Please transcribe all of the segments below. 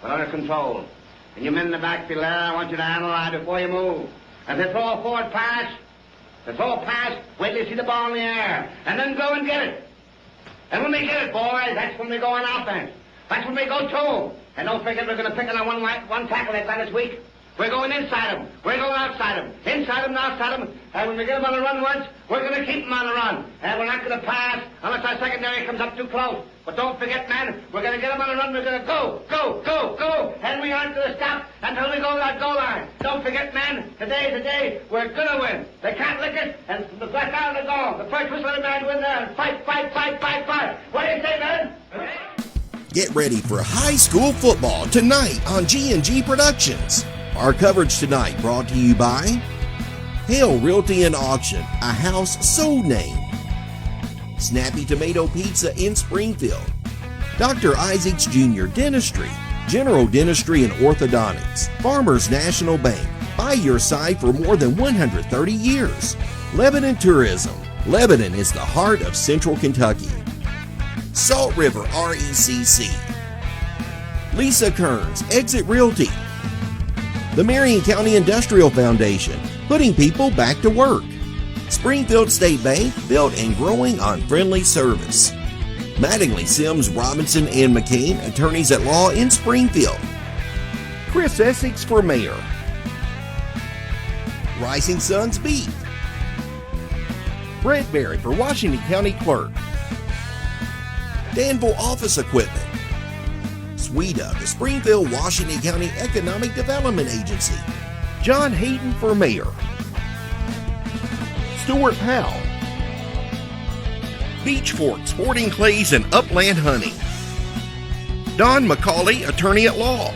but under control. And you men in the backfield there, I want you to analyze before you move. If they throw a forward pass, wait till you see the ball in the air, and then go and get it. And when they get it, boys, that's when they go on offense. That's when they go two. And don't forget we're going to pick on one tackle they've got this week. We're going inside them. We're going outside them. Inside them and outside them. And when we get them on the run once, we're going to keep them on the run. And we're not going to pass unless our secondary comes up too close. But don't forget, man, we're going to get them on the run. We're going to go, go, go, go. And we aren't going to stop until we go to that goal line. Don't forget, man, today's the day we're going to win. They can't lick us, and the black out of the goal. The first whistle of the man to win there and fight, fight, fight, fight, fight. What do you say, man? Get ready for high school football tonight on G&G Productions. Our coverage tonight brought to you by Hale Realty and Auction, a house so named. Snappy Tomato Pizza in Springfield. Dr. Isaacs Jr. Dentistry, General Dentistry and Orthodontics. Farmers National Bank, by your side for more than 130 years. Lebanon Tourism. Lebanon is the heart of Central Kentucky. Salt River RECC. Lisa Kearns, Exit Realty. The Marion County Industrial Foundation, putting people back to work. Springfield State Bank, built and growing on friendly service. Mattingly, Sims, Robinson, and McCain, attorneys at law in Springfield. Chris Essex for mayor. Rising Sons Beef. Brett Berry for Washington County Clerk. Danville Office Equipment. SWEDA, the Springfield, Washington County Economic Development Agency. John Hayden for mayor. Stuart Powell. Beach Fork Sporting Clays and Upland Hunting. Don McCauley, attorney at law.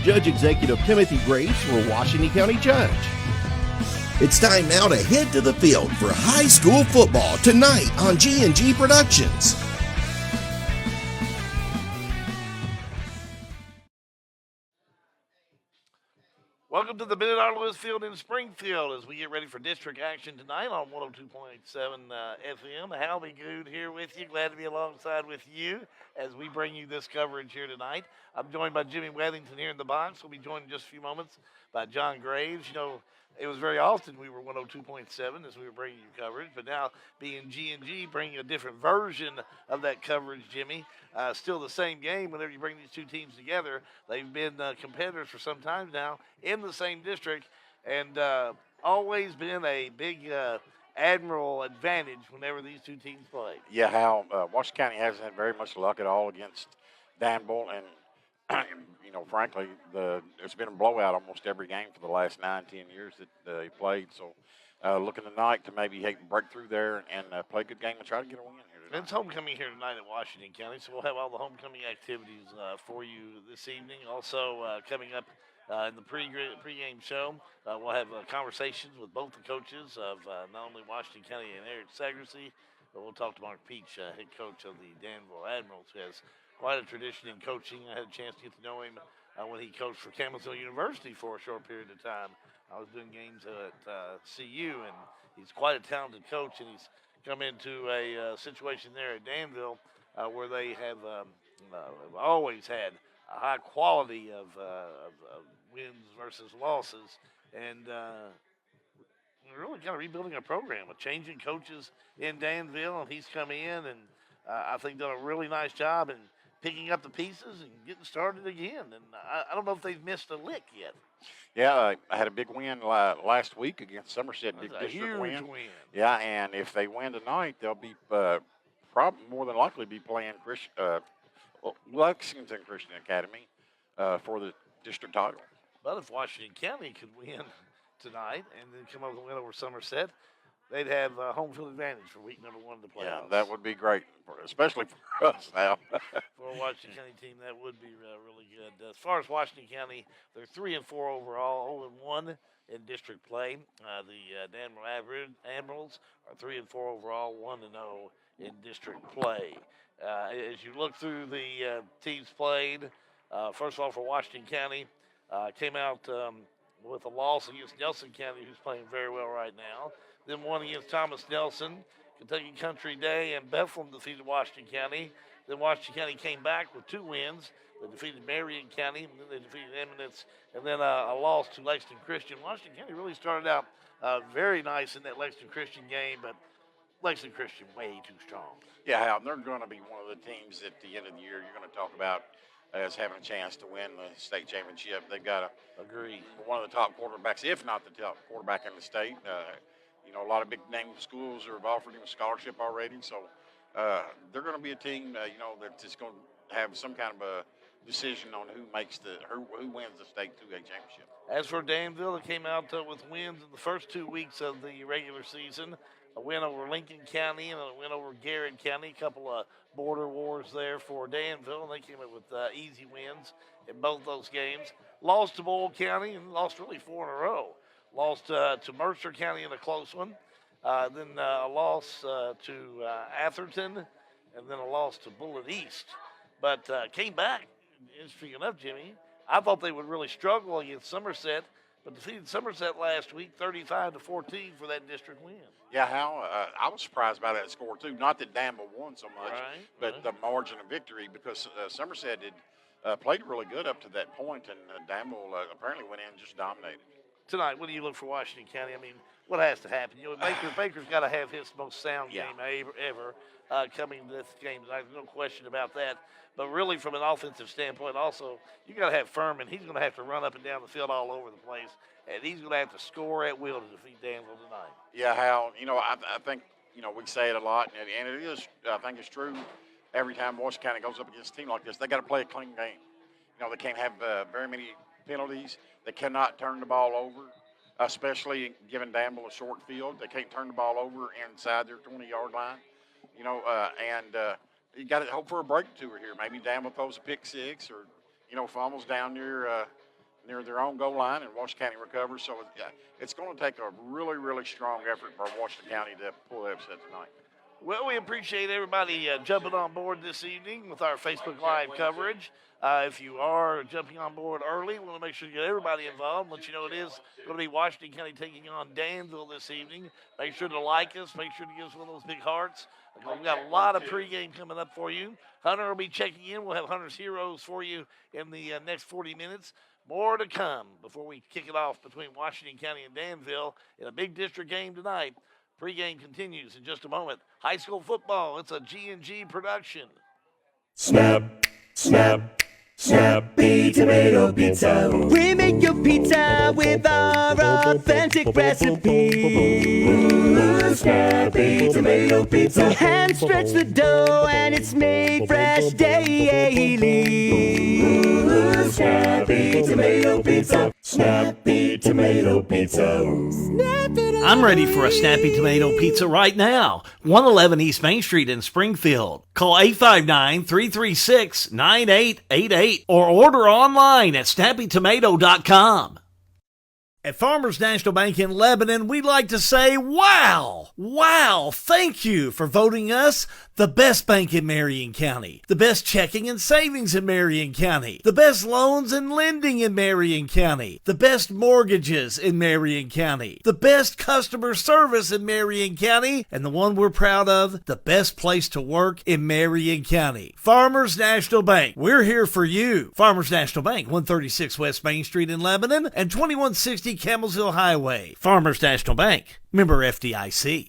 Judge Executive Timothy Graves for Washington County Judge. It's time now to head to the field for high school football tonight on G&G Productions. Welcome to the Minute Lewis Field in Springfield as we get ready for district action tonight on 102.7 FM. Hal B. Good here with you. Glad to be alongside with you as we bring you this coverage here tonight. I'm joined by Jimmy Weathington here in the box. We'll be joined in just a few moments by John Graves. You know, it was very often we were 102.7 as we were bringing you coverage, but now being G&G, bringing a different version of that coverage, Jimmy. Still the same game whenever you bring these two teams together. They've been competitors for some time now in the same district and always been a big admiral advantage whenever these two teams play. Yeah, Hal, Washington County hasn't had very much luck at all against Danville, and you know, frankly, there's been a blowout almost every game for the last 9-10 years that they played. So, looking tonight to maybe break through there and play a good game and try to get a win here tonight. It's homecoming here tonight at Washington County, so we'll have all the homecoming activities for you this evening. Also, coming up in the pregame show, we'll have conversations with both the coaches of not only Washington County and Eric Sagracy, but we'll talk to Mark Peach, head coach of the Danville Admirals, who has quite a tradition in coaching. I had a chance to get to know him when he coached for Campbellsville University for a short period of time. I was doing games at CU, and he's quite a talented coach, and he's come into a situation there at Danville where they have always had a high quality of wins versus losses, and we're really kind of rebuilding a program with changing coaches in Danville, and he's come in and I think done a really nice job in picking up the pieces and getting started again. And I don't know if they've missed a lick yet. Yeah, I had a big win last week against Somerset. Big That's a huge win. Yeah, and if they win tonight, they'll be probably more than likely be playing Lexington Christian Academy for the district title. But if Washington County could win tonight and then come up with a win over Somerset, they'd have home field advantage for week number 1 of the playoffs. Yeah, that would be great, especially for us now. For a Washington County team, that would be really good. As far as Washington County, they're 3-4 overall, 0-1 in district play. The Danville Admirals are 3-4 overall, 1-0 in district play. As you look through the teams played, first of all, for Washington County, came out with a loss against Nelson County, who's playing very well right now. Then one against Thomas Nelson. Kentucky Country Day and Bethlehem defeated Washington County. Then Washington County came back with 2 wins. They defeated Marion County, and then they defeated Eminence, and then a loss to Lexington Christian. Washington County really started out very nice in that Lexington Christian game, but Lexington Christian way too strong. Yeah, Hal, they're going to be one of the teams at the end of the year you're going to talk about as having a chance to win the state championship. They've got one of the top quarterbacks, if not the top quarterback in the state. A lot of big name schools have offered him a scholarship already, so they're going to be a team, that's just going to have some kind of a decision on who wins the state 2A championship. As for Danville, it came out with wins in the first 2 weeks of the regular season. A win over Lincoln County and a win over Garrett County. A couple of border wars there for Danville, and they came up with easy wins in both those games. Lost to Boyle County and lost really 4 in a row. Lost to Mercer County in a close one. Then a loss to Atherton, and then a loss to Bullitt East. But came back. Interesting enough, Jimmy, I thought they would really struggle against Somerset, but defeated Somerset last week 35-14 for that district win. Yeah, Hal, I was surprised by that score, too. Not that Danville won so much, but the margin of victory, because Somerset had played really good up to that point, and Danville apparently went in and just dominated. Tonight, what do you look for Washington County? I mean, what has to happen? Baker's got to have his most sound game ever coming to this game. There's no question about that. But really, from an offensive standpoint, also, you got to have Furman. He's going to have to run up and down the field all over the place, and he's going to have to score at will to defeat Danville tonight. Yeah, Hal, I think, we say it a lot, and it is, I think it's true every time Washington County goes up against a team like this. They got to play a clean game. They can't have very many penalties. They cannot turn the ball over, especially giving Danville a short field. They can't turn the ball over inside their 20-yard line, you got to hope for a breakthrough here. Maybe Danville throws a pick six or, fumbles down near their own goal line and Washington County recovers. So it's going to take a really, really strong effort for Washington County to pull the upset tonight. Well, we appreciate everybody jumping on board this evening with our Facebook Live coverage. If you are jumping on board early, we want to make sure you get everybody involved. Let you know it is going to be Washington County taking on Danville this evening. Make sure to like us. Make sure to give us one of those big hearts. We've got a lot of pregame coming up for you. Hunter will be checking in. We'll have Hunter's Heroes for you in the next 40 minutes. More to come before we kick it off between Washington County and Danville in a big district game tonight. Pregame continues in just a moment. High school football, it's a G&G production. Snap, snap, Snappy Tomato Pizza. We make your pizza with our authentic recipe. Ooh, Snappy Tomato Pizza. Hand stretch the dough and it's made fresh daily. Ooh, Snappy Tomato Pizza. Snappy Tomato Pizza. I'm ready for a Snappy Tomato Pizza right now. 111 East Main Street in Springfield. Call 859-336-9888 or order online at snappytomato.com. At Farmers National Bank in Lebanon, we'd like to say, wow! Wow! Thank you for voting us the best bank in Marion County, the best checking and savings in Marion County, the best loans and lending in Marion County, the best mortgages in Marion County, the best customer service in Marion County, and the one we're proud of, the best place to work in Marion County. Farmers National Bank, we're here for you. Farmers National Bank, 136 West Main Street in Lebanon and 2160 Campbellsville Highway. Farmers National Bank, member FDIC.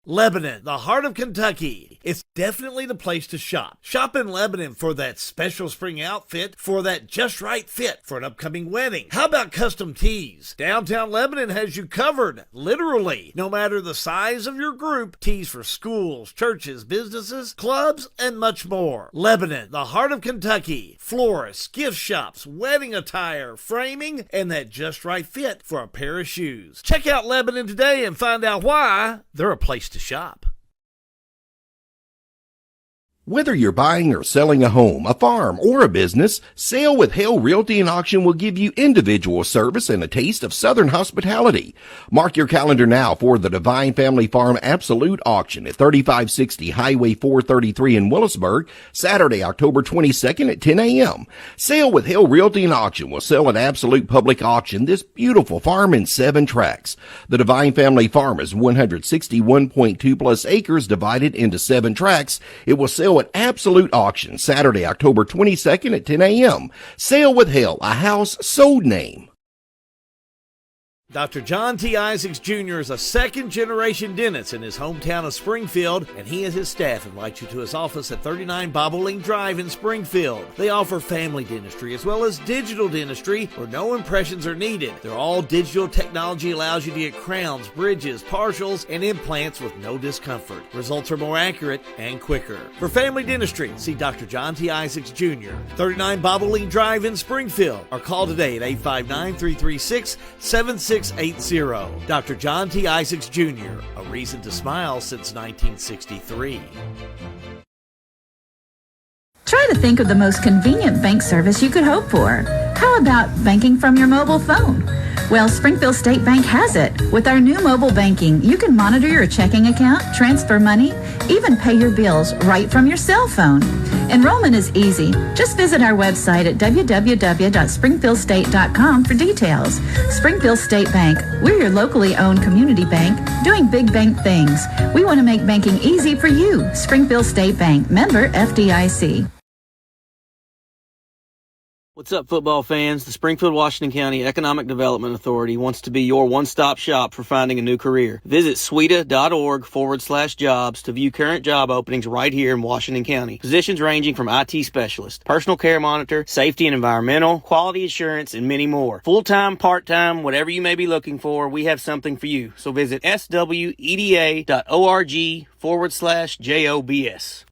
Lebanon, the heart of Kentucky. It's definitely the place to shop. Shop in Lebanon for that special spring outfit, for that just right fit for an upcoming wedding. How about custom tees? Downtown Lebanon has you covered, literally. No matter the size of your group, tees for schools, churches, businesses, clubs, and much more. Lebanon, the heart of Kentucky. Florists, gift shops, wedding attire, framing, and that just right fit for a pair of shoes. Check out Lebanon today and find out why they're a place to shop. Whether you're buying or selling a home, a farm, or a business, Sale with Hale Realty and Auction will give you individual service and a taste of Southern hospitality. Mark your calendar now for the Divine Family Farm Absolute Auction at 3560 Highway 433 in Willisburg, Saturday, October 22nd at 10 a.m. Sale with Hale Realty and Auction will sell at Absolute Public Auction this beautiful farm in 7 tracts. The Divine Family Farm is 161.2 plus acres divided into 7 tracts. It will sell at Absolute Auction Saturday, October 22nd at 10 a.m. Sale with Hale, a house sold name. Dr. John T. Isaacs Jr. is a second-generation dentist in his hometown of Springfield, and he and his staff invite you to his office at 39 Bobolink Drive in Springfield. They offer family dentistry as well as digital dentistry where no impressions are needed. Their all-digital technology allows you to get crowns, bridges, partials, and implants with no discomfort. Results are more accurate and quicker. For family dentistry, see Dr. John T. Isaacs Jr., 39 Bobolink Drive in Springfield, or call today at 859-336-7680. Dr. John T. Isaacs Jr., a reason to smile since 1963. Try to think of the most convenient bank service you could hope for. How about banking from your mobile phone? Well, Springfield State Bank has it. With our new mobile banking, you can monitor your checking account, transfer money, even pay your bills right from your cell phone. Enrollment is easy. Just visit our website at www.springfieldstate.com for details. Springfield State Bank, we're your locally owned community bank doing big bank things. We want to make banking easy for you. Springfield State Bank, member FDIC. What's up, football fans? The Springfield, Washington County Economic Development Authority wants to be your one-stop shop for finding a new career. Visit sweda.org/jobs to view current job openings right here in Washington County. Positions ranging from IT specialist, personal care monitor, safety and environmental, quality assurance, and many more. Full-time, part-time, whatever you may be looking for, we have something for you. So visit sweda.org/jobs.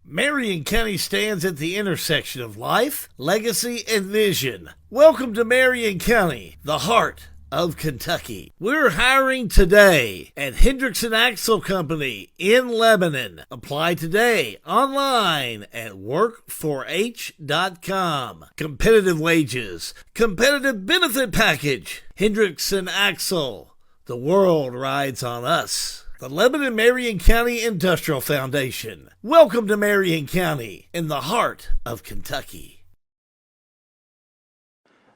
Marion County stands at the intersection of life, legacy, and vision. Welcome to Marion County, the heart of Kentucky. We're hiring today at Hendrickson Axle Company in Lebanon. Apply today online at work4h.com. Competitive wages, competitive benefit package. Hendrickson Axle, the world rides on us. The Lebanon Marion County Industrial Foundation. Welcome to Marion County, in the heart of Kentucky.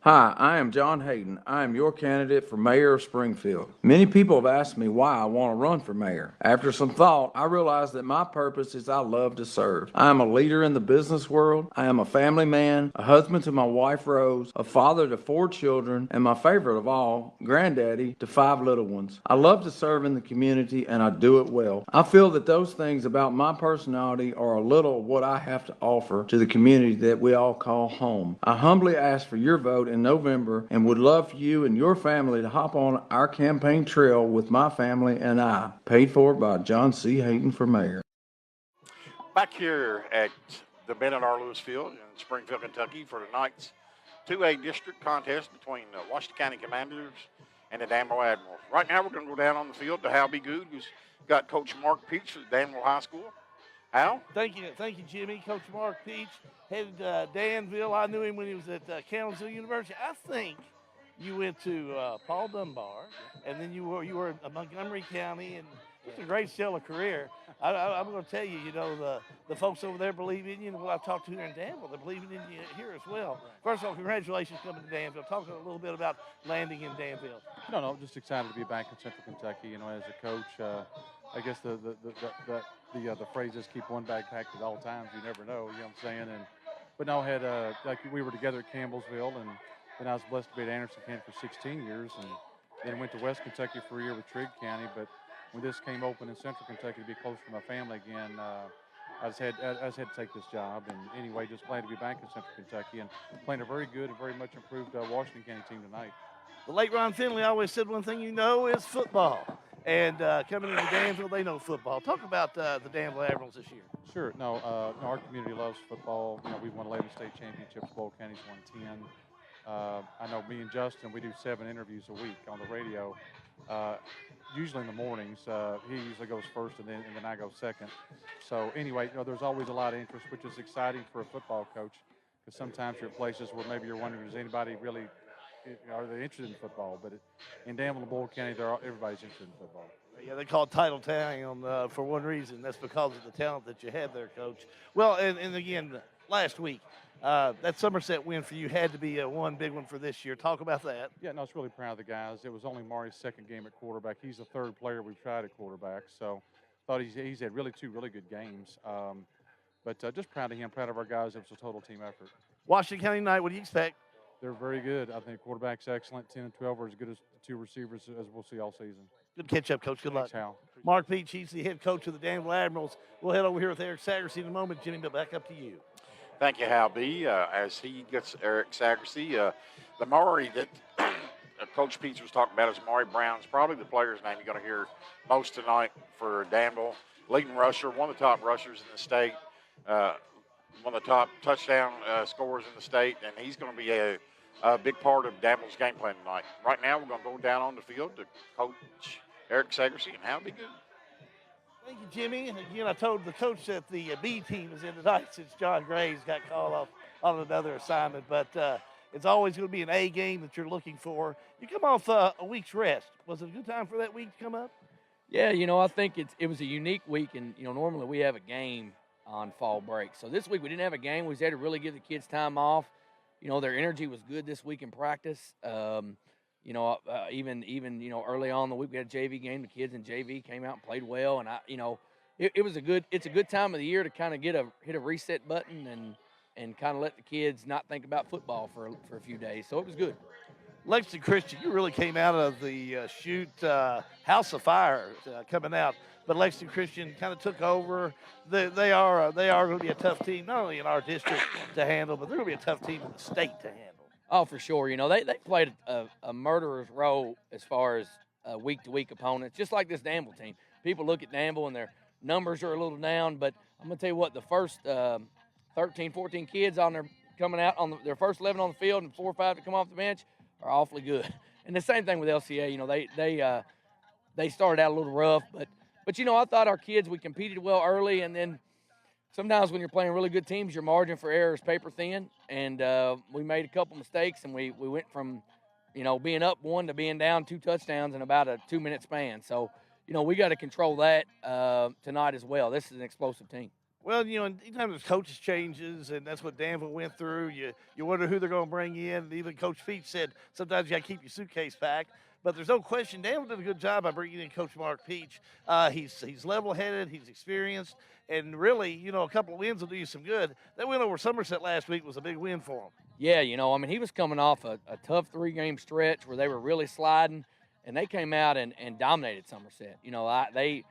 Hi, I am John Hayden. I am your candidate for mayor of Springfield. Many people have asked me why I want to run for mayor. After some thought, I realized that my purpose is I love to serve. I am a leader in the business world. I am a family man, a husband to my wife Rose, a father to 4 children, and my favorite of all, granddaddy to 5 little ones. I love to serve in the community and I do it well. I feel that those things about my personality are a little of what I have to offer to the community that we all call home. I humbly ask for your vote in November and would love for you and your family to hop on our campaign trail with my family and I. Paid for by John C. Hayden for mayor. Back here at the Ben R. Lewis Field in Springfield, Kentucky for tonight's 2A district contest between the Washington County Commanders and the Danville Admirals. Right now we're going to go down on the field to Hal B. Good, who's got Coach Mark Peach at Danville High School. Hal? Thank you, Jimmy. Coach Mark Peach headed Danville. I knew him when he was at Kansas University. I think you went to Paul Dunbar, and then you were at Montgomery County, and it's a great stellar career. I'm going to tell you, the folks over there believe in you, and what I've talked to here in Danville, they're believing in you here as well. First of all, congratulations coming to Danville. Talk a little bit about landing in Danville. No, just excited to be back in Central Kentucky. As a coach, I guess the phrase is keep one bag packed at all times. You never know, you know what I'm saying? But no, had like we were together at Campbellsville, and then I was blessed to be at Anderson County for 16 years, and then went to West Kentucky for a year with Trigg County. But when this came open in Central Kentucky to be closer to my family again, I just had to take this job. And anyway, just glad to be back in Central Kentucky and playing a very good and very much improved Washington County team tonight. The late Ron Finley always said one thing is football. And coming into Danville, they know football. Talk about the Danville Admirals this year. Sure. No, our community loves football. We won 11 state championships. Bowl County's won 10. I know me and Justin, we do 7 interviews a week on the radio usually in the mornings. He usually goes first, and then I go second. So anyway, there's always a lot of interest, which is exciting for a football coach, because sometimes you're at places where maybe you're wondering, is anybody really, are they interested in football? But in Danville and Boyle County, everybody's interested in football. Yeah, they call it Title Town for one reason. That's because of the talent that you have there, Coach. Well, and again, last week, that Somerset win for you had to be one big one for this year. Talk about that. Yeah, no, I was really proud of the guys. It was only Mari's second game at quarterback. He's the third player we've tried at quarterback, so thought he's had two really good games. But just proud of him, proud of our guys. It was a total team effort. Washington County tonight, what do you expect? They're very good. I think quarterback's excellent. 10 and 12 are as good as the two receivers as we'll see all season. Good catch up, Coach. Good luck. Thanks, Hal. Mark Peach, he's the head coach of the Danville Admirals. We'll head over here with Eric Sagerson in a moment. Jimmy, but back up to you. Thank you, Hal B. As he gets Eric Sagerson, the Maury that Coach Peach was talking about is Maury Brown's probably the player's name you're going to hear most tonight for Danville. Leading rusher, one of the top rushers in the state, one of the top touchdown scorers in the state, and he's going to be a big part of Danville's game plan tonight. Right now, we're going to go down on the field to Coach Eric Sagerson, and Hal, be good. Thank you, Jimmy. Again, I told the coach that the B team is in tonight since John Graves got called off on another assignment. But it's always going to be an A game that you're looking for. You come off a week's rest. Was it a good time for that week to come up? Yeah, I think it was a unique week. And, normally we have a game on fall break. So this week we didn't have a game. We had to really give the kids time off. Their energy was good this week in practice. Even early on in the week we had a JV game. The kids in JV came out and played well, and it's a good time of the year to kind of hit a reset button and kind of let the kids not think about football for a few days. So it was good. Lexington Christian, you really came out of the house of fire coming out, but Lexington Christian kind of took over. They are going to be a tough team, not only in our district to handle, but they're going to be a tough team in the state to handle. Oh, for sure. They played a murderer's row as far as week-to-week opponents, just like this Danville team. People look at Danville and their numbers are a little down, but I'm going to tell you what, the first 13, 14 kids coming out on their first 11 on the field and 4 or 5 to come off the bench are awfully good. And the same thing with LCA. They started out a little rough, but I thought our kids, we competed well early, and then sometimes when you're playing really good teams, your margin for error is paper thin, and we made a couple mistakes, and we went from, being up 1 to being down 2 touchdowns in about a 2-minute span. So, we got to control that tonight as well. This is an explosive team. Well, anytime there's coaches changes, and that's what Danville went through, you wonder who they're going to bring in. And even Coach Peach said sometimes you got to keep your suitcase packed. But there's no question Danville did a good job by bringing in Coach Mark Peach. He's level-headed, he's experienced, and really, a couple of wins will do you some good. That win over Somerset last week was a big win for him. Yeah, he was coming off a tough 3-game stretch where they were really sliding, and they came out and dominated Somerset. They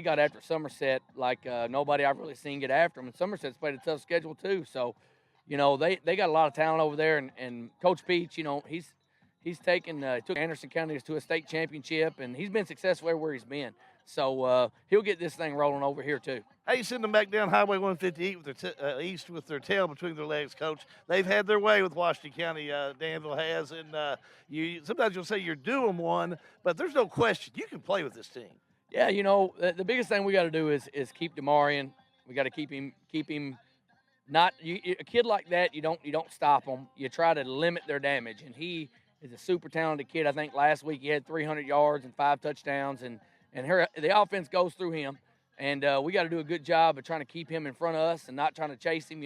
got after Somerset like nobody I've really seen get after them, and Somerset's played a tough schedule too. So, they got a lot of talent over there, and Coach Peach, he's took Anderson County to a state championship, and he's been successful everywhere he's been. So he'll get this thing rolling over here too. How you send them back down Highway 158 with their east with their tail between their legs, Coach? They've had their way with Washington County. Danville has, and sometimes you'll say you're due them one, but there's no question you can play with this team. Yeah, the biggest thing we got to do is keep DeMarion. We got to keep him. Not a kid like that. You don't stop him. You try to limit their damage, and he is a super talented kid. I think last week he had 300 yards and 5 touchdowns, and the offense goes through him. And we got to do a good job of trying to keep him in front of us and not trying to chase him.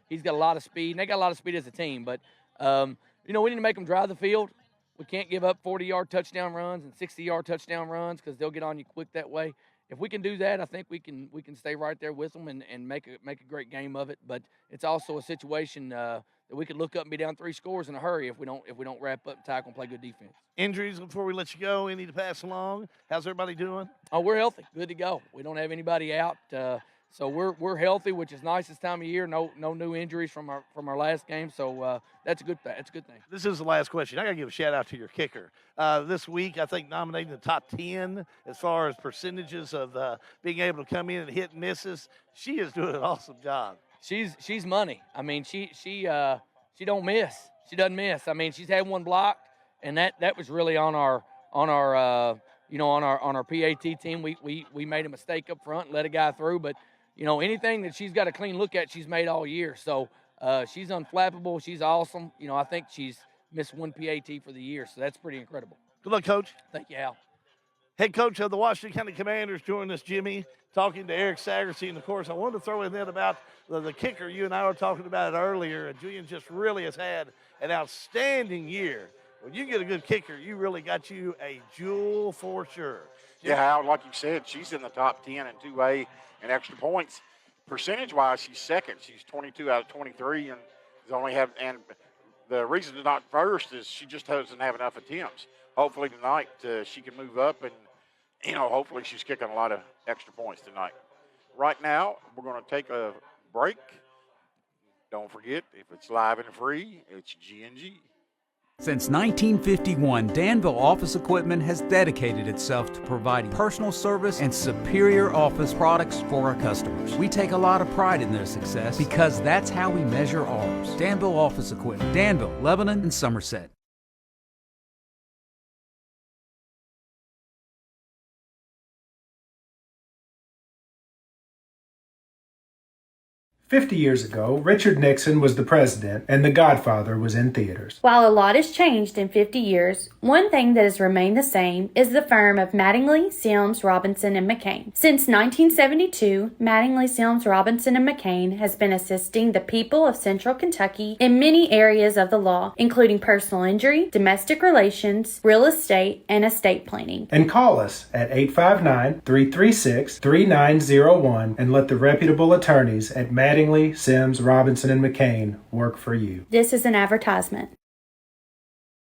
He's got a lot of speed, and they got a lot of speed as a team. But we need to make them drive the field. We can't give up 40-yard touchdown runs and 60-yard touchdown runs because they'll get on you quick that way. If we can do that, I think we can stay right there with them and make a great game of it. But it's also a situation that we could look up and be down 3 scores in a hurry if we don't wrap up and tackle and play good defense. Injuries before we let you go, any to pass along? How's everybody doing? Oh, we're healthy, good to go. We don't have anybody out, so we're healthy, which is nice this time of year. No new injuries from our last game, so that's a good thing. This is the last question. I got to give a shout out to your kicker. This week, I think nominating the top 10 as far as percentages of being able to come in and hit and misses. She is doing an awesome job. She's money. I mean, she don't miss. She doesn't miss. I mean, she's had one blocked, and that was really on our on our on our PAT team. We made a mistake up front and let a guy through, but anything that she's got a clean look at, she's made all year. So she's unflappable. She's awesome. I think she's missed one PAT for the year, so that's pretty incredible. Good luck, Coach. Thank you, Al. Head coach of the Washington County Commanders joining us, Jimmy, talking to Eric Sagerson. And, of course, I wanted to throw in then about the kicker. You and I were talking about it earlier, and Julian just really has had an outstanding year. When you get a good kicker, you really got you a jewel for sure. Yeah, Hal, like you said, she's in the top 10 in 2A and extra points. Percentage-wise, she's second. She's 22 out of 23, and and the reason she's not first is she just doesn't have enough attempts. Hopefully tonight she can move up, and hopefully she's kicking a lot of extra points tonight. Right now, we're going to take a break. Don't forget, if it's live and free, it's G&G. Since 1951, Danville Office Equipment has dedicated itself to providing personal service and superior office products for our customers. We take a lot of pride in their success because that's how we measure ours. Danville Office Equipment, Danville, Lebanon, and Somerset. 50 years ago, Richard Nixon was the president and The Godfather was in theaters. While a lot has changed in 50 years, one thing that has remained the same is the firm of Mattingly, Sims, Robinson, and McCain. Since 1972, Mattingly, Sims, Robinson, and McCain has been assisting the people of Central Kentucky in many areas of the law, including personal injury, domestic relations, real estate, and estate planning. And call us at 859-336-3901 and let the reputable attorneys at Mattingly, Sims, Robinson, and McCain work for you. This is an advertisement.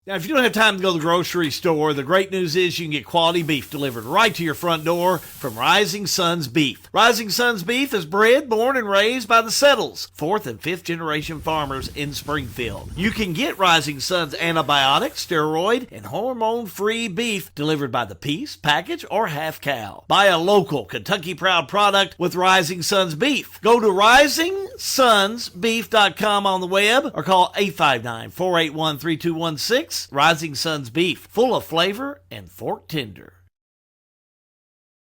Now, if you don't have time to go to the grocery store, the great news is you can get quality beef delivered right to your front door from Rising Sons Beef. Rising Sons Beef is bred, born, and raised by the Settles, 4th and 5th generation farmers in Springfield. You can get Rising Sons antibiotic, steroid, and hormone-free beef delivered by the piece, package, or half cow. Buy a local Kentucky-proud product with Rising Sons Beef. Go to risingsonsbeef.com on the web or call 859-481-3216. Rising Sons Beef, full of flavor and fork tender.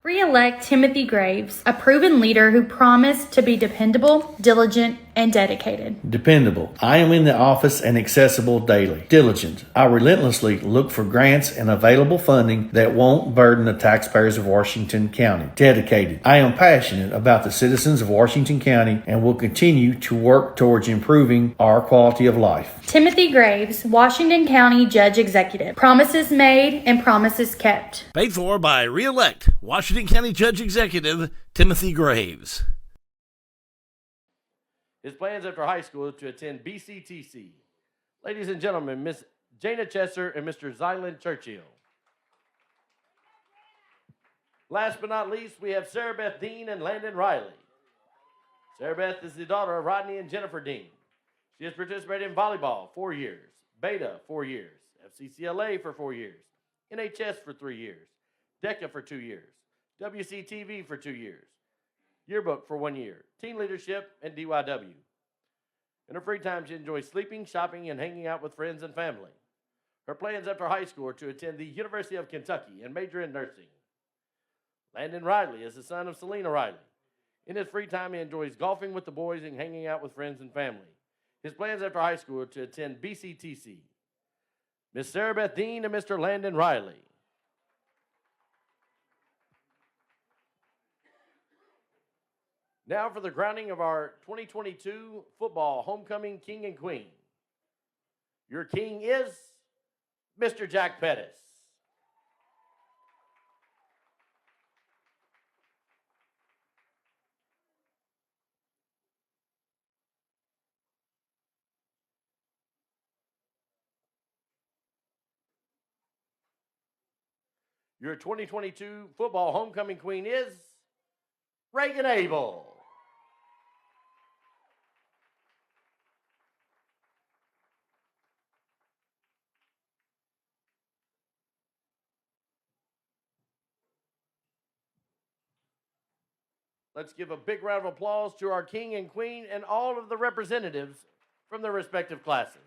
Re-elect Timothy Graves, a proven leader who promised to be dependable, diligent, and dedicated. Dependable. I am in the office and accessible daily. Diligent. I relentlessly look for grants and available funding that won't burden the taxpayers of Washington County. Dedicated. I am passionate about the citizens of Washington County and will continue to work towards improving our quality of life. Timothy Graves, Washington County Judge Executive. Promises made and promises kept. Paid for by Re-elect Washington County Judge Executive Timothy Graves. His plans after high school to attend BCTC. Ladies and gentlemen, Miss Jana Chester and Mr. Zylan Churchill. Last but not least, we have Sarah Beth Dean and Landon Riley. Sarah Beth is the daughter of Rodney and Jennifer Dean. She has participated in volleyball 4 years, Beta 4 years, FCCLA for 4 years, NHS for 3 years, DECA for 2 years, WCTV for 2 years, Yearbook for 1 year, Teen Leadership, and DYW. In her free time, she enjoys sleeping, shopping, and hanging out with friends and family. Her plans after high school are to attend the University of Kentucky and major in nursing. Landon Riley is the son of Selena Riley. In his free time, he enjoys golfing with the boys and hanging out with friends and family. His plans after high school are to attend BCTC. Miss Sarah Beth Dean and Mr. Landon Riley. Now for the crowning of our 2022 football homecoming king and queen. Your king is Mr. Jack Pettis. Your 2022 football homecoming queen is Reagan Abel. Let's give a big round of applause to our king and queen and all of the representatives from their respective classes.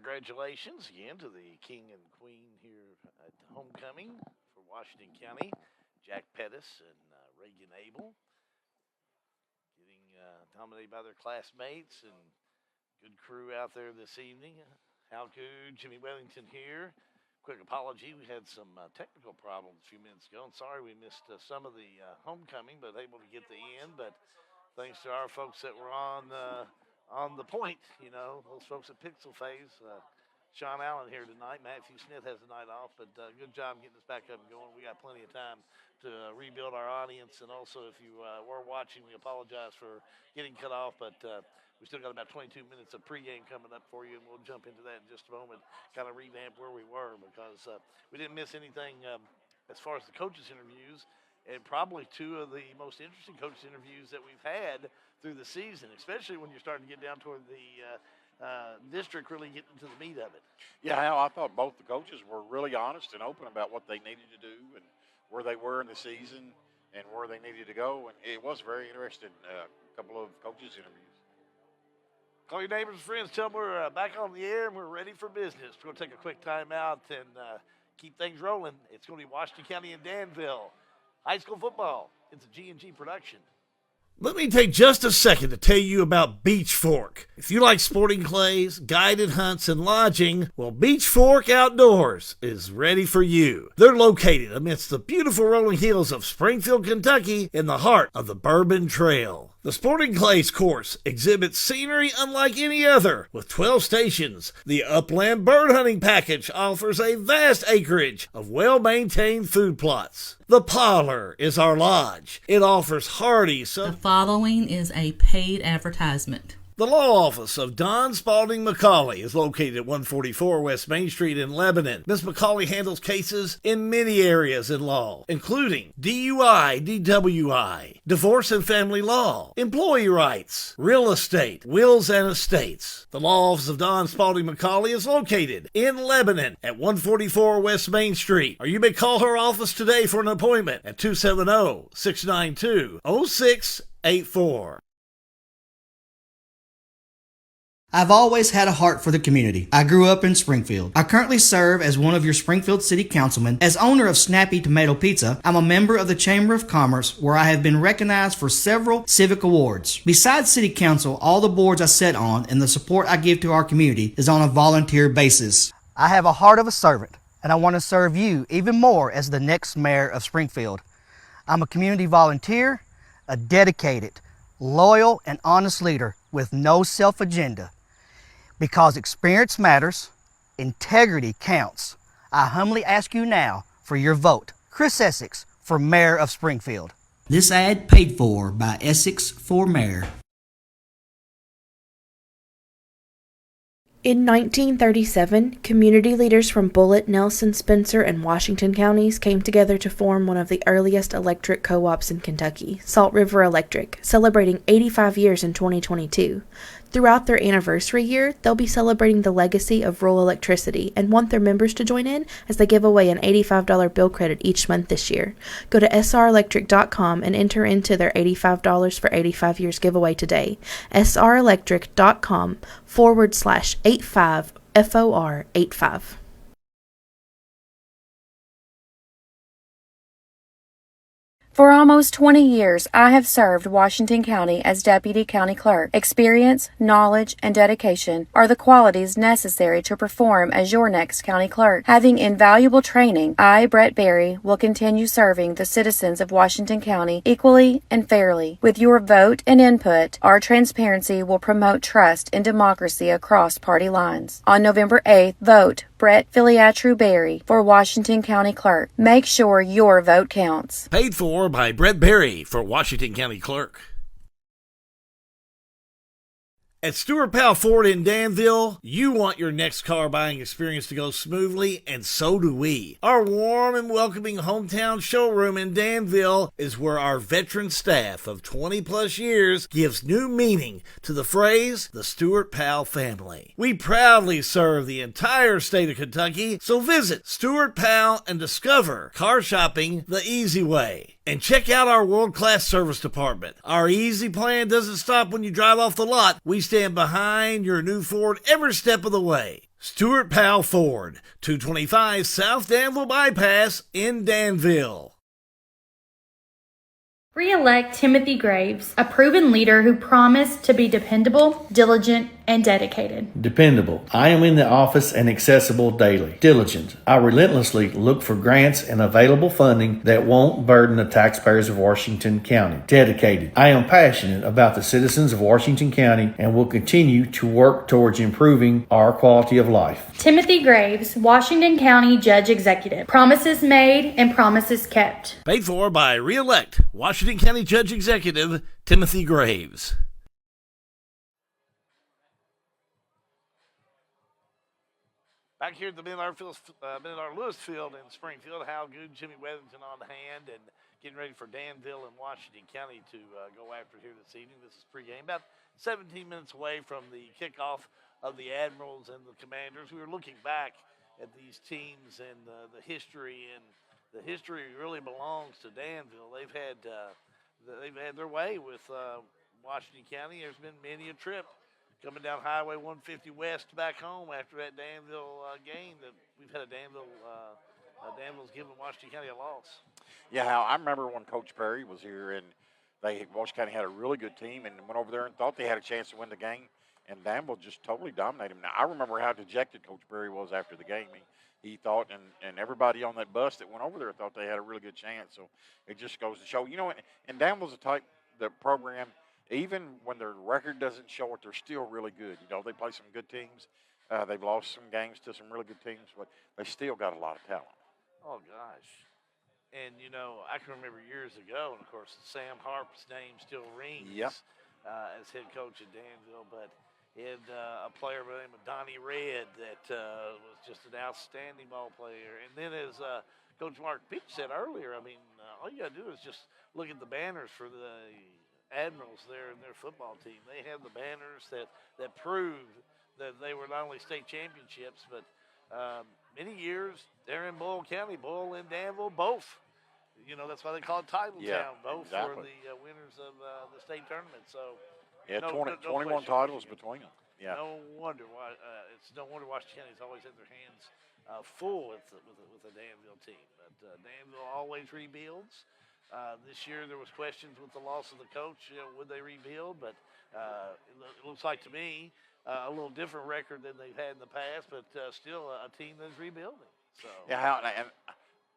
congratulations again to the king and queen here at homecoming for Washington County, Jack Pettis and Reagan Abel, getting dominated by their classmates and good crew out there this evening. Halku, Jimmy Wellington here. Quick apology, we had some technical problems a few minutes ago, and sorry we missed some of the homecoming, but able to get the end. But thanks to our folks that were on the point, those folks at Pixel Phase. Sean Allen here tonight. Matthew Smith has the night off, but good job getting us back up and going. We got plenty of time to rebuild our audience, and also if you were watching, we apologize for getting cut off, but we still got about 22 minutes of pregame coming up for you, and we'll jump into that in just a moment, kind of revamp where we were, because we didn't miss anything as far as the coaches' interviews, and probably two of the most interesting coaches' interviews that we've had through the season, especially when you're starting to get down toward the district, really getting to the meat of it. Yeah, Hal, I thought both the coaches were really honest and open about what they needed to do and where they were in the season and where they needed to go. And it was very interesting, a couple of coaches' interviews. Call your neighbors and friends. Tell them we're back on the air and we're ready for business. We're going to take a quick time out and keep things rolling. It's going to be Washington County and Danville. High school football. It's a G&G production. Let me take just a second to tell you about Beach Fork. If you like sporting clays, guided hunts, and lodging, well, Beach Fork Outdoors is ready for you. They're located amidst the beautiful rolling hills of Springfield, Kentucky, in the heart of the Bourbon Trail. The Sporting Clays course exhibits scenery unlike any other. With 12 stations, the Upland Bird Hunting Package offers a vast acreage of well-maintained food plots. The Parlor is our lodge. It offers hearty... The following is a paid advertisement. The law office of Don Spalding McCauley is located at 144 West Main Street in Lebanon. Ms. McCauley handles cases in many areas in law, including DUI, DWI, divorce and family law, employee rights, real estate, wills and estates. The law office of Don Spalding McCauley is located in Lebanon at 144 West Main Street. Or you may call her office today for an appointment at 270-692-0684. I've always had a heart for the community. I grew up in Springfield. I currently serve as one of your Springfield City Councilmen. As owner of Snappy Tomato Pizza, I'm a member of the Chamber of Commerce, where I have been recognized for several civic awards. Besides City Council, all the boards I sit on and the support I give to our community is on a volunteer basis. I have a heart of a servant, and I want to serve you even more as the next mayor of Springfield. I'm a community volunteer, a dedicated, loyal, and honest leader with no self-agenda. Because experience matters, integrity counts. I humbly ask you now for your vote. Chris Essex for Mayor of Springfield. This ad paid for by Essex for Mayor. In 1937, community leaders from Bullitt, Nelson, Spencer, and Washington counties came together to form one of the earliest electric co-ops in Kentucky, Salt River Electric, celebrating 85 years in 2022. Throughout their anniversary year, they'll be celebrating the legacy of rural electricity and want their members to join in as they give away an $85 bill credit each month this year. Go to srelectric.com and enter into their $85 for 85 years giveaway today. srelectric.com/85FOR85. For almost 20 years, I have served Washington County as Deputy County Clerk. Experience, knowledge, and dedication are the qualities necessary to perform as your next County Clerk. Having invaluable training, I, Brett Berry, will continue serving the citizens of Washington County equally and fairly. With your vote and input, our transparency will promote trust and democracy across party lines. On November 8th, vote Brett Filiatru Berry for Washington County Clerk. Make sure your vote counts. Paid for by Brett Berry for Washington County Clerk. At Stewart Powell Ford in Danville, you want your next car buying experience to go smoothly, and so do we. Our warm and welcoming hometown showroom in Danville is where our veteran staff of 20 plus years gives new meaning to the phrase, the Stewart Powell family. We proudly serve the entire state of Kentucky, so visit Stewart Powell and discover car shopping the easy way. And check out our world-class service department. Our easy plan doesn't stop when you drive off the lot. We stand behind your new Ford every step of the way. Stuart Powell Ford, 225 South Danville Bypass in Danville. Re-elect Timothy Graves, a proven leader who promised to be dependable, diligent, and dedicated. Dependable. I am in the office and accessible daily. Diligent. I relentlessly look for grants and available funding that won't burden the taxpayers of Washington County. Dedicated. I am passionate about the citizens of Washington County and will continue to work towards improving our quality of life. Timothy Graves, Washington County Judge Executive. Promises made and promises kept. Paid for by re-elect Washington County Judge Executive Timothy Graves. Back here at the Mid-R Lewis Field in Springfield, Hal Good, Jimmy Weathington on hand, and getting ready for Danville and Washington County to go after here this evening. This is pregame, about 17 minutes away from the kickoff of the Admirals and the Commanders. We were looking back at these teams and the history, and the history really belongs to Danville. They've had their way with Washington County. There's been many a trip coming down Highway 150 West back home after that Danville game that we've had Danville's given Washington County a loss. Yeah, Hal, I remember when Coach Perry was here and Washington County had a really good team and went over there and thought they had a chance to win the game, and Danville just totally dominated them. Now, I remember how dejected Coach Perry was after the game. He thought, and everybody on that bus that went over there thought they had a really good chance. So it just goes to show, and Danville's the program, even when their record doesn't show it, they're still really good. They play some good teams. They've lost some games to some really good teams, but they still got a lot of talent. Oh, gosh. And, I can remember years ago, and, of course, Sam Harp's name still rings as head coach at Danville, but he had a player by the name of Donnie Red that was just an outstanding ball player. And then as Coach Mark Peach said earlier, all you got to do is just look at the banners for the Admirals there in their football team. They have the banners that prove that they were not only state championships, but many years they're in Boyle County, Boyle and Danville, both. That's why they call it Title Town. Both were the winners of the state tournament. So, 21 titles between them. Yeah. No wonder why it's no wonder Washington County's always had their hands full with the Danville team. But Danville always rebuilds. This year there was questions with the loss of the coach. Would they rebuild? But it looks like to me a little different record than they've had in the past, but still a team that's rebuilding. So and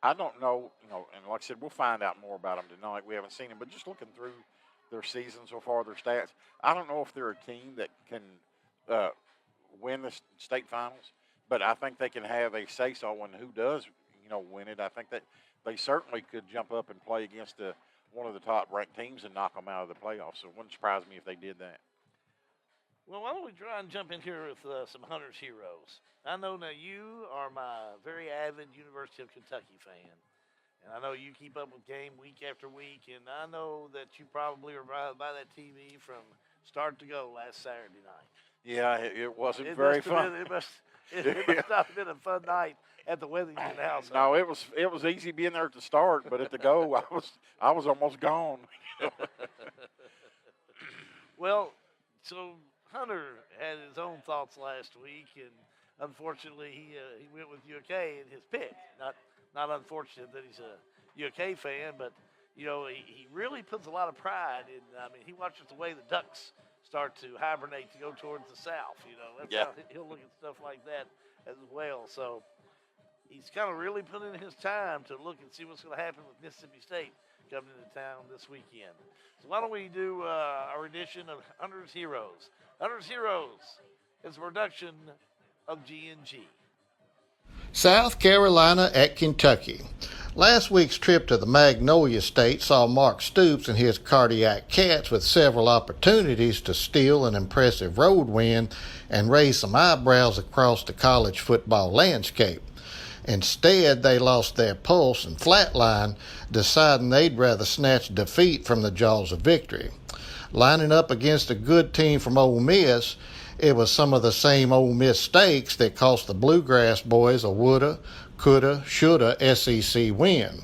I don't know, and like I said, we'll find out more about them tonight. We haven't seen them, but just looking through their season so far, their stats, I don't know if they're a team that can win the state finals, but I think they can have a say-so on who does, win it. I think that they certainly could jump up and play against one of the top-ranked teams and knock them out of the playoffs. So it wouldn't surprise me if they did that. Well, why don't we try and jump in here with some Hunters Heroes? I know now you are my very avid University of Kentucky fan, and I know you keep up with game week after week, and I know that you probably were by that TV from start to go last Saturday night. Yeah, it wasn't very fun. It must not have been a fun night at the Withington house. No, it was easy being there at the start, but at the go, I was almost gone. Well, so Hunter had his own thoughts last week, and unfortunately, he went with UK in his pick. Not unfortunate that he's a UK fan, but he really puts a lot of pride in. He watches the way the Ducks start to hibernate to go towards the south. That's how he'll look at stuff like that as well. So he's kind of really put in his time to look and see what's going to happen with Mississippi State coming into town this weekend. So why don't we do our edition of Hunter's Heroes? Hunter's Heroes is a production of G&G. South Carolina at Kentucky. Last week's trip to the Magnolia State saw Mark Stoops and his Cardiac Cats with several opportunities to steal an impressive road win and raise some eyebrows across the college football landscape. Instead, they lost their pulse and flatlined, deciding they'd rather snatch defeat from the jaws of victory. Lining up against a good team from Ole Miss, it was some of the same Ole Miss mistakes that cost the Bluegrass boys a woulda, coulda, shoulda SEC win.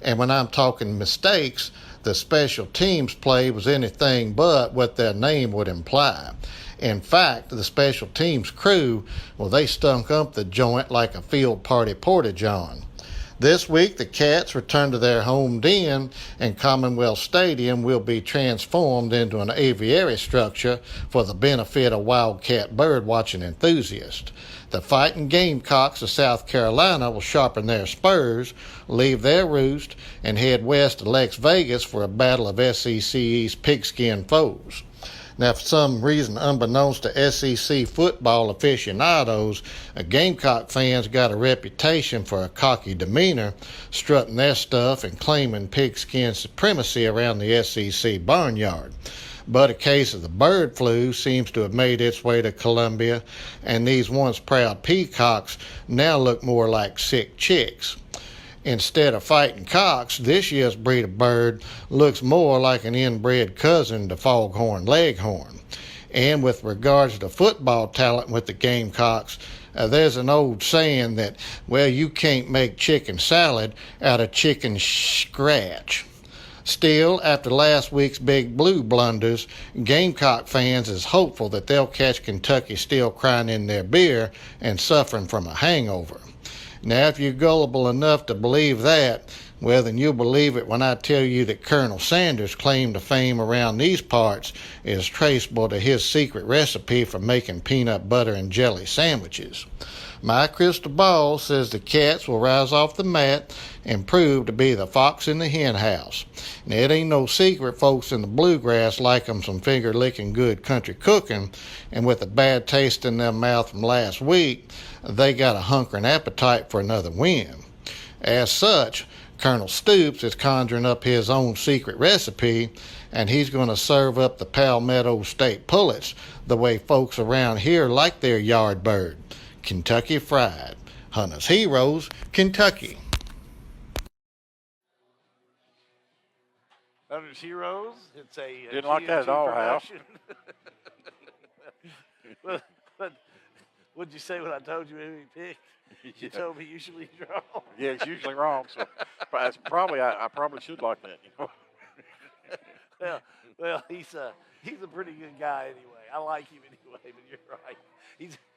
And when I'm talking mistakes, the special teams play was anything but what their name would imply. In fact, the special teams crew, well, they stunk up the joint like a field party porta-john. This week, the Cats return to their home den, and Commonwealth Stadium will be transformed into an aviary structure for the benefit of wildcat bird-watching enthusiasts. The Fighting Gamecocks of South Carolina will sharpen their spurs, leave their roost, and head west to Las Vegas for a battle of SEC East pigskin foes. Now, for some reason, unbeknownst to SEC football aficionados, Gamecock fans got a reputation for a cocky demeanor, strutting their stuff and claiming pigskin supremacy around the SEC barnyard. But a case of the bird flu seems to have made its way to Columbia, and these once proud peacocks now look more like sick chicks. Instead of fighting cocks, this year's breed of bird looks more like an inbred cousin to foghorn leghorn. And with regards to football talent with the Gamecocks, there's an old saying that, well, you can't make chicken salad out of chicken scratch. Still, after last week's Big Blue blunders, Gamecock fans is hopeful that they'll catch Kentucky still crying in their beer and suffering from a hangover. Now, if you're gullible enough to believe that, well, then you'll believe it when I tell you that Colonel Sanders' claim to fame around these parts is traceable to his secret recipe for making peanut butter and jelly sandwiches. My crystal ball says the Cats will rise off the mat and prove to be the fox in the hen house. Now, it ain't no secret folks in the bluegrass like 'em some finger-licking good country cooking, and with a bad taste in their mouth from last week, they got a hunkering appetite for another win. As such, Colonel Stoops is conjuring up his own secret recipe, and he's going to serve up the Palmetto State pullets the way folks around here like their yard bird. Kentucky Fried. Hunter's Heroes, Kentucky. Hunter's Heroes. It's a Didn't like that at all, Hal. But what'd you say when I told you who he picked? You told me usually wrong. Yeah, it's usually wrong. So I probably should like that. You know. Well, he's a pretty good guy anyway. I like him anyway. But you're right.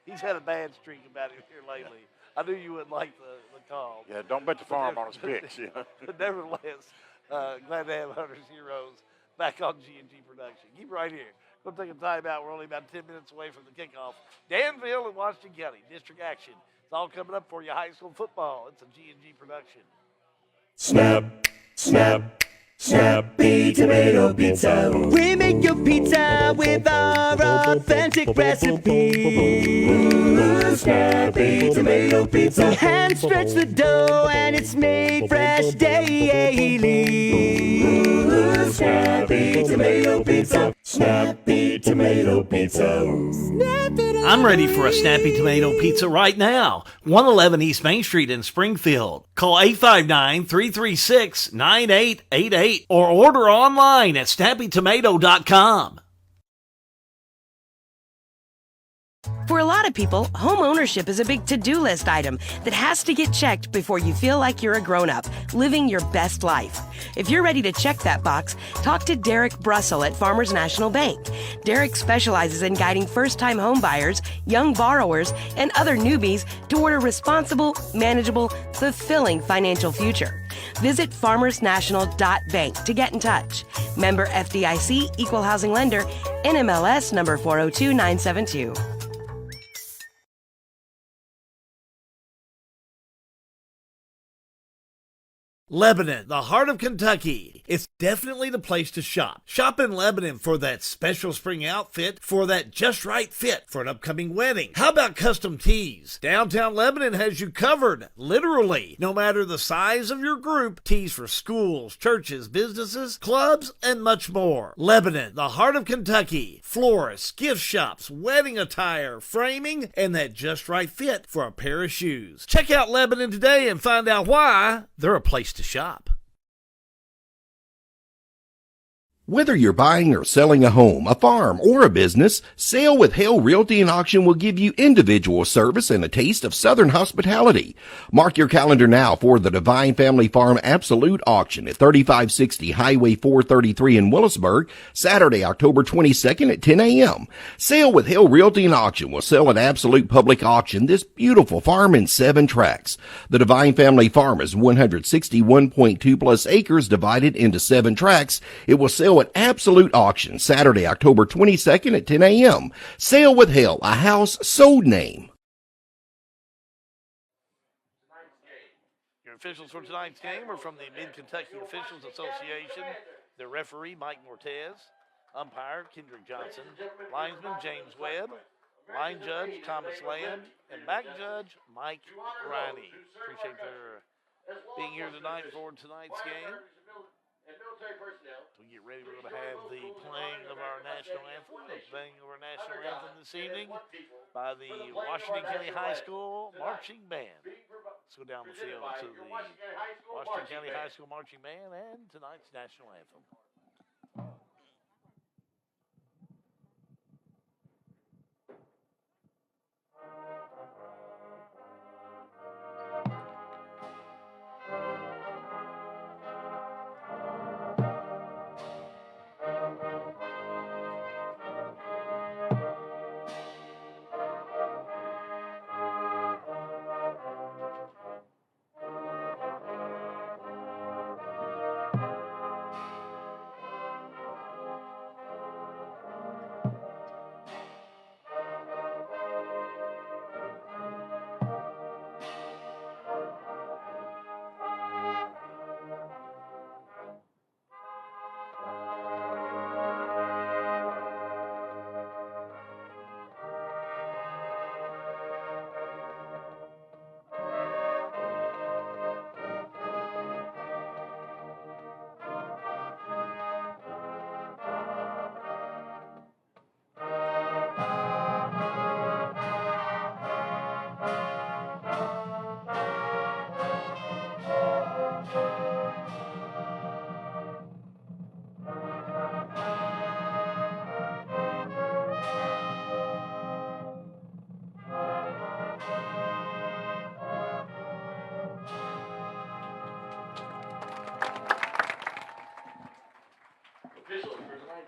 He's had a bad streak about him here lately. I knew you wouldn't like the call. Yeah, don't bet the farm on his picks. You know? But nevertheless, glad to have Hunter's Heroes back on G&G Production. Keep right here. We'll take a timeout. We're only about 10 minutes away from the kickoff. Danville and Washington County District action. It's all coming up for you. High school football. It's a G&G production. Snap, snap, Snappy Tomato Pizza. We make your pizza with our authentic recipe. Snappy Tomato Pizza. Hand stretch the dough and it's made fresh daily. Snappy Tomato Pizza. Snappy Tomato Pizza. I'm ready for a Snappy Tomato Pizza right now. 111 East Main Street in Springfield. Call 859-336-9888 or order online at snappytomato.com. For a lot of people, home ownership is a big to-do list item that has to get checked before you feel like you're a grown-up, living your best life. If you're ready to check that box, talk to Derek Brussel at Farmers National Bank. Derek specializes in guiding first-time home buyers, young borrowers, and other newbies toward a responsible, manageable, fulfilling financial future. Visit farmersnational.bank to get in touch. Member FDIC, Equal Housing Lender, NMLS number 402972. Lebanon, the heart of Kentucky. It's definitely the place to shop. Shop in Lebanon for that special spring outfit, for that just right fit for an upcoming wedding. How about custom tees? Downtown Lebanon has you covered, literally. No matter the size of your group, tees for schools, churches, businesses, clubs, and much more. Lebanon, the heart of Kentucky. Florists, gift shops, wedding attire, framing, and that just right fit for a pair of shoes. Check out Lebanon today and find out why they're a place to shop. Whether you're buying or selling a home, a farm, or a business, Sale with Hale Realty and Auction will give you individual service and a taste of Southern hospitality. Mark your calendar now for the Divine Family Farm Absolute Auction at 3560 Highway 433 in Willisburg, Saturday, October 22nd at 10 a.m. Sale with Hale Realty and Auction will sell at Absolute Public Auction this beautiful farm in 7 tracts. The Divine Family Farm is 161.2 plus acres divided into 7 tracts. It will sell at Absolute Auction Saturday, October 22nd at 10 a.m. Sale with Hale, a house sold name. Your officials for tonight's game are from the Mid-Kentucky Officials Association. The referee, Mike Mortez. Umpire, Kendrick Johnson. Linesman, James Webb. Line judge, Thomas Lamb. And back judge, Mike Riney. Appreciate their being here tonight for tonight's game. To get ready, we're going to have the playing of our national anthem. The playing of our national anthem this evening by the Washington County High School Marching Band. Let's go down the field to the Washington County High School Marching Band and tonight's national anthem.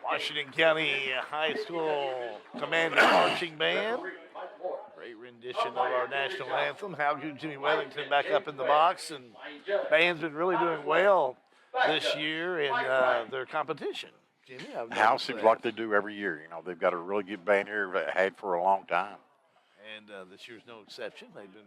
Washington County High School Commanding Marching Band. Great rendition of our national anthem. How good Jimmy Wellington back up in the box. And band's been really doing well this year in their competition. Jimmy, How seems like they do every year. You know, they've got a really good band here, had for a long time. And this year's no exception. They've been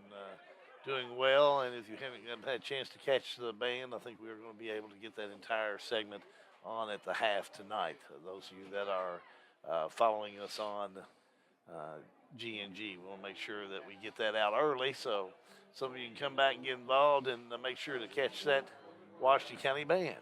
doing well. And if you haven't had a chance to catch the band, I think we're going to be able to get that entire segment on at the half tonight. Those of you that are following us on G&G, we'll make sure that we get that out early so some of you can come back and get involved and make sure to catch that Washington County band.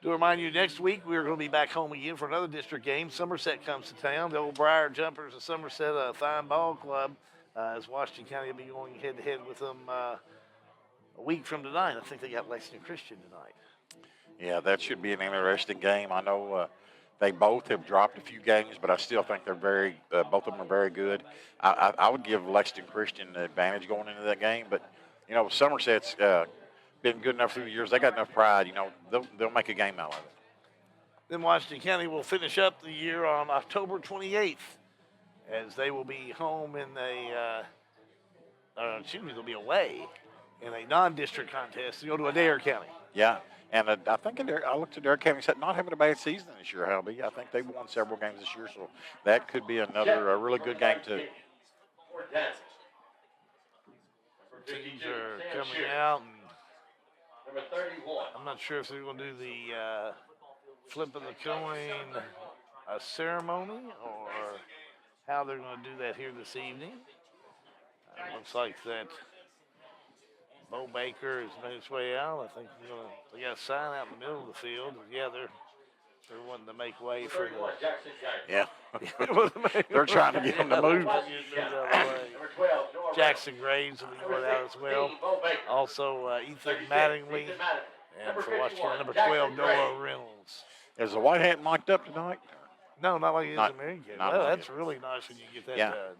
To remind you, next week we're going to be back home again for another district game. Somerset comes to town. The old Briar Jumpers of Somerset, a fine ball club, as Washington County will be going head-to-head with them a week from tonight. I think they got Lexington Christian tonight. Yeah, that should be an interesting game. I know they both have dropped a few games, but I still think they're both of them are very good. I would give Lexington Christian the advantage going into that game, but, you know, Somerset's been good enough through the years. They got enough pride, you know, they'll make a game out of it. Then Washington County will finish up the year on October 28th as they will be home in they'll be away in a non-district contest to go to Adair County. Yeah. And I think I looked at Adair County, said not having a bad season this year, Halby. I think they've won several games this year, so that could be another really good game too. Teams are coming out, and I'm not sure if they're going to do the flip of the coin ceremony or how they're going to do that here this evening. Looks like that Bo Baker has made his way out. I think they got a sign out in the middle of the field. Yeah, they're wanting to make way for the. Yeah, they're trying to get him to move. Jackson Graves will be going out as well. Also, Ethan Mattingly, and for Washington, number 12, Noah Reynolds. Is the white hat mic'd up tonight? No, not like it is Not- in Marion. not Well, like that's really nice when you get that Yeah. done.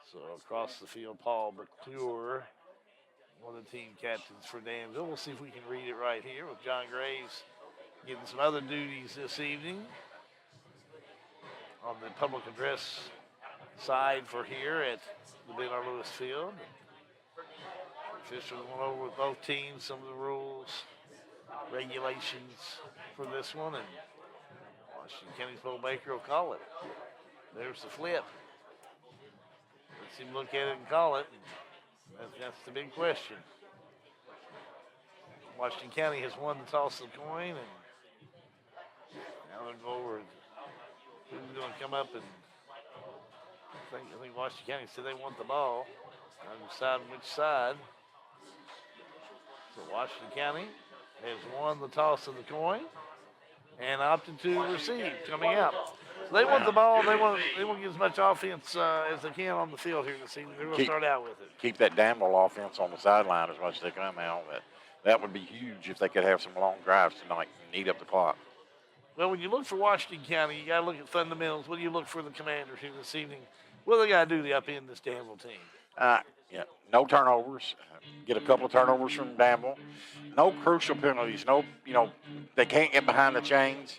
So across the field, Paul McClure, one of the team captains for Danville. We'll see if we can read it right here with John Graves getting some other duties this evening on the public address side for here at the Ben R. Lewis Field. Officials went over with both teams some of the rules, regulations for this one, and Washington County's Bo Baker will call it. There's the flip. Let's him look at it and call it. That's the big question. Washington County has won the toss of the coin, and now they'll go over who's going to come up and I think Washington County said they want the ball. I'm deciding which side. So Washington County has won the toss of the coin and opted to receive coming out. So they want the ball. They want to get as much offense as they can on the field here this evening. They're going to start out with it. Keep that Danville offense on the sideline as much as they come out. That would be huge if they could have some long drives tonight and eat up the clock. Well, when you look for Washington County, you got to look at fundamentals. What do you look for the Commanders here this evening? What do they got to do to upend this Danville team? Yeah, no turnovers. Get a couple of turnovers from Danville. No crucial penalties. No, they can't get behind the chains,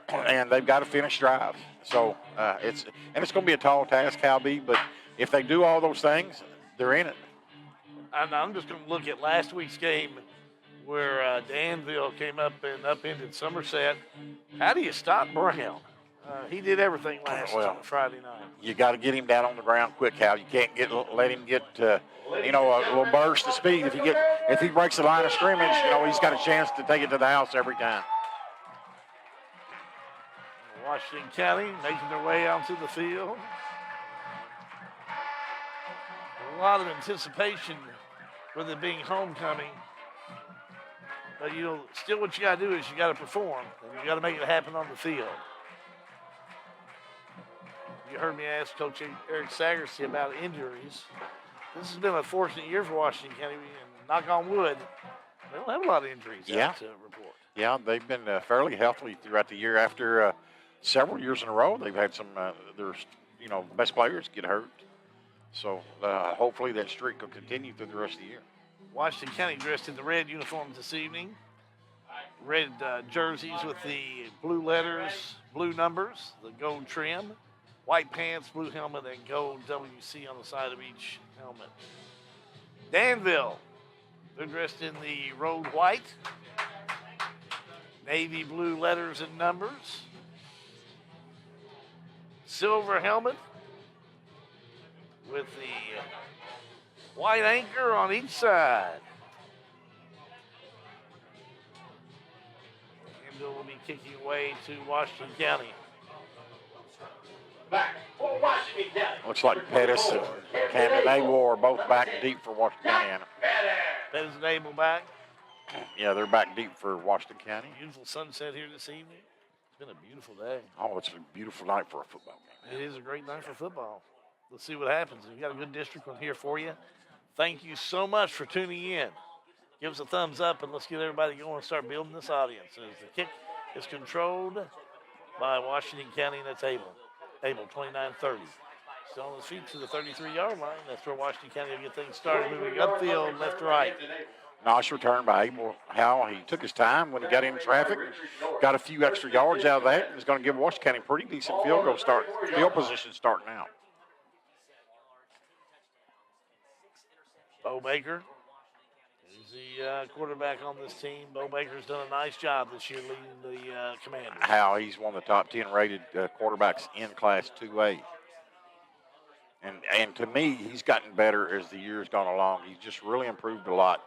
and they've got to finish drives. So it's going to be a tall task, Calby. But if they do all those things, they're in it. I'm just going to look at last week's game where Danville came up and upended Somerset. How do you stop Brown? He did everything last Friday night. You got to get him down on the ground quick, Cal. You can't let him get a little burst of speed. If he breaks the line of scrimmage, he's got a chance to take it to the house every time. Washington County making their way onto the field. A lot of anticipation for them being homecoming. But, still what you got to do is you got to perform, and you got to make it happen on the field. You heard me ask Coach Eric Sagersey about injuries. This has been a fortunate year for Washington County, and knock on wood, they don't have a lot of injuries out to report. Yeah, they've been fairly healthy throughout the year. After several years in a row, they've had some their best players get hurt. So hopefully that streak will continue through the rest of the year. Washington County dressed in the red uniforms this evening. Red jerseys with the blue letters, blue numbers, the gold trim. White pants, blue helmet, and gold WC on the side of each helmet. Danville, they're dressed in the road white. Navy blue letters and numbers. Silver helmet with the white anchor on each side. Danville will be kicking away to Washington County. Back for Washington County. Looks like Pettis and Cannon Abel are both back deep for Washington County. Pettis and Abel back. Yeah, they're back deep for Washington County. Beautiful sunset here this evening. It's been a beautiful day. Oh, it's a beautiful night for a football game. It is a great night for football. Let's see what happens. We've got a good district one here for you. Thank you so much for tuning in. Give us a thumbs up, and let's get everybody going and start building this audience. As the kick is controlled by Washington County, and that's Abel. Abel, 29-30. Still on his feet to the 33-yard line. That's where Washington County will get things started, moving upfield, left to right. Nice return by Abel Howell. He took his time when he got in traffic, got a few extra yards out of that, and is going to give Washington County a pretty decent field position starting out. Bo Baker is the quarterback on this team. Bo Baker's done a nice job this year leading the Commanders. How he's one of the top 10 rated quarterbacks in Class 2A. And to me, he's gotten better as the year's gone along. He's just really improved a lot.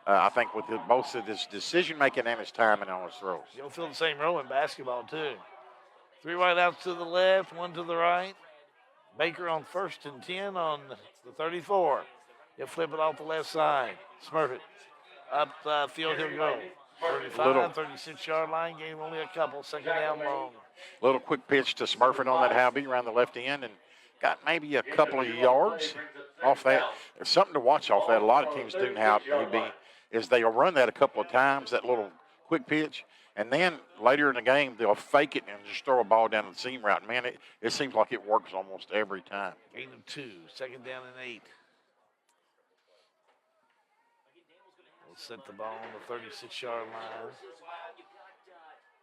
I think with both of his decision-making and his timing on his throws. You'll feel the same row in basketball, too. 3 wide outs to the left, 1 to the right. Baker on 1st and 10 on the 34. He'll flip it off the left side. Smurf it. Up field he'll go. 35, 36-yard line. Game only a couple. Second down long. Little quick pitch to Smurfit on that Howby around the left end and got maybe a couple of yards off that. There's something to watch off that. A lot of teams do now, is they'll run that a couple of times, that little quick pitch, and then later in the game they'll fake it and just throw a ball down the seam route. Man, it seems like it works almost every time. Gain of 2, second down and 8. We'll set the ball on the 36-yard line.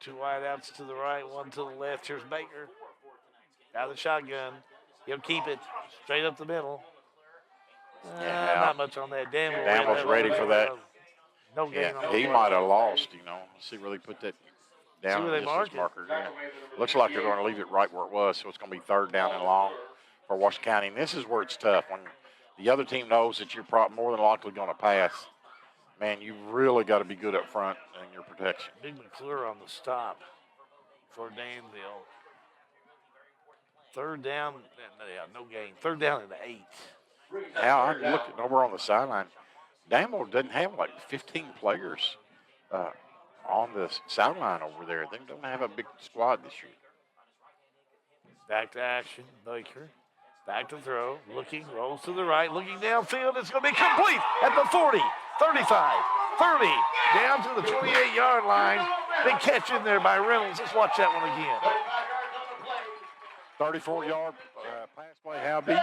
2 wideouts to the right, 1 to the left. Here's Baker. Out of the shotgun. He'll keep it straight up the middle. Not much on that. Danville's ready for that. No gain on he the might have lost, you know. See where they put that down. See where they just mark as it. marker. Yeah. Looks like they're going to leave it right where it was, so it's going to be 3rd down and long for Washington County. And this is where it's tough. When the other team knows that you're more than likely going to pass, man, you really got to be good up front in your protection. Big McClure on the stop for Danville. 3rd down, no gain. 3rd down and 8. Now, I'm looking over on the sideline. Danville doesn't have like 15 players on the sideline over there. They don't have a big squad this year. Back to action, Baker. Back to throw, looking, rolls to the right, looking downfield. It's going to be complete at the 40, 35, 30, down to the 28-yard line. Big catch in there by Reynolds. Let's watch that one again. 34-yard pass play, Halby.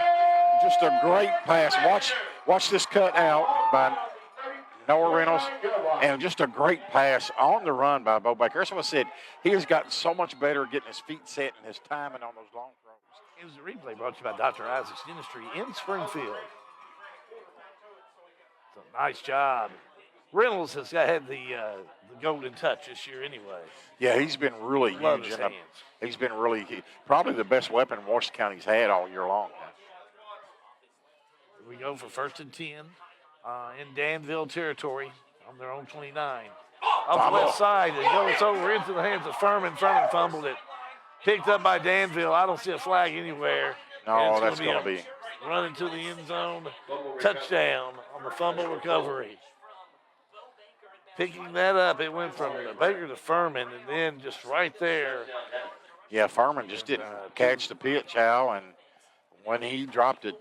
Just a great pass. Watch this cut out by Noah Reynolds, and just a great pass on the run by Bo Baker. That's what I said. He has gotten so much better at getting his feet set and his timing on those long throws. It was a replay brought to you by Dr. Isaac's Dentistry in Springfield. So nice job. Reynolds has had the golden touch this year anyway. Yeah, he's been really Love huge. his And hands. he's been probably the best weapon Washington County's had all year long. We go for 1st and 10 in Danville territory on their own 29. Off the left side, it goes over into the hands of Furman. Furman fumbled it. Picked up by Danville. I don't see a flag anywhere. No, that's going to be. Running to the end zone. Touchdown on the fumble recovery. Picking that up, it went from Baker to Furman, and then just right there. Yeah, Furman just didn't catch the pitch, Al, and when he dropped it,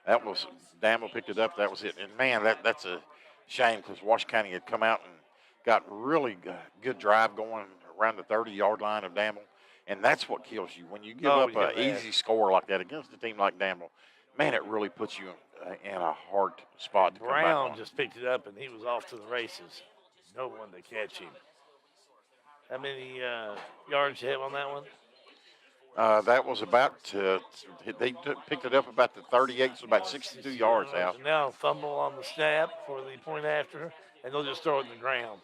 that was Danville picked it up. That was it. And man, that's a shame because Washington County had come out and got really good drive going around the 30-yard line of Danville, and that's what kills you when you give up an easy score like that against a team like Danville. Man, it really puts you in a hard spot to come back Brown on. just picked it up, and he was off to the races. No one to catch him. How many yards you have on that one? That was about, they picked it up about the 38, so about 62 yards out. Now fumble on the snap for the point after, and they'll just throw it in the ground.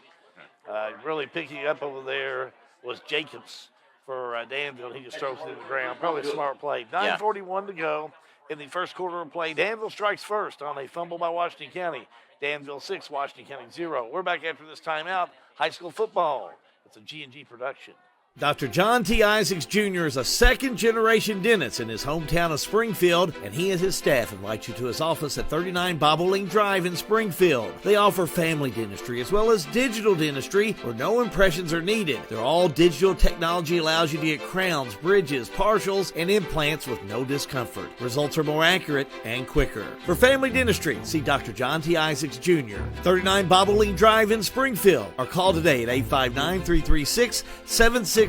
Really picking up over there was Jacobs for Danville. He just throws it in the ground. Probably a smart play. 9:41 to go in the first quarter of play. Danville strikes first on a fumble by Washington County. Danville 6, Washington County 0. We're back after this timeout. High school football. It's a G&G production. Dr. John T. Isaacs Jr. is a second-generation dentist in his hometown of Springfield, and he and his staff invite you to his office at 39 Bobolink Drive in Springfield. They offer family dentistry as well as digital dentistry where no impressions are needed. Their all-digital technology allows you to get crowns, bridges, partials, and implants with no discomfort. Results are more accurate and quicker. For family dentistry, see Dr. John T. Isaacs Jr., 39 Bobolink Drive in Springfield, or call today at 859-336-7680.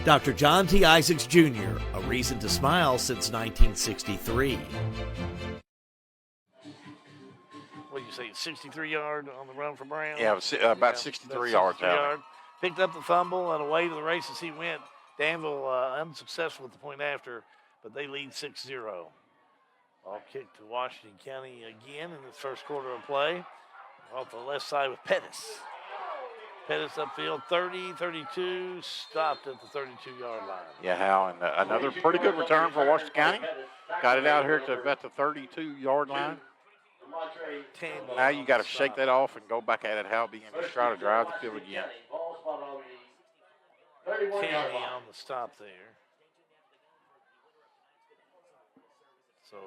Dr. John T. Isaacs Jr., a reason to smile since 1963. What do you say, 63-yard on the run for Brown? Yeah, about 63 yards out. Picked up the fumble and away to the races he went. Danville unsuccessful at the point after, but they lead 6-0. Ball kicked to Washington County again in the first quarter of play. Off the left side with Pettis. Pettis upfield, 30, 32, stopped at the 32-yard line. Yeah, Hal, and another pretty good return for Washington County. Got it out here to about the 32-yard line. Now you got to shake that off and go back at it, Halby, and just try to drive the field again. Candy on the stop there. So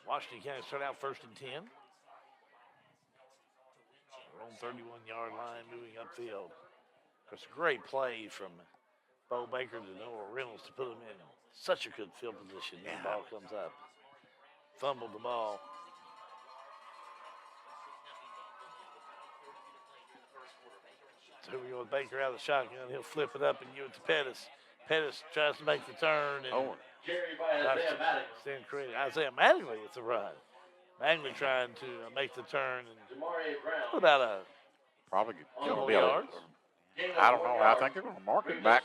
Washington County start out 1st and 10. On 31-yard line, moving upfield. It's a great play from Bo Baker to Noah Reynolds to put him in such a good field position. The ball comes up. Fumbled the ball. So here we go with Baker out of the shotgun. He'll flip it up and give it to Pettis. Pettis tries to make the turn. And Carried by Isaiah Mattingly. Stand creative. Isaiah Mattingly with the run. Mattingly trying to make the turn. And about a probably couple going to be yards. I don't know. I think they're going to mark it back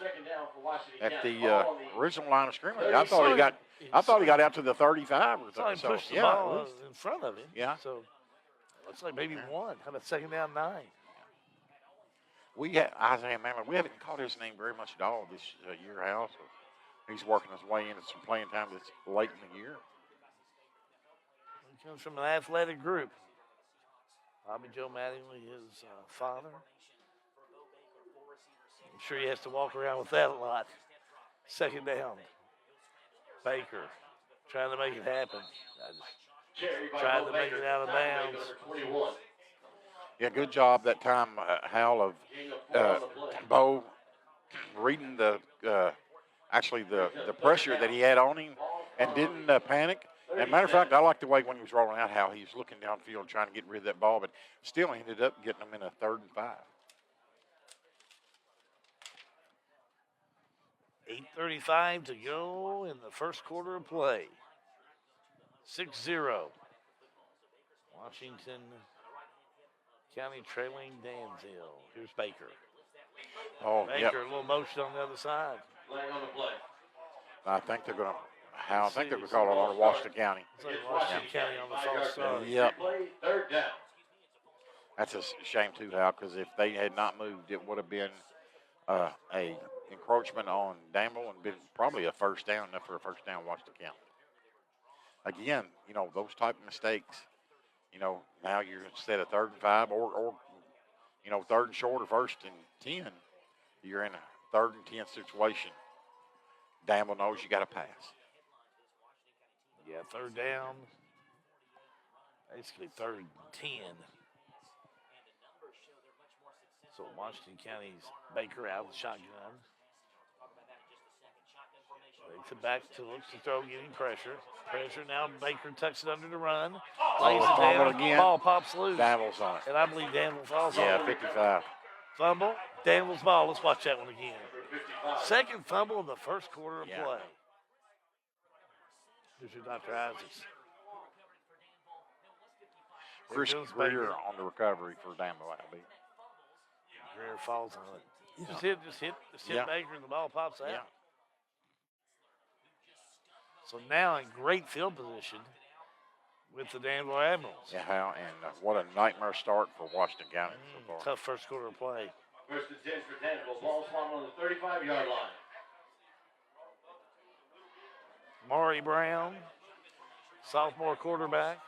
at the original line of scrimmage. I thought he got out to the 35 or something. So he pushed the yeah, ball in front of him. Yeah. So looks like maybe one. How about second down 9? We had Isaiah Mammoth. We haven't caught his name very much at all this year, Hal. So he's working his way into some playing time that's late in the year. He comes from an athletic group. Bobby Joe Mattingly, his father. I'm sure he has to walk around with that a lot. Second down. Baker trying to make it happen. Trying to make it out of bounds. Yeah, good job that time, Hal, of Bo reading the pressure that he had on him and didn't panic. And matter of fact, I like the way when he was rolling out how he was looking downfield trying to get rid of that ball, but still ended up getting them in a 3rd and 5. 8:35 to go in the first quarter of play. 6-0. Washington County trailing Danville. Here's Baker. Baker, a little motion on the other side. I think they're going to call it on Washington County. It's like Washington County on the false start. Yep. That's a shame too, Hal, because if they had not moved, it would have been a encroachment on Danville and been probably a first down, enough for a first down Washington County. Again, those type of mistakes, now you're instead of 3rd and 5 or 3rd and short or 1st and 10, you're in a 3rd and 10 situation. Danville knows you got to pass. Yeah, 3rd down. Basically 3rd and 10. So Washington County's Baker out of the shotgun. Takes it back to looks to throw, getting pressure. Pressure now. Baker tucks it under the run. Lays it down. Again. Ball pops loose. Danville's on it. And I believe Danville falls on it. Yeah, 55. Fumble. Danville's ball. Let's watch that one again. Second fumble in the first quarter of play. Here's your Dr. Isaacs. Chris Greer on the recovery for Danville, I believe. Greer falls on it. Just hit Baker and the ball pops out. Yeah. So now in great field position with the Danville Admirals. Yeah, and what a nightmare start for Washington County so far. Tough first quarter of play. 1st and 10 for Danville. Ball spot on the 35-yard line. Maury Brown, sophomore quarterback,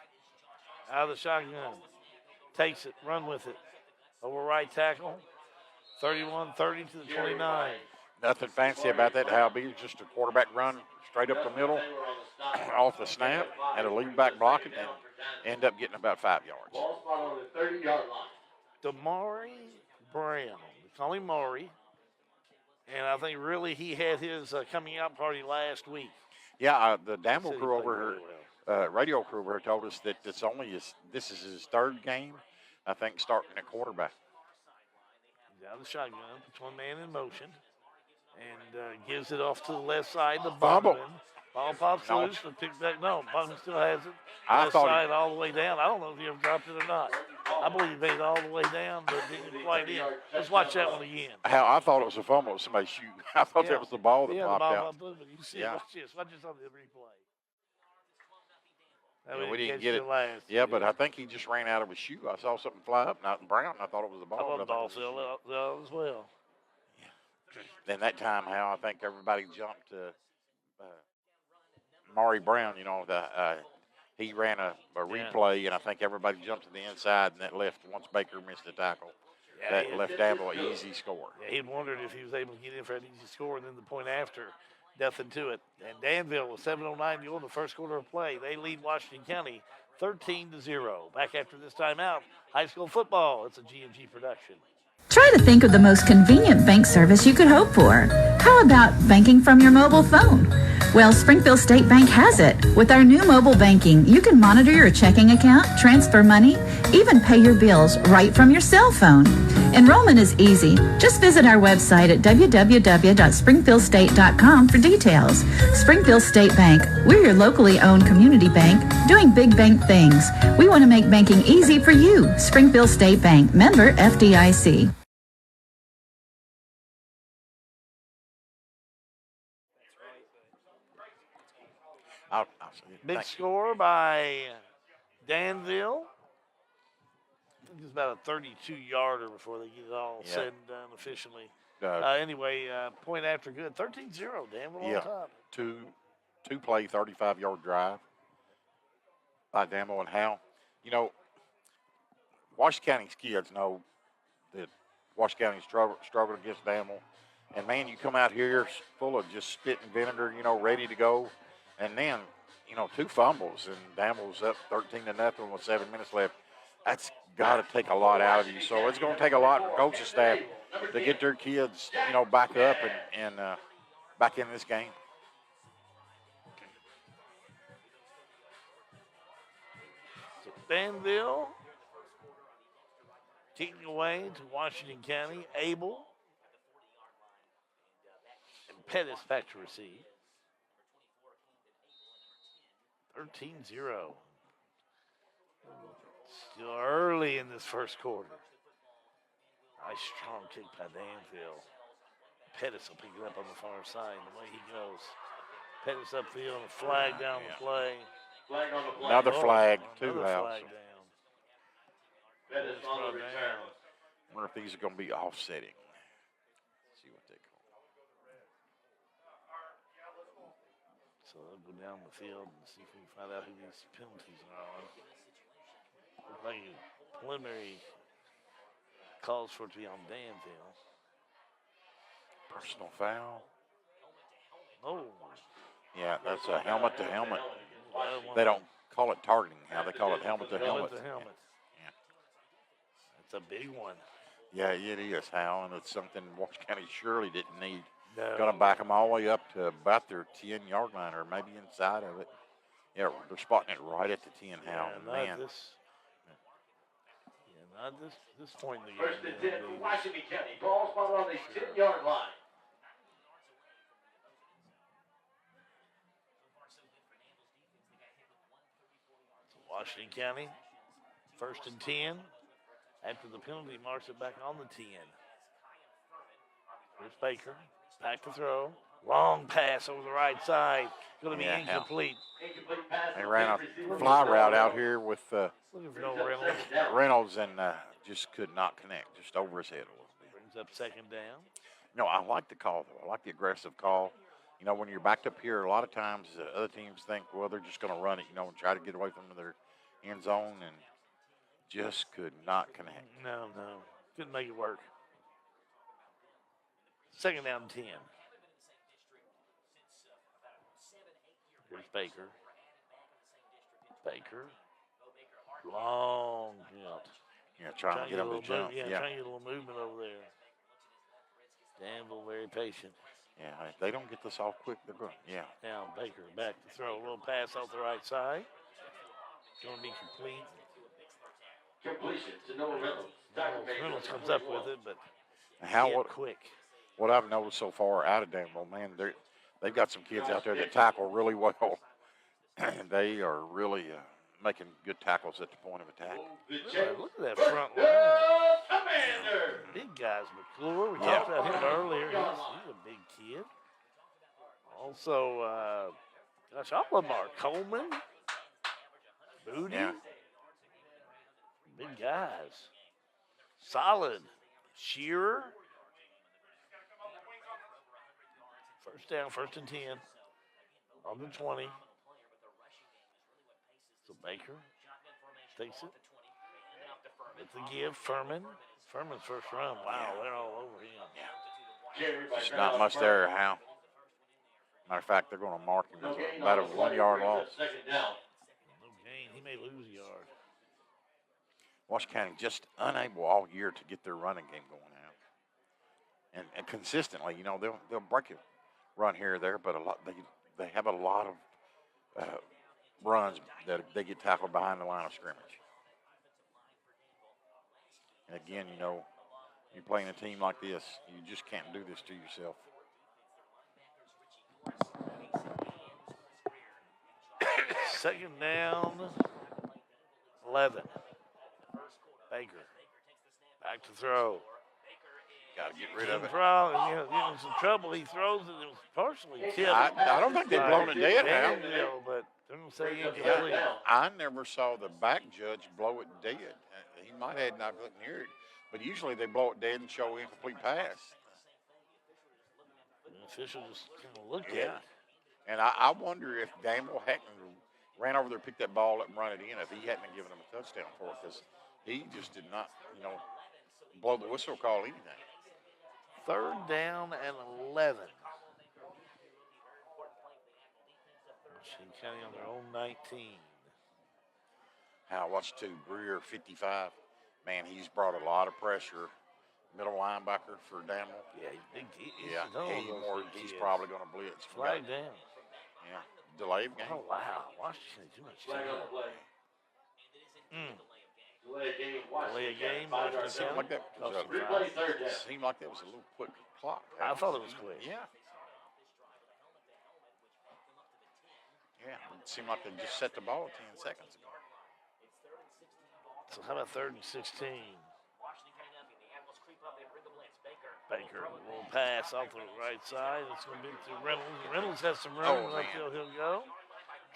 out of the shotgun. Takes it, run with it. Over right tackle, 31-30 to the 29. Nothing fancy about that, Hal B. Just a quarterback run straight up the middle, off the snap, and a lead back block it, and end up getting about 5 yards. Ball spot on the 30-yard line. Damari Brown, we call him Maury, and I think really he had his coming out party last week. Yeah, the Danville crew over here, radio crew over here told us that this is his 3rd game, I think, starting at quarterback. He's out of the shotgun, puts one man in motion, and gives it off to the left side. The Bumble. Ball pops loose, but picks back. No, Bumble still has it. Left side all the way down. I don't know if he ever dropped it or not. I believe he made it all the way down, but didn't quite in. Let's watch that one again. I thought it was a fumble. Somebody shooting. I thought that was the ball that popped out. But you see, watch this. Watch this on the replay. We didn't get it. Yeah, but I think he just ran out of his shoe. I saw something fly up, not Brown, and I thought it was the ball. I thought the ball fell out as well. Then that time, Hal, I think everybody jumped to Maury Brown. He ran a replay, and I think everybody jumped to the inside, and that left, once Baker missed the tackle, that left Danville an easy score. Yeah, he wondered if he was able to get in for an easy score, and then the point after, nothing to it. And Danville, with 7:09 to go in the first quarter of play, they lead Washington County 13-0. Back after this timeout, high school football. It's a G&G production. Try to think of the most convenient bank service you could hope for. How about banking from your mobile phone? Well, Springfield State Bank has it. With our new mobile banking, you can monitor your checking account, transfer money, even pay your bills right from your cell phone. Enrollment is easy. Just visit our website at www.springfieldstate.com for details. Springfield State Bank, we're your locally owned community bank doing big bank things. We want to make banking easy for you. Springfield State Bank, member FDIC. I'll see it. Big Thank you. score by Danville. I think it's about a 32-yarder before they get it all said and done officially. Anyway, point after good. 13-0, Danville on top. Two play 35-yard drive by Danville and Hal. You know, Washington County's kids know that Washington County struggled against Danville. And, man, you come out here full of just spitting vinegar, you know, ready to go. And then, you know, 2 fumbles, and Danville's up 13-0 with 7 minutes left. That's got to take a lot out of you. So it's going to take a lot for coaching staff to get their kids, you know, back up and back in this game. So Danville kicking away to Washington County. Abel and Pettis back to receive. 13-0. Still early in this first quarter. Nice strong kick by Danville. Pettis will pick it up on the far side. The way he goes. Pettis upfield and a flag down the play. Another flag, too, another Hal. flag down. Pettis on the return. I wonder if these are going to be offsetting. See what they call. So they'll go down the field and see if we can find out who these penalties are on. Looks like preliminary calls for it to be on Danville. Personal foul. Oh. Yeah, that's a helmet to helmet. They don't call it targeting now. They call it helmet to helmet. Helmet to helmet. Yeah. That's a big one. Yeah, it is, Hal, and it's something Washington County surely didn't need. No. Going to back them all the way up to about their 10-yard line or maybe inside of it. Yeah, they're spotting it right at the 10, Hal. Yeah, Man. Not this point in the First game. and 10 for Washington County. Ball spotted on the 10-yard line. Washington County, 1st and 10. After the penalty, marks it back on the 10. Here's Baker. Back to throw. Long pass over the right side. Going to be incomplete. They ran a fly route out here with Looking for no Reynolds. Reynolds and just could not connect, just over his head a little bit. Brings up 2nd down. No, I like the call, though. I like the aggressive call. You know, when you're backed up here, a lot of times other teams think, well, they're just going to run it, you know, and try to get away from their end zone, and just could not connect. No. Couldn't make it work. 2nd down 10. Here's Baker. Long jump. Yeah, trying to get him to jump. Trying to get a little movement over there. Danville very patient. Yeah, if they don't get this off quick, they're going. Yeah. Now Baker back to throw. A little pass off the right side. Going to be complete. Completion to Noah Reynolds. Reynolds comes up with it, but quick. What I've noticed so far out of Danville, man, they've got some kids out there that tackle really well. And they are really making good tackles at the point of attack. Look at that front line. Big guys, McClure. We talked about him earlier. He's a big kid. Also, Lamar Coleman. Booty. Yeah. Big guys. Solid. Shearer. 1st down, 1st and 10. On the 20. So Baker takes it. It's a give. Furman's first run. Wow, they're all over him. There's not much there, Hal. Matter of fact, they're going to mark him as about a 1-yard loss. No gain. He may lose a yard. Washington County just unable all year to get their running game going out. and consistently, they'll break a run here or there, but they have a lot of runs that they get tackled behind the line of scrimmage. And again, you're playing a team like this, you just can't do this to yourself. Second down, 11. Baker back to throw. Got to get rid of it. Getting some trouble. He throws it. It was partially tipped. I don't think they've blown it dead now. But they're going to say incomplete. I never saw the back judge blow it dead. He might have not couldn't hear it, but usually they blow it dead and show incomplete pass. The official just kind of looked at it. And I wonder if Danville hadn't ran over there, picked that ball up and run it in, if he hadn't given them a touchdown for it, because he just did not, blow the whistle, call anything. Third down and 11. Washington County on their own 19. Now, watch two. Greer, 55. Man, he's brought a lot of pressure. Middle linebacker for Danville. Yeah, he's big. He's probably going to blitz. Flag down. Yeah, delay of game. Oh, wow. Washington too much time. Delay a game. Seemed like that was a little quick clock. I thought it was quick. Yeah. Yeah, it seemed like they just set the ball 10 seconds ago. So how about 3rd and 16? Baker, a little pass off the right side. It's going to be to Reynolds. Reynolds has some room. Upfield he'll go.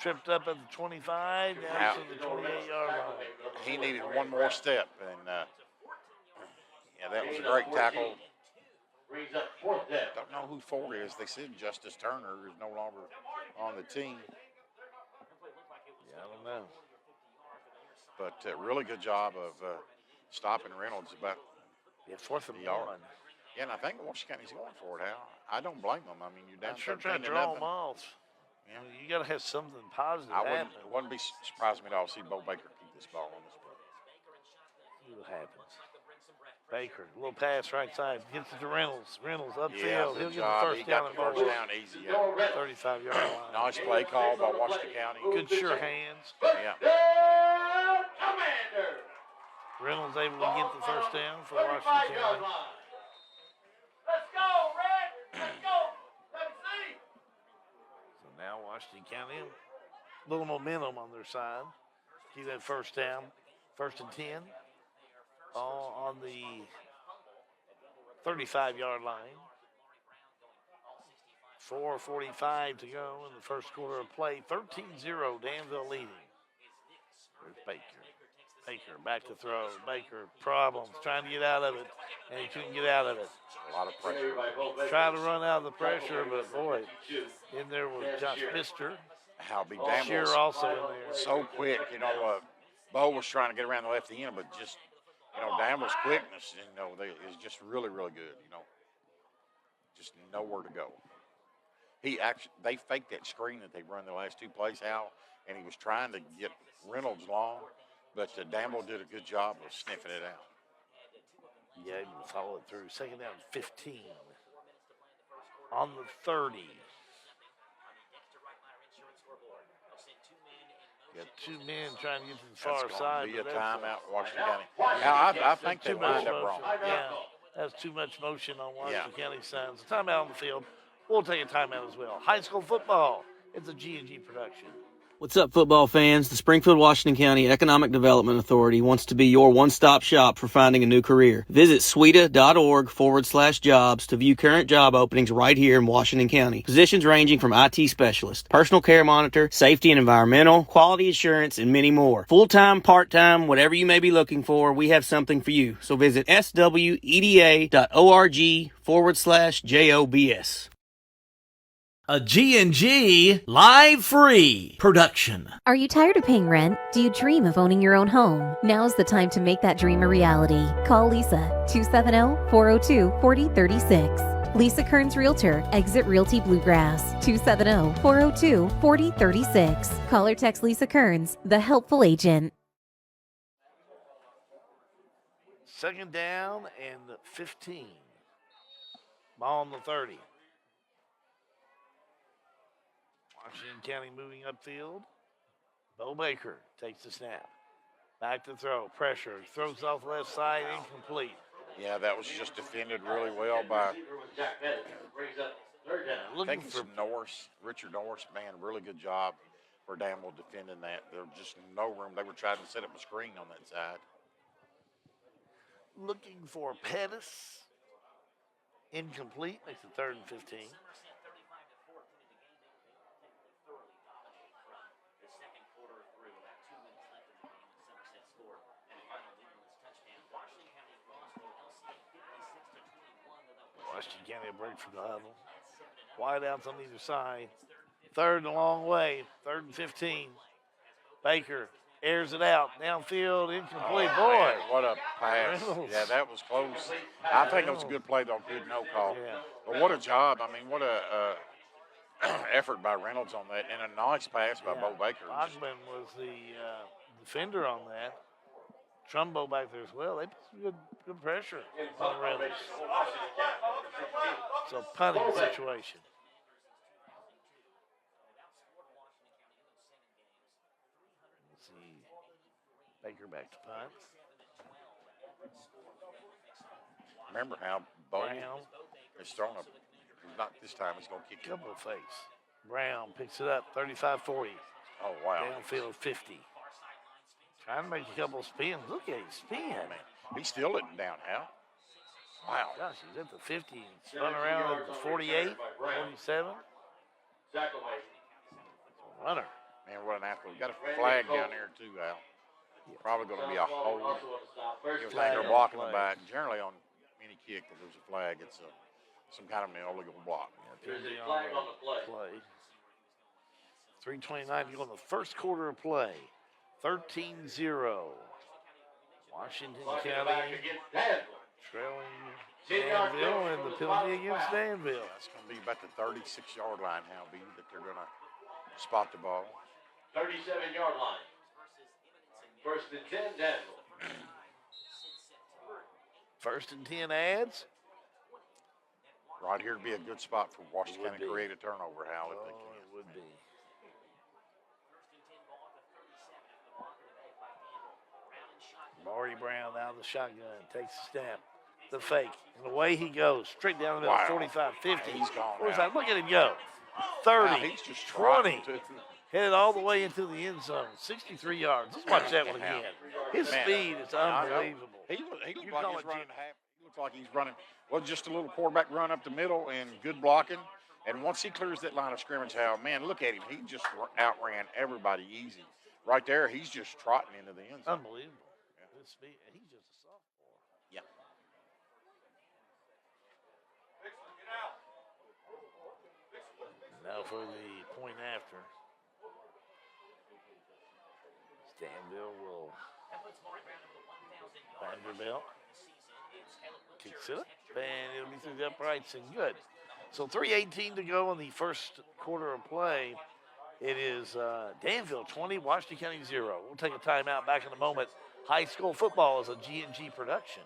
Tripped up at the 25, down to the 28-yard line. He needed one more step, and that was a great tackle. Don't know who Ford is. They said Justice Turner is no longer on the team. Yeah, I don't know. But really good job of stopping Reynolds about 4th and 1. Yeah, and I think Washington County's going for it, Hal. I don't blame them. I mean, you're down 13 trying to draw them off. Yeah. You got to have something positive happen. Wouldn't be surprised me at all to see Bo Baker keep this ball on this play. See what happens. Baker, a little pass right side, gets it to Reynolds. Reynolds upfield. He'll get the first down. First down easy. 35-yard line. Nice play call by Washington County. Good sure hands. Yeah. Reynolds able to get the first down for Washington County. Let's go, Red! Let's go! Let's see! So now Washington County, a little momentum on their side. Keep that first down. 1st and 10. All on the 35-yard line. 4:45 to go in the first quarter of play. 13-0, Danville leading. There's Baker. Baker back to throw. Baker, problems, trying to get out of it, and he couldn't get out of it. A lot of pressure. Trying to run out of the pressure, but boy, in there was Josh Pfister. Danville's also in there. So quick, Bo was trying to get around the left end, but just, Danville's quickness, is just really, really good. Just nowhere to go. They faked that screen that they run the last two plays, Hal, and he was trying to get Reynolds long. But Danville did a good job of sniffing it out. Yeah, able to follow it through. Second down, 15. On the 30. Got two men trying to get to the far side. Be a timeout, Washington County. Now, I think they lined up wrong. Yeah, that's too much motion on Washington County's side. It's a timeout on the field. We'll take a timeout as well. High school football. It's a G&G production. What's up, football fans? The Springfield Washington County Economic Development Authority wants to be your one-stop shop for finding a new career. Visit sweda.org/jobs to view current job openings right here in Washington County. Positions ranging from IT specialist, personal care monitor, safety and environmental, quality assurance, and many more. Full-time, part-time, whatever you may be looking for, we have something for you. So visit sweda.org/jobs. A G&G live free production. Are you tired of paying rent? Do you dream of owning your own home? Now's the time to make that dream a reality. Call Lisa, 270-402-4036. Lisa Kearns Realtor, Exit Realty Bluegrass, 270-402-4036. Call or text Lisa Kearns, the helpful agent. Second down and 15. Ball on the 30. Washington County moving upfield. Bo Baker takes the snap. Back to throw. Pressure. Throws off the left side. Incomplete. Yeah, that was just defended really well by looking for Richard Norris, man, really good job for Danville defending that. There's just no room. They were trying to set up a screen on that side. Looking for Pettis. Incomplete. Makes it 3rd and 15. Washington County a break for the huddle. Wide outs on either side. 3rd and a long way. 3rd and 15. Baker airs it out. Downfield, incomplete. Oh, boy. man, what a pass. Reynolds. Yeah, that was close. I think it was a good play, though. Good no call. Yeah. But what a job. I mean, what a effort by Reynolds on that. And a nice pass by Bo Baker. Bachman was the defender on that. Trumbo back there as well. They put some good pressure on Reynolds. So punting situation. Let's see. Baker back to punt. Remember how Bo Brown has thrown a, not this time, he's going to kick it. Double face. Brown picks it up, 35-40. Oh, wow. Downfield 50. Trying to make a couple of spins. Look at him spin. Man, he still isn't down, Hal. Wow. Gosh, he's at the 50 and spun around at the 48, 47. Runner. Man, what an athlete. Got a flag down there, too, Al. Probably going to be a hold. If they're blocking the back. Generally, on any kick, if there's a flag, it's some kind of an illegal block. There's a flag on the play. 3:29 to go in the first quarter of play. 13-0. Washington County trailing Danville and the penalty against Danville. That's going to be about the 36-yard line, Hal B, that they're going to spot the ball. 37-yard line. 1st and 10, Danville. 1st and 10 adds. Right here would be a good spot for Washington County to create a turnover, Hal, if they can. It would be. Marty Brown out of the shotgun, takes a snap, the fake, and away he goes, straight down the middle, 45, 50. He's gone. Look at him go. 30, Wow, he's just 20, headed all the way into the end zone, 63 yards. Let's watch that one again. His speed is unbelievable. He looked like he's running he looks like he's running, well, just a little quarterback run up the middle and good blocking. And once he clears that line of scrimmage, Hal, man, look at him. He just outran everybody easy. Right there, he's just trotting into the end zone. Unbelievable. Good speed. He's just a sophomore. Yeah. Now for the point after. Danville will Vanderbilt kicks it up, and it'll be through the uprights and good. So 3:18 to go in the first quarter of play. It is Danville 20, Washington County 0. We'll take a timeout. Back in a moment. High school football is a G&G production.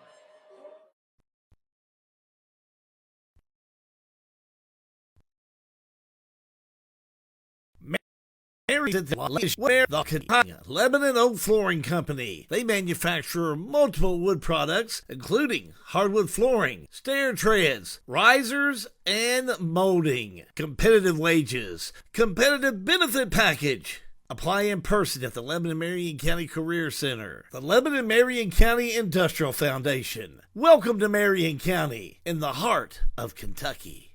Where the Lebanon Oak Flooring Company. They manufacture multiple wood products, including hardwood flooring, stair treads, risers, and molding. Competitive wages, competitive benefit package. Apply in person at the Lebanon Marion County Career Center. The Lebanon Marion County Industrial Foundation. Welcome to Marion County, in the heart of Kentucky.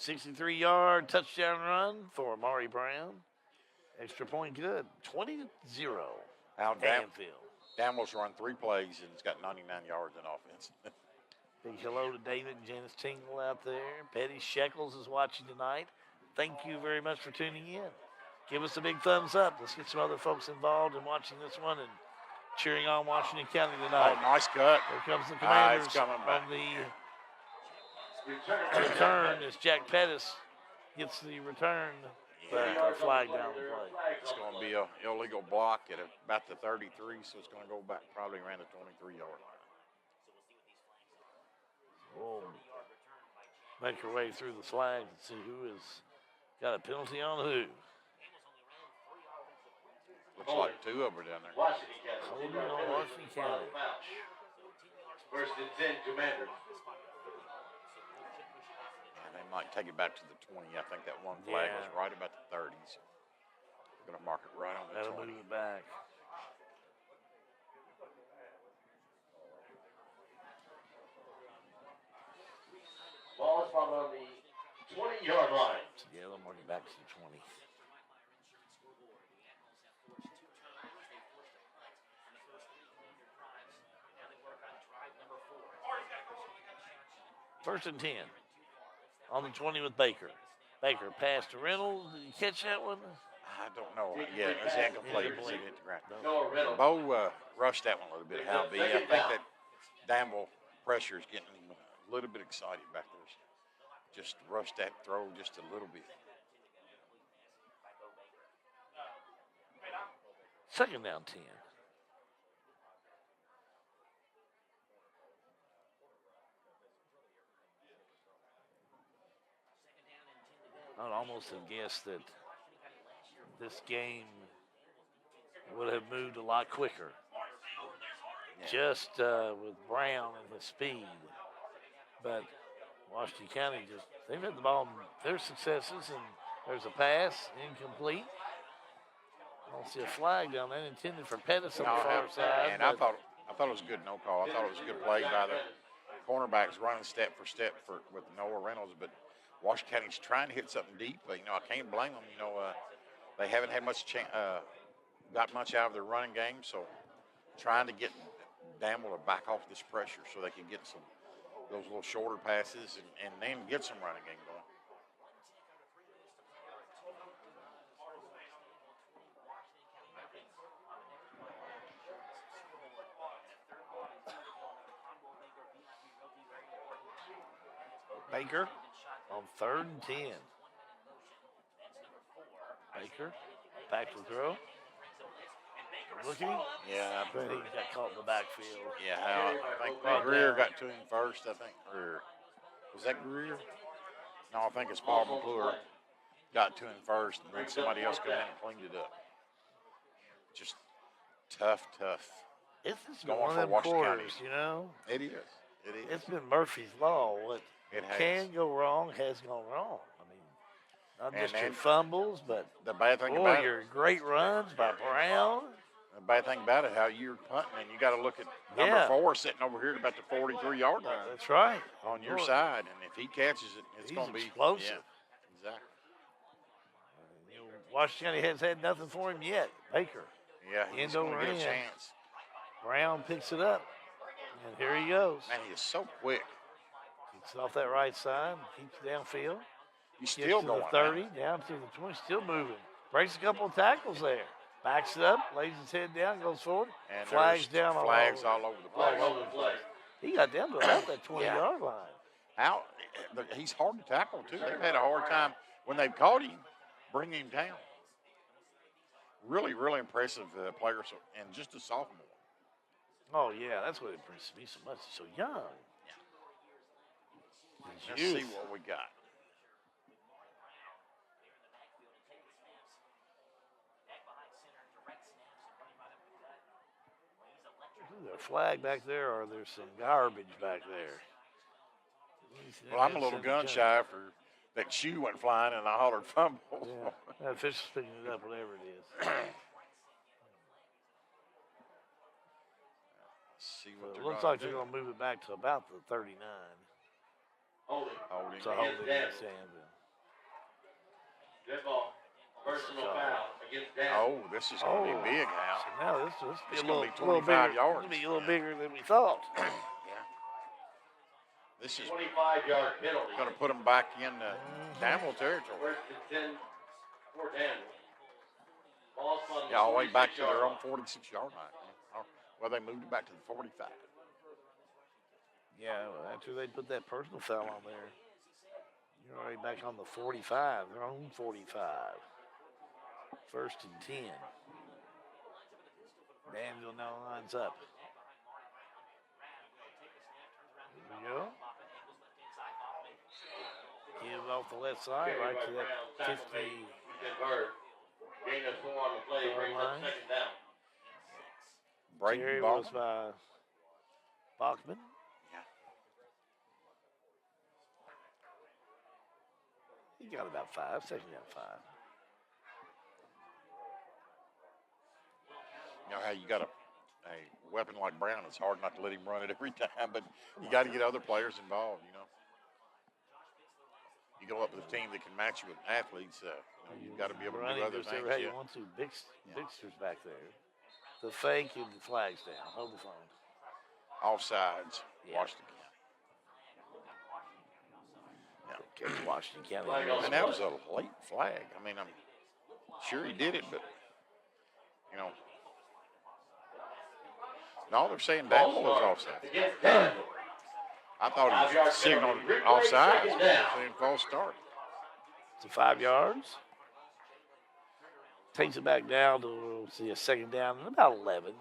63-yard touchdown run for Amari Brown. Extra point good. 20-0. Out Danville. Danville's run 3 plays and it's got 99 yards in offense. Big hello to David and Janice Tingle out there. Petty Shekels is watching tonight. Thank you very much for tuning in. Give us a big thumbs up. Let's get some other folks involved in watching this one and cheering on Washington County tonight. Oh, nice cut. Here comes the Commanders it's coming back. on the return as Jack Pettis gets the return. Flag down the play. It's going to be an illegal block at about the 33, so it's going to go back probably around the 23-yard line. We'll make our way through the flags and see who has got a penalty on who. Looks like two of them down there. Washington County. Holding on Washington County. First and 10, Commanders. And they might take it back to the 20. I think that one flag was right about the 30s. We're going to mark it right on the That'll 20. move it back. Ball is spotted on the 20-yard line. Yeah, they'll mark it back to the 20. First and 10. On the 20 with Baker. Baker pass to Reynolds. Did you catch that one? I don't know. Yeah, it was incomplete. It hit the ground. No, Reynolds. Bo rushed that one a little bit. How be? I think that Danville pressure is getting him a little bit excited back there. Just rushed that throw just a little bit. Second down 10. I'd almost have guessed that this game would have moved a lot quicker. Just with Brown and his speed. But Washington County they've had the ball, their successes, and there's a pass, incomplete. I don't see a flag down there intended for Pettis on the far side. And I thought it was a good no call. I thought it was a good play by the cornerbacks running step for step with Noah Reynolds, but Washington County's trying to hit something deep, but I can't blame them. They haven't had got much out of their running game, so trying to get Danville to back off this pressure so they can get those little shorter passes and then get some running game going. Baker on 3rd and 10. Baker back to throw. Looking. Yeah, but he got caught in the backfield. Yeah, I think Greer got to him first. I think, or was that Greer? No, I think it's Paul McClure got to him first, and then somebody else came in and cleaned it up. Just tough. It's just going one for of them Washington quarters, County. It is. It's been Murphy's Law. What can go wrong has gone wrong. I mean, not just your fumbles, but the bad thing about your great runs by Brown. The bad thing about it, how you're punting, and you got to look at number 4 sitting over here at about the 43-yard line. That's right. On your side, and if he catches it, it's going to be explosive. Yeah, exactly. Washington County has had nothing for him yet. Baker. Yeah, he's going to get a chance. Brown picks it up, and here he goes. Man, he is so quick. Gets off that right side, keeps downfield. He's still to going. The 30, down to the 20, still moving. Breaks a couple of tackles there. Backs it up, lays his head down, goes forward. And flags down. Flags all over the place. He got down to about that 20-yard line. He's hard to tackle, too. They've had a hard time when they've caught him, bringing him down. Really, really impressive player, and just a sophomore. Oh, yeah, that's what impresses me so much. He's so young. Let's see what we got. Is there a flag back there, or there's some garbage back there? Well, I'm a little gun shy after that shoe went flying and I hollered fumble. Yeah, that fish is picking it up, whatever it is. See what It looks like they're going to move it back to about the 39. Holding. So holding against Danville. Good ball. Personal foul against Danville. Oh, this is going to be big, Hal. So now this will be It's a going little, to be 25 yards. It'll be a little bigger than we thought. This is 25-yard penalty. going to put them back in Danville territory. First and 10 for Danville. Ball's on Yeah, all the way back to their own 46-yard line. Well, they moved it back to the 45. Yeah, after they put that personal foul on there, you're already back on the 45, their own 45. First and 10. Danville now lines up. Here we go. Give off the left side, right to that 50. Gain of 4 on the play, brings up second down. Carry was by Bachman. He got about 5, second down 5. You know how you got a weapon like Brown, it's hard not to let him run it every time, but you got to get other players involved, you know. You go up with a team that can match you with athletes, you've got to be able to do other things. How you want to. Bixter's back there. The fake and the flag's down. Hold the phone. Offsides. Yeah. Washington County. Washington County. And that was a late flag. I mean, I'm sure he did it, but, you know. No, they're saying Danville was offside. I thought he signaled offside. Saying false start. So 5 yards. Takes it back down to, a second down and about 11.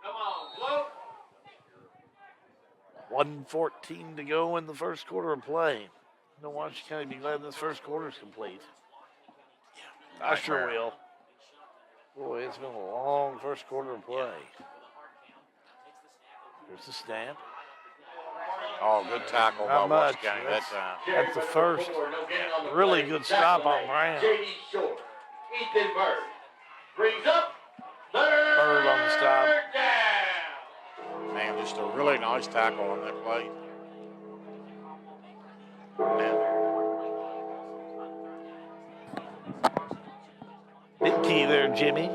Come on, Flo. 1:14 to go in the first quarter of play. No, Washington County be glad this first quarter is complete. Yeah, I sure will. Boy, it's been a long first quarter of play. Here's the snap. Oh, good tackle by Washington County that time. That's the first really good stop on Brown. J.D. Short. Ethan Bird brings up Bird on the stop. Man, just a really nice tackle on that play. Big key there, Jimmy.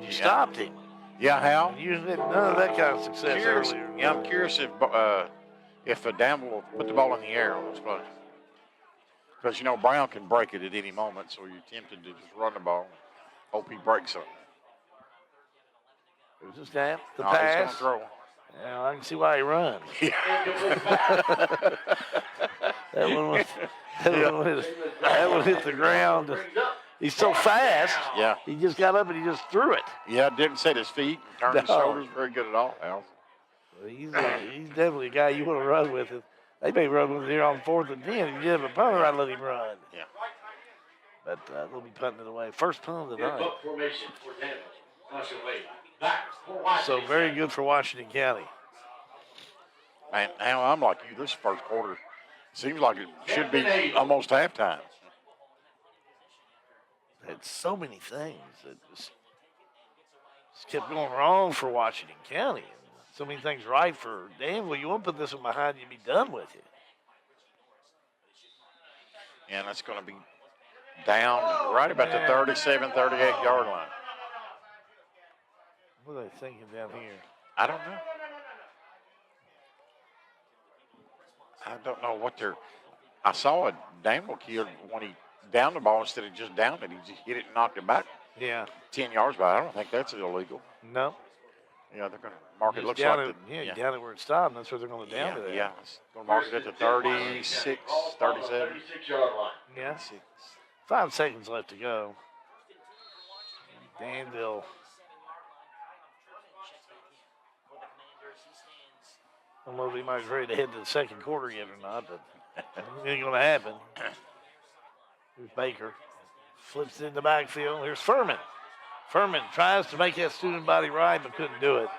You stopped him. Yeah, how? You had none of that kind of success earlier. Yeah, I'm curious if Danville will put the ball in the air on this play. Because, you know, Brown can break it at any moment, so you're tempted to just run the ball and hope he breaks something. There's the snap, the pass. He's going to throw. Yeah, I can see why he runs. that one hit the ground. He's so fast. Yeah. He just got up and he just threw it. Yeah, didn't set his feet and turned his shoulders very good at all, Al. He's definitely a guy you want to run with. They may run with him here on 4th and 10. If you have a punter, I'd let him run. Yeah. But they'll be punting it away. First punt of the night. So very good for Washington County. Man, now I'm like you. This first quarter seems like it should be almost halftime. Had so many things that just kept going wrong for Washington County. And so many things right for Danville. You won't put this one behind you and be done with it. And that's going to be down right about the 37, 38-yard line. What are they thinking down here? I don't know. I don't know what they're. I saw a Danville kid when he downed the ball instead of just downed it. He just hit it and knocked it back. Yeah. 10 yards, but I don't think that's illegal. No. Yeah, they're going to mark it. Looks down like it, down it where it stopped. That's where they're going to down it. Yeah, it's going to mark it at the 36, 37. 36-yard line. Yeah. 5 seconds left to go. Danville. I don't know if he might be ready to head to the second quarter yet or not, but it ain't going to happen. Here's Baker. Flips it in the backfield. Here's Furman. Furman tries to make that student body right, but couldn't do it.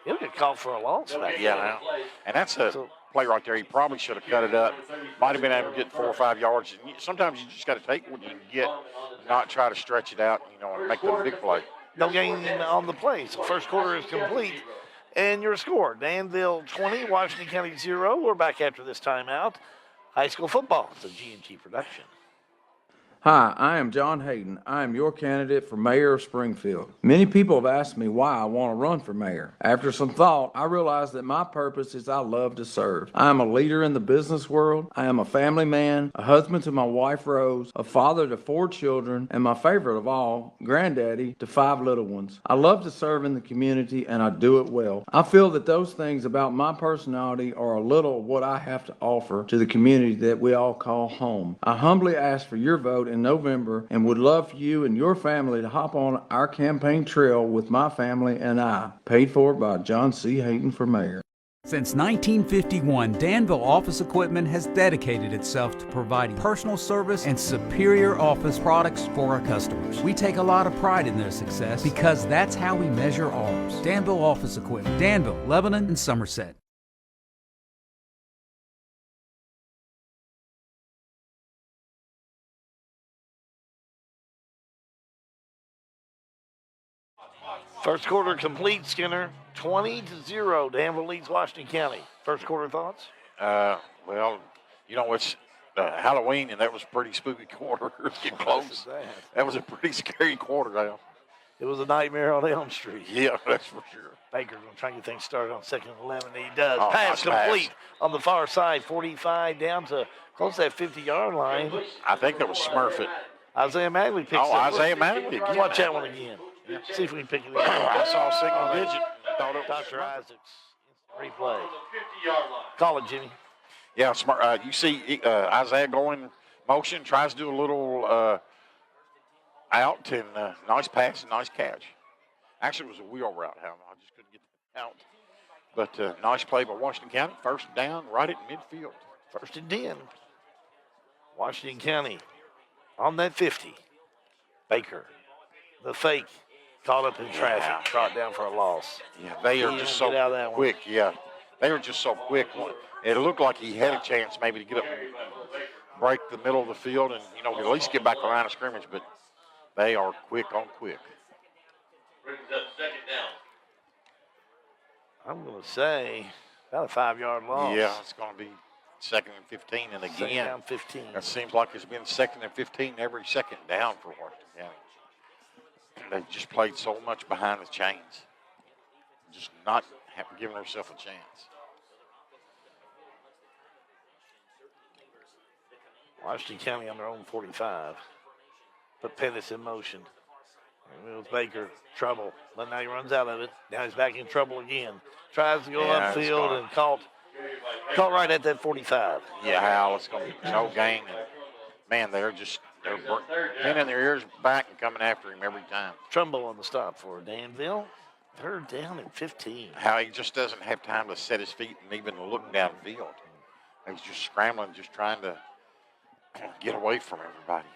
He'll get called for a loss back there. Yeah, and that's a play right there. He probably should have cut it up. Might have been able to get 4 or 5 yards. Sometimes you just got to take what you can get, not try to stretch it out, and make the big play. No gain on the play. So first quarter is complete. And your score, Danville 20, Washington County 0. We're back after this timeout. High school football. It's a G&G production. Hi, I am John Hayden. I am your candidate for mayor of Springfield. Many people have asked me why I want to run for mayor. After some thought, I realized that my purpose is I love to serve. I am a leader in the business world. I am a family man, a husband to my wife Rose, a father to 4 children, and my favorite of all, granddaddy to 5 little ones. I love to serve in the community and I do it well. I feel that those things about my personality are a little of what I have to offer to the community that we all call home. I humbly ask for your vote vote in November and would love for you and your family to hop on our campaign trail with my family and I. Paid for by John C. Hayden for mayor. Since 1951, Danville Office Equipment has dedicated itself to providing personal service and superior office products for our customers. We take a lot of pride in their success because that's how we measure ours. Danville Office Equipment, Danville, Lebanon, and Somerset. First quarter complete, Skinner. 20-0. Danville leads Washington County. First quarter thoughts? Well, you know, it's Halloween, and that was a pretty spooky quarter. Getting close. That was a pretty scary quarter, Dale. It was a nightmare on Elm Street. Yeah, that's for sure. Baker's going to try and get things started on second and 11. He does. Oh, Pass nice complete on the far side. 45 down to close to that 50-yard line. I think that was Smurf it. Isaiah Magley picks it. Isaiah Magley again. Watch that one again. Yeah. See if we can pick it again. I saw a single digit. Thought it was Dr. Isaacs. Replay. Call it, Jimmy. Yeah, smart. You see Isaiah going motion, tries to do a little out, and nice pass and nice catch. Actually, it was a wheel route, however. I just couldn't get it out. But nice play by Washington County. First down, right at midfield. First and 10. Washington County on that 50. Baker, the fake, caught up in traffic, brought down for a loss. Yeah, they are just so quick. Yeah, they are just so quick. It looked like he had a chance maybe to get up and break the middle of the field and, you know, at least get back around the scrimmage, but they are quick on quick. I'm going to say about a 5-yard loss. Yeah, it's going to be second and 15, and again, second down 15. It seems like it's been second and 15 every second down for Washington County. They've just played so much behind the chains, just not giving themselves a chance. Washington County on their own 45. Put Pettis in motion. And it was Baker, trouble. But now he runs out of it. Now he's back in trouble again. Tries to go upfield and caught right at that 45. Yeah, Hal, it's going to be no gain. And man, they're pinning their ears back and coming after him every time. Trumbull on the stop for Danville. Third down and 15. How he just doesn't have time to set his feet and even look downfield. He's just scrambling, just trying to get away from everybody.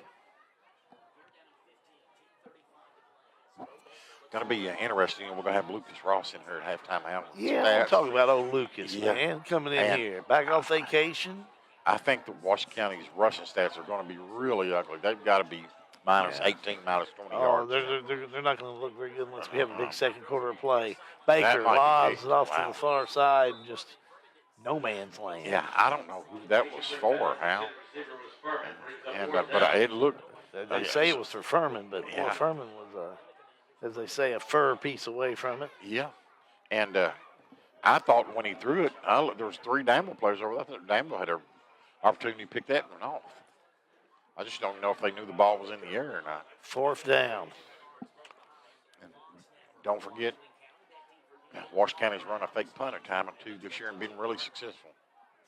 Going to be interesting. We're going to have Lucas Ross in here at halftime. Yeah, we'll talk about old Lucas, man, coming in here. Back off vacation. I think the Washington County's rushing stats are going to be really ugly. They've got to be minus 18, minus 20 yards. They're not going to look very good unless we have a big second quarter of play. Baker lobs it off to the far side and just no man's land. Yeah, I don't know who that was for, Hal. But it looked. They say it was for Furman, but Furman was, as they say, a fur piece away from it. Yeah. And I thought when he threw it, there was 3 Danville players over there. I thought Danville had an opportunity to pick that one off. I just don't know if they knew the ball was in the air or not. Fourth down. And don't forget, Washington County's run a fake punt at time or two this year and been really successful.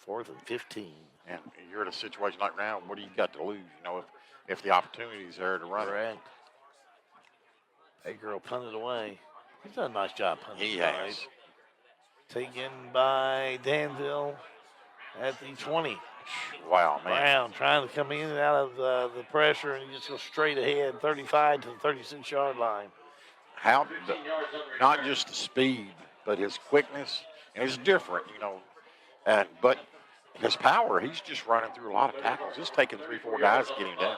4th and 15. And you're in a situation like now, what do you got to lose? You know, if the opportunity's there to run it. Baker will punt it away. He's done a nice job punting. He has. Taken by Danville at the 20. Wow, man. Brown trying to come in and out of the pressure, and he just goes straight ahead, 35 to the 36-yard line. Not just the speed, but his quickness, and it's different, you know. But his power, he's just running through a lot of tackles. It's taking 3-4 guys to get him down.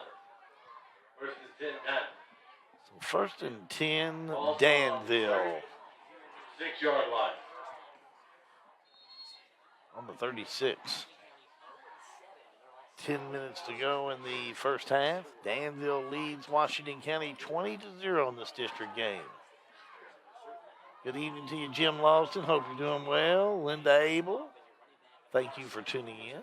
So first and 10, Danville. 6-yard line. On the 36. 10 minutes to go in the first half. Danville leads Washington County 20-0 in this district game. Good evening to you, Jim Lawson. Hope you're doing well. Linda Abel, thank you for tuning in.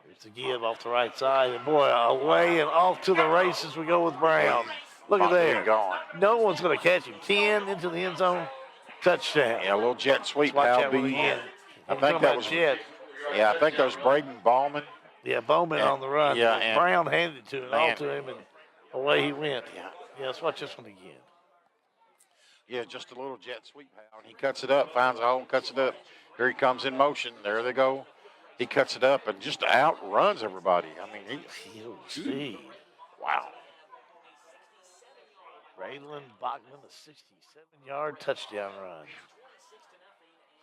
Here's the give off the right side. And boy, away and off to the races we go with Brown. Look at there. No one's going to catch him. 10 into the end zone. Touchdown. Yeah, a little jet sweep. Watch that one again. I think that was Braden Ballman. Yeah, Bowman on the run. Yeah, and Brown handed it to him, all man, to him, and away he went. Yeah, let's watch this one again. Yeah, just a little jet sweep. And he cuts it up, finds a hole, cuts it up. Here he comes in motion. There they go. He cuts it up and just outruns everybody. I mean, speed. Wow. Braylon Bachman, a 67-yard touchdown run.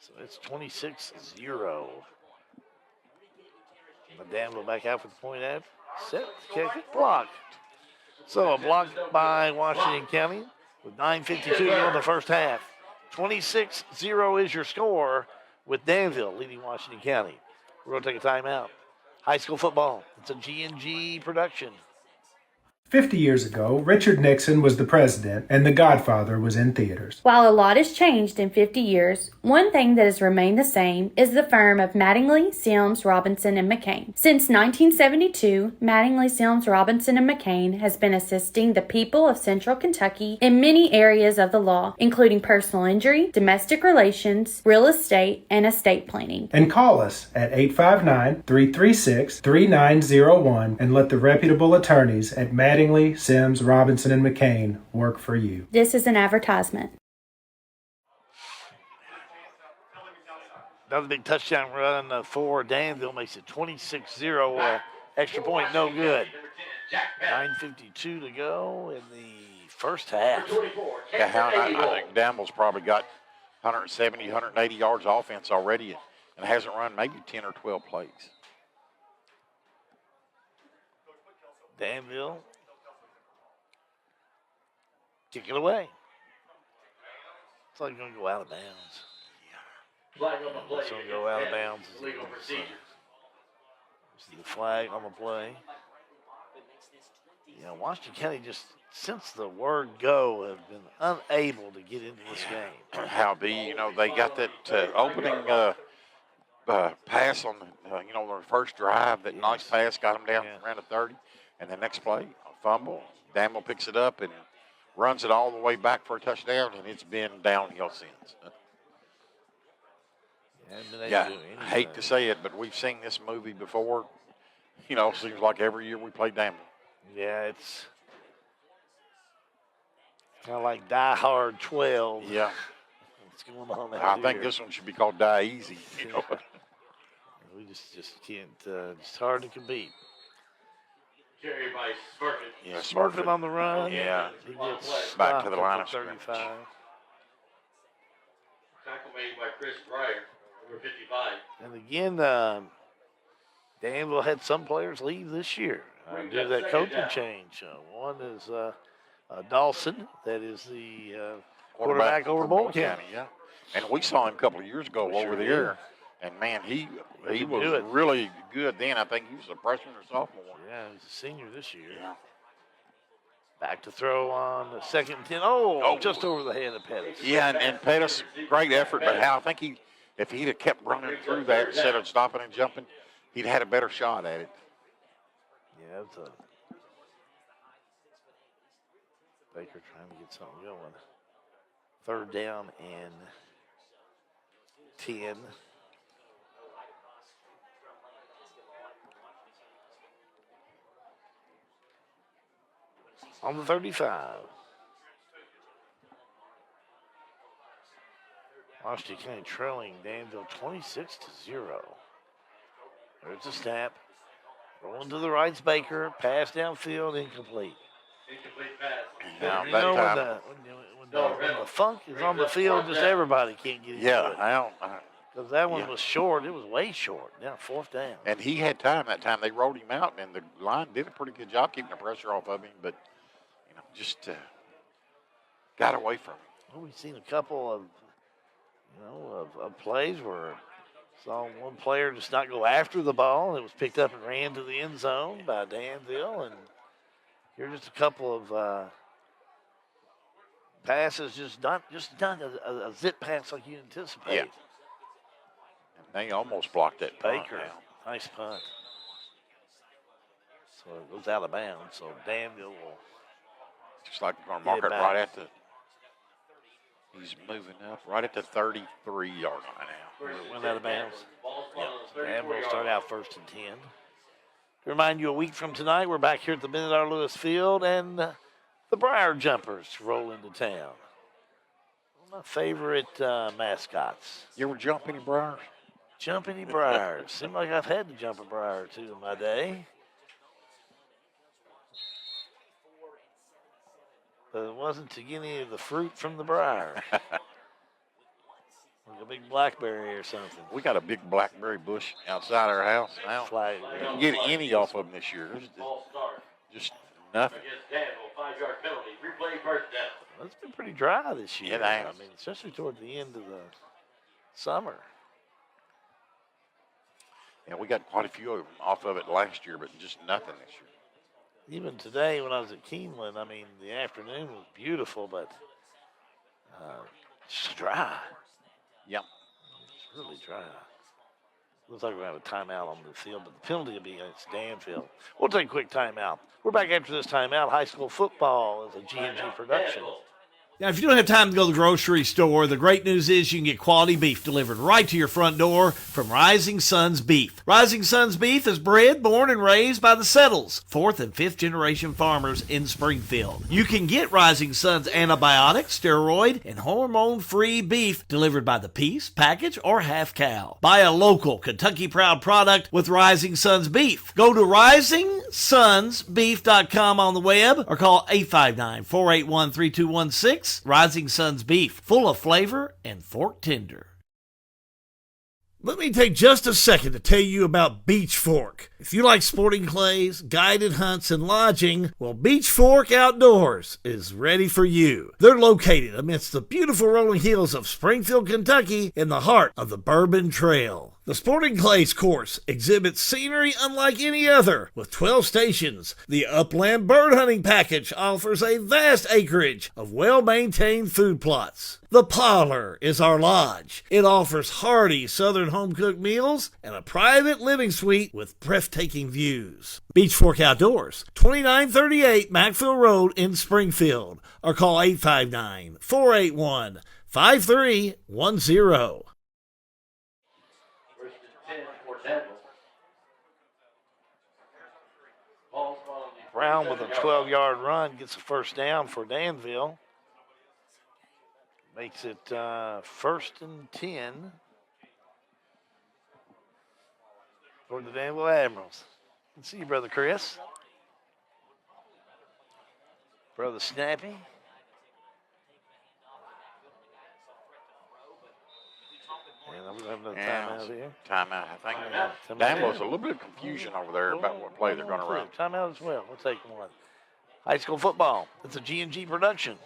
So it's 26-0. Danville back out for the point after. Set, kick, block. So a block by Washington County with 9:52 to go in the first half. 26-0 is your score with Danville leading Washington County. We're going to take a timeout. High school football. It's a G&G production. 50 years ago, Richard Nixon was the president and The Godfather was in theaters. While a lot has changed in 50 years, one thing that has remained the same is the firm of Mattingly, Sims, Robinson, and McCain. Since 1972, Mattingly, Sims, Robinson, and McCain has been assisting the people of Central Kentucky in many areas of the law, including personal injury, domestic relations, real estate, and estate planning. And call us at 859-336-3901 and let the reputable attorneys at Mattingly, Sims, Robinson, and McCain work for you. This is an advertisement. Another big touchdown run for Danville makes it 26-0. Extra point, no good. 9:52 to go in the first half. Yeah, I think Danville's probably got 170, 180 yards offense already and hasn't run maybe 10 or 12 plays. Danville. Kick it away. It's like going to go out of bounds. Flag on the play. It's going to go out of bounds. Legal procedure. This is the flag on the play. You know, Washington County just, since the word go, have been unable to get into this game. Howbeit, you know, they got that opening pass on the, their first drive. That nice pass got them down around the 30. And the next play, a fumble. Danville picks it up and runs it all the way back for a touchdown, and it's been downhill since. Yeah, I hate to say it, but we've seen this movie before. You know, seems like every year we play Danville. Yeah, it's kind of like Die Hard 12. Yeah. What's going on out I here? think this one should be called Die Easy. You know? We just can't, it's hard to compete. Carried by Smirkin. Yeah, Smirkin on the run. Yeah. He gets Back to the stopped line at of 35. scrimmage. Tackle made by Chris Breyer, number 55. And again, Danville had some players leave this year due to that coaching change. One is Dawson, that is the quarterback over Bolton County. Yeah. And we saw him a couple of years ago over there. And, man, he was really good then. I think he was a freshman or sophomore. Yeah, he's a senior this year. Yeah. Back to throw on the 2nd and 10. Oh, just over the head of Pettis. Yeah, and Pettis, great effort. But I think if he'd have kept running through that instead of stopping and jumping, he'd had a better shot at it. Yeah, it's a Baker trying to get something going. 3rd down and 10. On the 35. Washington County trailing Danville 26-0. There's a snap. Rolling to the right's Baker. Pass downfield, incomplete. Incomplete pass. Now, You that know, time, when the funk is on the field, just everybody can't get into it. Because that one was short. It was way short. Now 4th down. And he had time that time. They rolled him out, and the line did a pretty good job keeping the pressure off of him. But, just got away from him. Well, we've seen a couple of, of plays where saw one player just not go after the ball, and it was picked up and ran to the end zone by Danville. And here's just a couple of passes, just not a zip pass like you anticipate. Yeah. And they almost blocked that punt Baker, down. nice punt. So it goes out of bounds. So Danville will. Just like we're going to mark it right at the. He's moving up right at the 33-yard line now. Went out of bounds. Yeah. Danville will start out 1st and 10. Remind you, a week from tonight, we're back here at the Bennett R. Lewis Field, and the Briar Jumpers roll into town. One of my favorite mascots. You ever jump any briars? Jump any briars. Seems like I've had to jump a briar or two in my day. But it wasn't to get any of the fruit from the briar. Like a big blackberry or something. We got a big blackberry bush outside our house now. Flag. We didn't get any off of them this year. Just nothing. Against Danville, 5-yard penalty. Replay first down. It's been pretty dry this year. It has. I mean, especially toward the end of the summer. Yeah, we got quite a few of them off of it last year, but just nothing this year. Even today when I was at Keeneland, I mean, the afternoon was beautiful, but just dry. Yep. It's really dry. Looks like we're going to have a timeout on the field, but the penalty will be against Danville. We'll take a quick timeout. We're back after this timeout. High school football is a G&G production. Now, if you don't have time to go to the grocery store, the great news is you can get quality beef delivered right to your front door from Rising Sons Beef. Rising Sons Beef is bred, born, and raised by the Settles, 4th and 5th generation farmers in Springfield. You can get Rising Sons antibiotic, steroid, and hormone-free beef delivered by the piece, package, or half cow. Buy a local Kentucky-proud product with Rising Sons Beef. Go to risingsonsbeef.com on the web or call 859-481-3216. Rising Sons Beef, full of flavor and fork tender. Let me take just a second to tell you about Beach Fork. If you like sporting clays, guided hunts, and lodging, well, Beach Fork Outdoors is ready for you. They're located amidst the beautiful rolling hills of Springfield, Kentucky, in the heart of the Bourbon Trail. The Sporting Clays course exhibits scenery unlike any other. With 12 stations, the Upland Bird Hunting Package offers a vast acreage of well-maintained food plots. The Parlor is our lodge. It offers hearty southern home-cooked meals and a private living suite with breathtaking views. Beach Fork Outdoors, 2938 Macville Road in Springfield, or call 859-481-5310. Brown with a 12-yard run gets a first down for Danville. Makes it 1st and 10 for the Danville Admirals. Let's see you, Brother Chris. Brother Snappy. And we don't have no timeout here. Timeout, I think. Danville's a little bit of confusion over there about what play they're going to run. Timeout as well. We'll take one. High school football. It's a G&G production.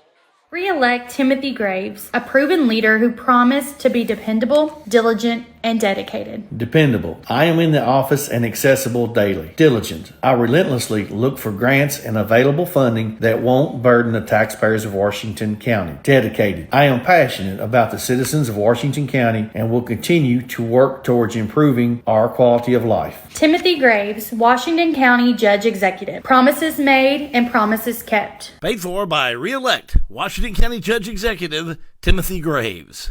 Re-elect Timothy Graves, a proven leader who promised to be dependable, diligent, and dedicated. Dependable. I am in the office and accessible daily. Diligent. I relentlessly look for grants and available funding that won't burden the taxpayers of Washington County. Dedicated. I am passionate about the citizens of Washington County and will continue to work towards improving our quality of life. Timothy Graves, Washington County Judge Executive. Promises made and promises kept. Paid for by Re-elect Washington County Judge Executive Timothy Graves.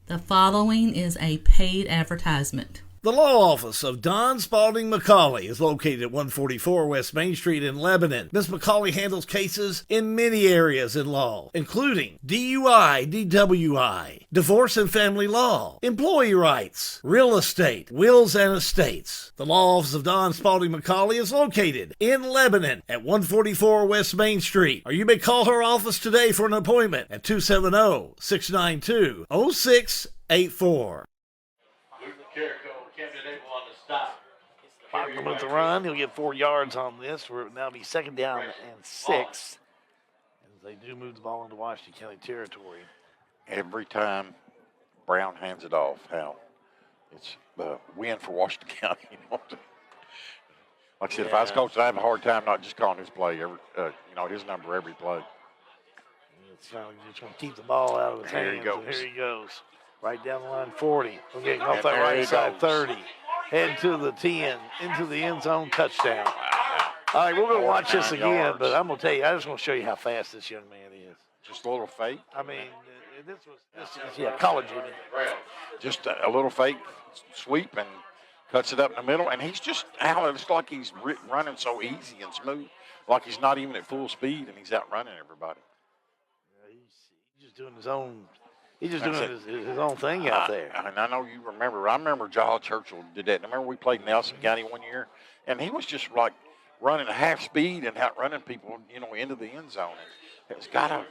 The following is a paid advertisement. The law office of Don Spalding McCauley is located at 144 West Main Street in Lebanon. Ms. McCauley handles cases in many areas in law, including DUI, DWI, divorce and family law, employee rights, real estate, wills and estates. The law office of Don Spalding McCauley is located in Lebanon at 144 West Main Street, or you may call her office today for an appointment at 270-692-0684. Markham with the run. He'll get 4 yards on this. We'll now be 2nd down and 6. As they do move the ball into Washington County territory. Every time Brown hands it off, Hal, it's a win for Washington County. Like I said, if I was coach, I'd have a hard time not just calling his play, his number every play. It's just going to keep the ball out of his hands. Here he goes. Right down the line, 40. We'll get off that right side, 30. Head to the 10, into the end zone, touchdown. All right, we're going to watch this again, but I'm going to tell you, I just want to show you how fast this young man is. Just a little fake. I mean, this is college. Just a little fake sweep, and cuts it up in the middle, and he's just out. It's like he's running so easy and smooth, like he's not even at full speed, and he's outrunning everybody. He's just doing his own. He's just doing his own thing out there. And I know you remember. I remember Jaw Churchill did that. Remember we played Nelson County one year, and he was just like running half speed and outrunning people, into the end zone. And it's got a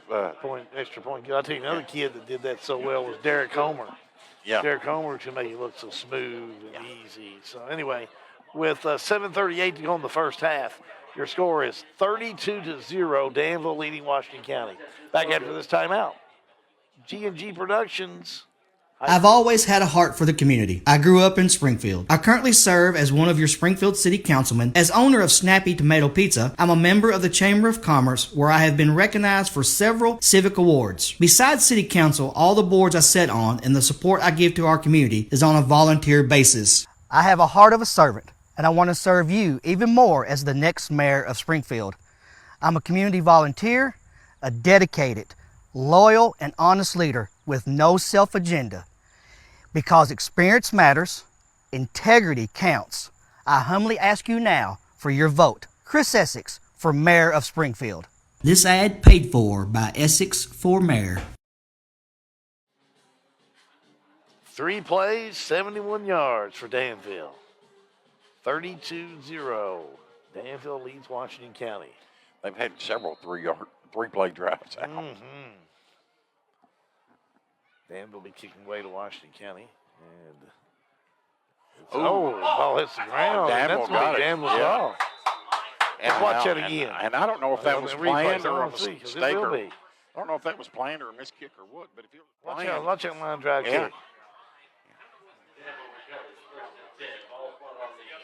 extra point. I'll tell you another kid that did that so well was Derek Homer. Yeah. Derek Homer can make it look so smooth and easy. So anyway, with 7:38 to go in the first half, your score is 32-0. Danville leading Washington County. Back after this timeout. G&G Productions. I've always had a heart for the community. I grew up in Springfield. I currently serve as one of your Springfield City Councilmen. As owner of Snappy Tomato Pizza, I'm a member of the Chamber of Commerce, where I have been recognized for several civic awards. Besides City Council, all the boards I sit on and the support I give to our community is on a volunteer basis. I have a heart of a servant, and I want to serve you even more as the next mayor of Springfield. I'm a community volunteer, a dedicated, loyal, and honest leader with no self-agenda. Because experience matters, integrity counts. I humbly ask you now for your vote. Chris Essex for Mayor of Springfield. This ad paid for by Essex for Mayor. 3 plays, 71 yards for Danville. 32-0. Danville leads Washington County. They've had several three-play drives out. Danville will be kicking away to Washington County. And the ball hits the ground. Danville got it. Danville's ball. Let's watch that again. And I don't know if that was planned or a mistake. I I don't know if that was planned or a missed kick or what, but if it was planned. Watch that line drive kick.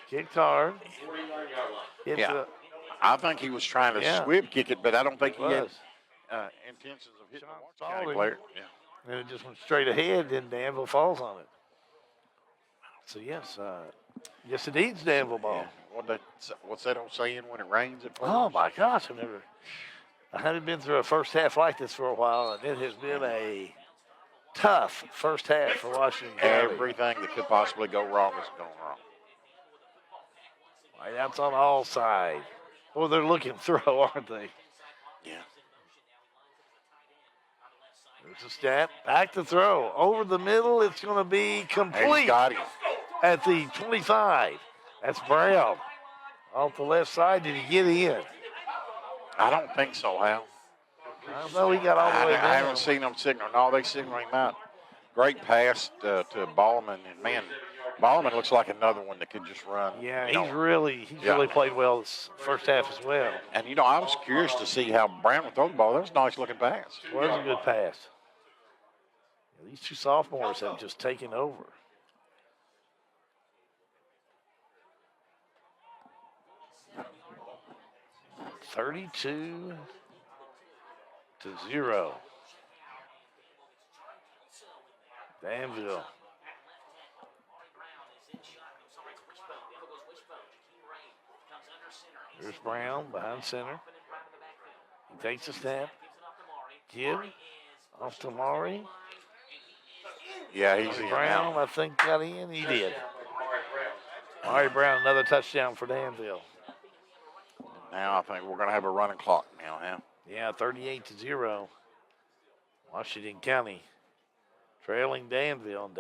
Kicked hard. I think he was trying to squib kick it, but I don't think he had intentions of hitting the Washington County player. Yeah. And it just went straight ahead, then Danville falls on it. So, yes, it needs Danville ball. Yeah. What's that old saying, when it rains, it pours? Oh, my gosh, I haven't been through a first half like this for a while, and it has been a tough first half for Washington County. Everything that could possibly go wrong is going wrong. Right, that's on all sides. Well, they're looking throw, aren't they? Yeah. There's a step, back to throw. Over the middle, it's going to be complete got him. At the 25. That's Brown. Off the left side, did he get in? I don't think so, Hal. I don't know, he got all the way down. I haven't seen them signal. No, they signal him out. Great pass to Ballman, and man, Ballman looks like another one that could just run. Yeah, he's really played well this first half as well. And I was curious to see how Brown would throw the ball. That was a nice looking pass. It was a good pass. These two sophomores have just taken over. $32-0. Danville. There's Brown behind center. He takes a snap. Gibb off to Maury. Yeah, he's Brown, I think, got in. He did. Maury Brown, another touchdown for Danville. Now I think we're going to have a running clock now, huh? Yeah, 38-0. Washington County trailing Danville.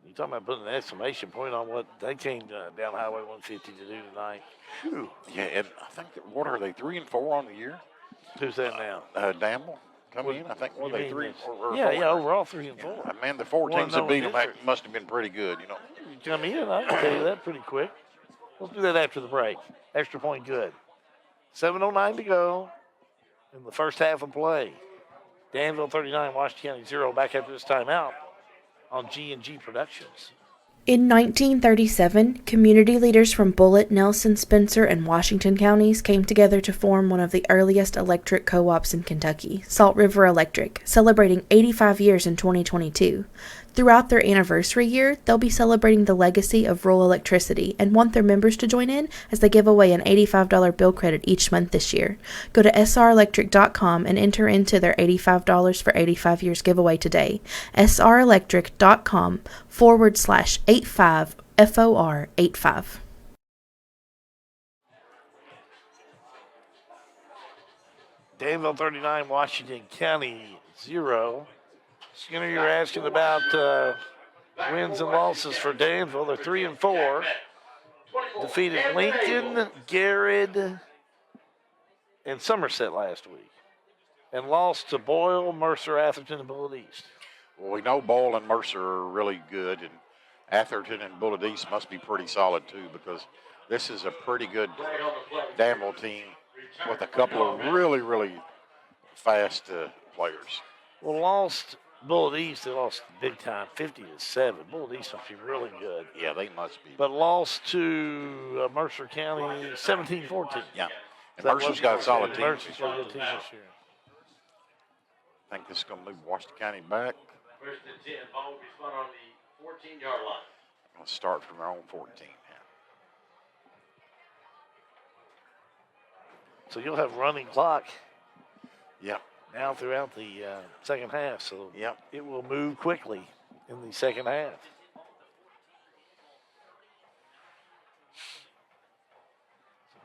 You talking about putting an exclamation point on what they came down Highway 150 to do tonight? Whew. Yeah, and I think what are they 3-4 on the year? Who's that now? Danville coming in. I think were they 3 or yeah, 4? Yeah, overall 3-4. Yeah, man, the 4 teams that beat them must have been pretty good, You come in, I can tell you that pretty quick. Let's do that after the break. Extra point good. 7:09 to go in the first half of play. Danville 39, Washington County 0. Back after this timeout on G&G Productions. In 1937, community leaders from Bullitt, Nelson, Spencer, and Washington counties came together to form one of the earliest electric co-ops in Kentucky, Salt River Electric, celebrating 85 years in 2022. Throughout their anniversary year, they'll be celebrating the legacy of rural electricity and want their members to join in as they give away an $85 bill credit each month this year. Go to srelectric.com and enter into their $85 for 85 years giveaway today. srelectric.com/85 FOR85. Danville 39, Washington County 0. Skinner, you're asking about wins and losses for Danville. They're 3-4. Defeated Lincoln, Garrett, and Somerset last week. And lost to Boyle, Mercer, Atherton, and Bullitt East. Well, we know Boyle and Mercer are really good, and Atherton and Bullitt East must be pretty solid too, because this is a pretty good Danville team with a couple of really, really fast players. Well, lost Bullitt East. They lost big time, 50-7. Bullitt East must be really good. Yeah, they must be. But lost to Mercer County 17-14. Yeah, and Mercer's got a solid team. Mercer's got a good team this year. I think this is going to move Washington County back. First and 10, ball will be spun on the 14-yard line. Going to start from their own 14. So you'll have running clock. Yep. Now throughout the second half, so yep, it will move quickly in the second half.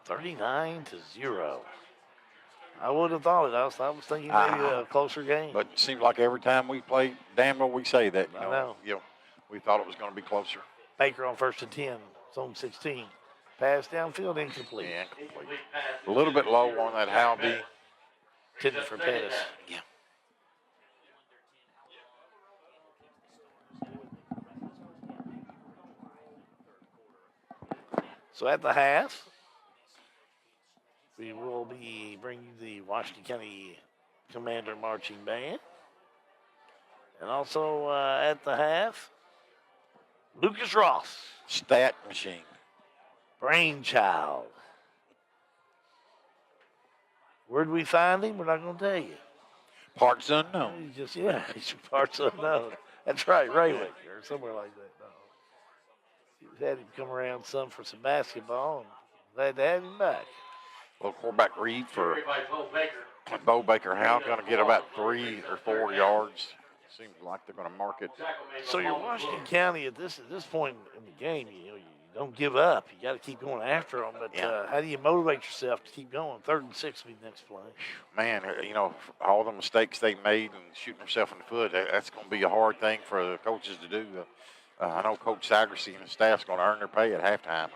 So 39-0. I wouldn't have thought it. I was thinking maybe a closer game. But it seems like every time we play Danville, we say that. I know. You know, we thought it was going to be closer. Baker on first and 10, zone 16. Pass downfield, incomplete. Yeah, incomplete. A little bit low on that Halby. Intended for Pettis. Yeah. So at the half, we will be bringing the Washington County Commander Marching Band. And also at the half, Lucas Ross. Stat machine. Brainchild. Where'd we find him? We're not going to tell you. Parts unknown. He's parts unknown. That's right, Raywick or somewhere like that. No. We've had him come around some for some basketball, and glad to have him back. Little quarterback read for Bo Baker. How going to get about 3 or 4 yards? Seems like they're going to mark it. So you're Washington County at this point in the game. You know, you don't give up. You got to keep going after them. But how do you motivate yourself to keep going? 3rd and 6 will be the next play. Man, you know, all the mistakes they made and shooting themselves in the foot, that's going to be a hard thing for the coaches to do. I know Coach Sagerson and his staff's going to earn their pay at halftime.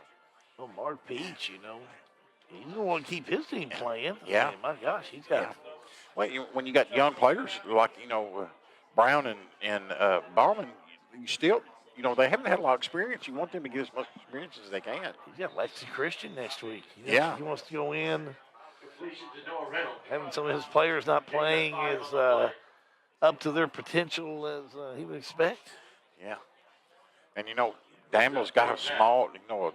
Well, Mark Peach, you know, he's going to want to keep his team playing. Yeah. I mean, my gosh, he's got. Yeah. Well, when you got young players like, you know, Brown and Bauman, you still, you know, they haven't had a lot of experience. You want them to get as much experience as they can. He's got Lexington Christian next week. Yeah. He wants to go in. Having some of his players not playing is up to their potential as he would expect. Yeah. And, you know, Danville's got a small, you know, a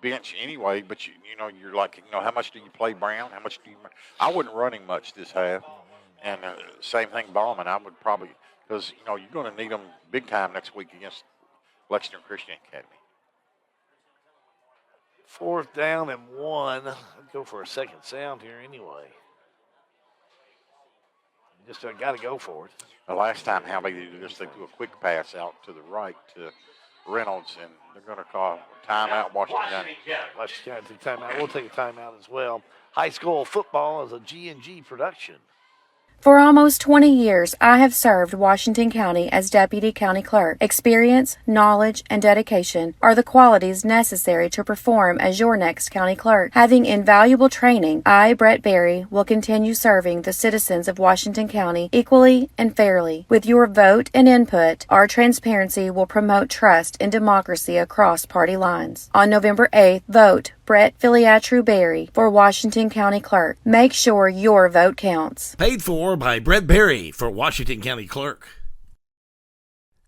bench anyway, but, you know, you're like, you know, how much do you play Brown? How much do you – I wasn't running much this half. And same thing Ballman. I would probably – because, you know, you're going to need them big time next week against Lexington Christian Academy. 4th down and 1. I'd go for a second sound here anyway. Just got to go for it. The last time, how they threw a quick pass out to the right to Reynolds, and they're going to call timeout Washington County. Washington County take timeout. We'll take a timeout as well. High school football is a G&G production. For almost 20 years, I have served Washington County as Deputy County Clerk. Experience, knowledge, and dedication are the qualities necessary to perform as your next County Clerk. Having invaluable training, I, Brett Berry, will continue serving the citizens of Washington County equally and fairly. With your vote and input, our transparency will promote trust and democracy across party lines. On November 8th, vote Brett Filiatru Berry for Washington County Clerk. Make sure your vote counts. Paid for by Brett Berry for Washington County Clerk.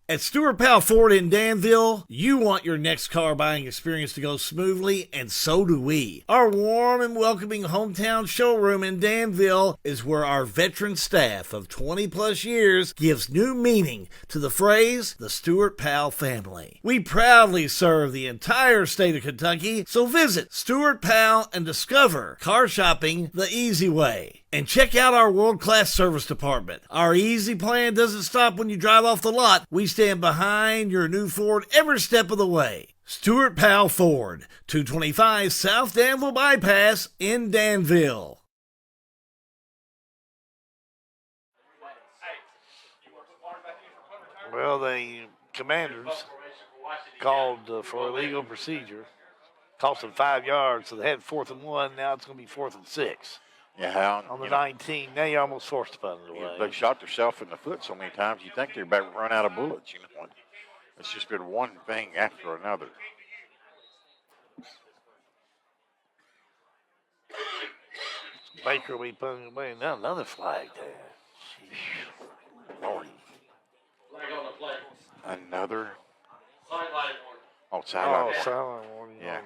At Stewart Powell Ford in Danville, you want your next car buying experience to go smoothly, and so do we. Our warm and welcoming hometown showroom in Danville is where our veteran staff of 20 plus years gives new meaning to the phrase, the Stewart Powell family. We proudly serve the entire state of Kentucky, so visit Stewart Powell and discover car shopping the easy way. And check out our world-class service department. Our easy plan doesn't stop when you drive off the lot. We stand behind your new Ford every step of the way. Stewart Powell Ford, 225 South Danville Bypass in Danville. Well, the Commanders called for illegal procedure. Cost them 5 yards, so they had 4th and 1. Now it's going to be 4th and 6. Yeah, on the 19. Now you're almost forced to punt it away. They shot themselves in the foot so many times, you think they're about to run out of bullets. You know, it's just been one thing after another. Baker will be putting it away. Now another flag there. Jeez. Lordy. Another. Sideline Oh, sideline. Oh, sideline warning. Yeah.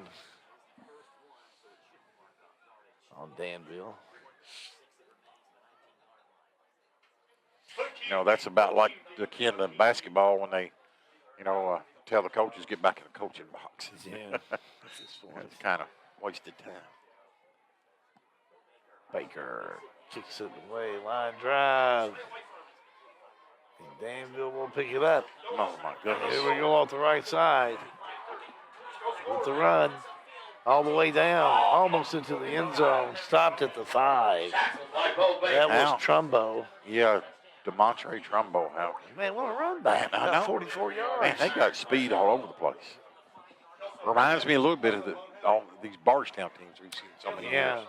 On Danville. You know, that's about like the kid in basketball when they, tell the coaches get back in the coaching box. Yeah. It's kind of wasted time. Baker kicks it away. Line drive. And Danville will pick it up. Oh, my goodness. Here we go off the right side. With the run. All the way down. Almost into the end zone. Stopped at the 5. That was Trumbo. Yeah, DeMontre Trumbo. Man, what a run back. About 44 yards. Man, they got speed all over the place. Reminds me a little bit of all these Bardstown teams we've seen so many years.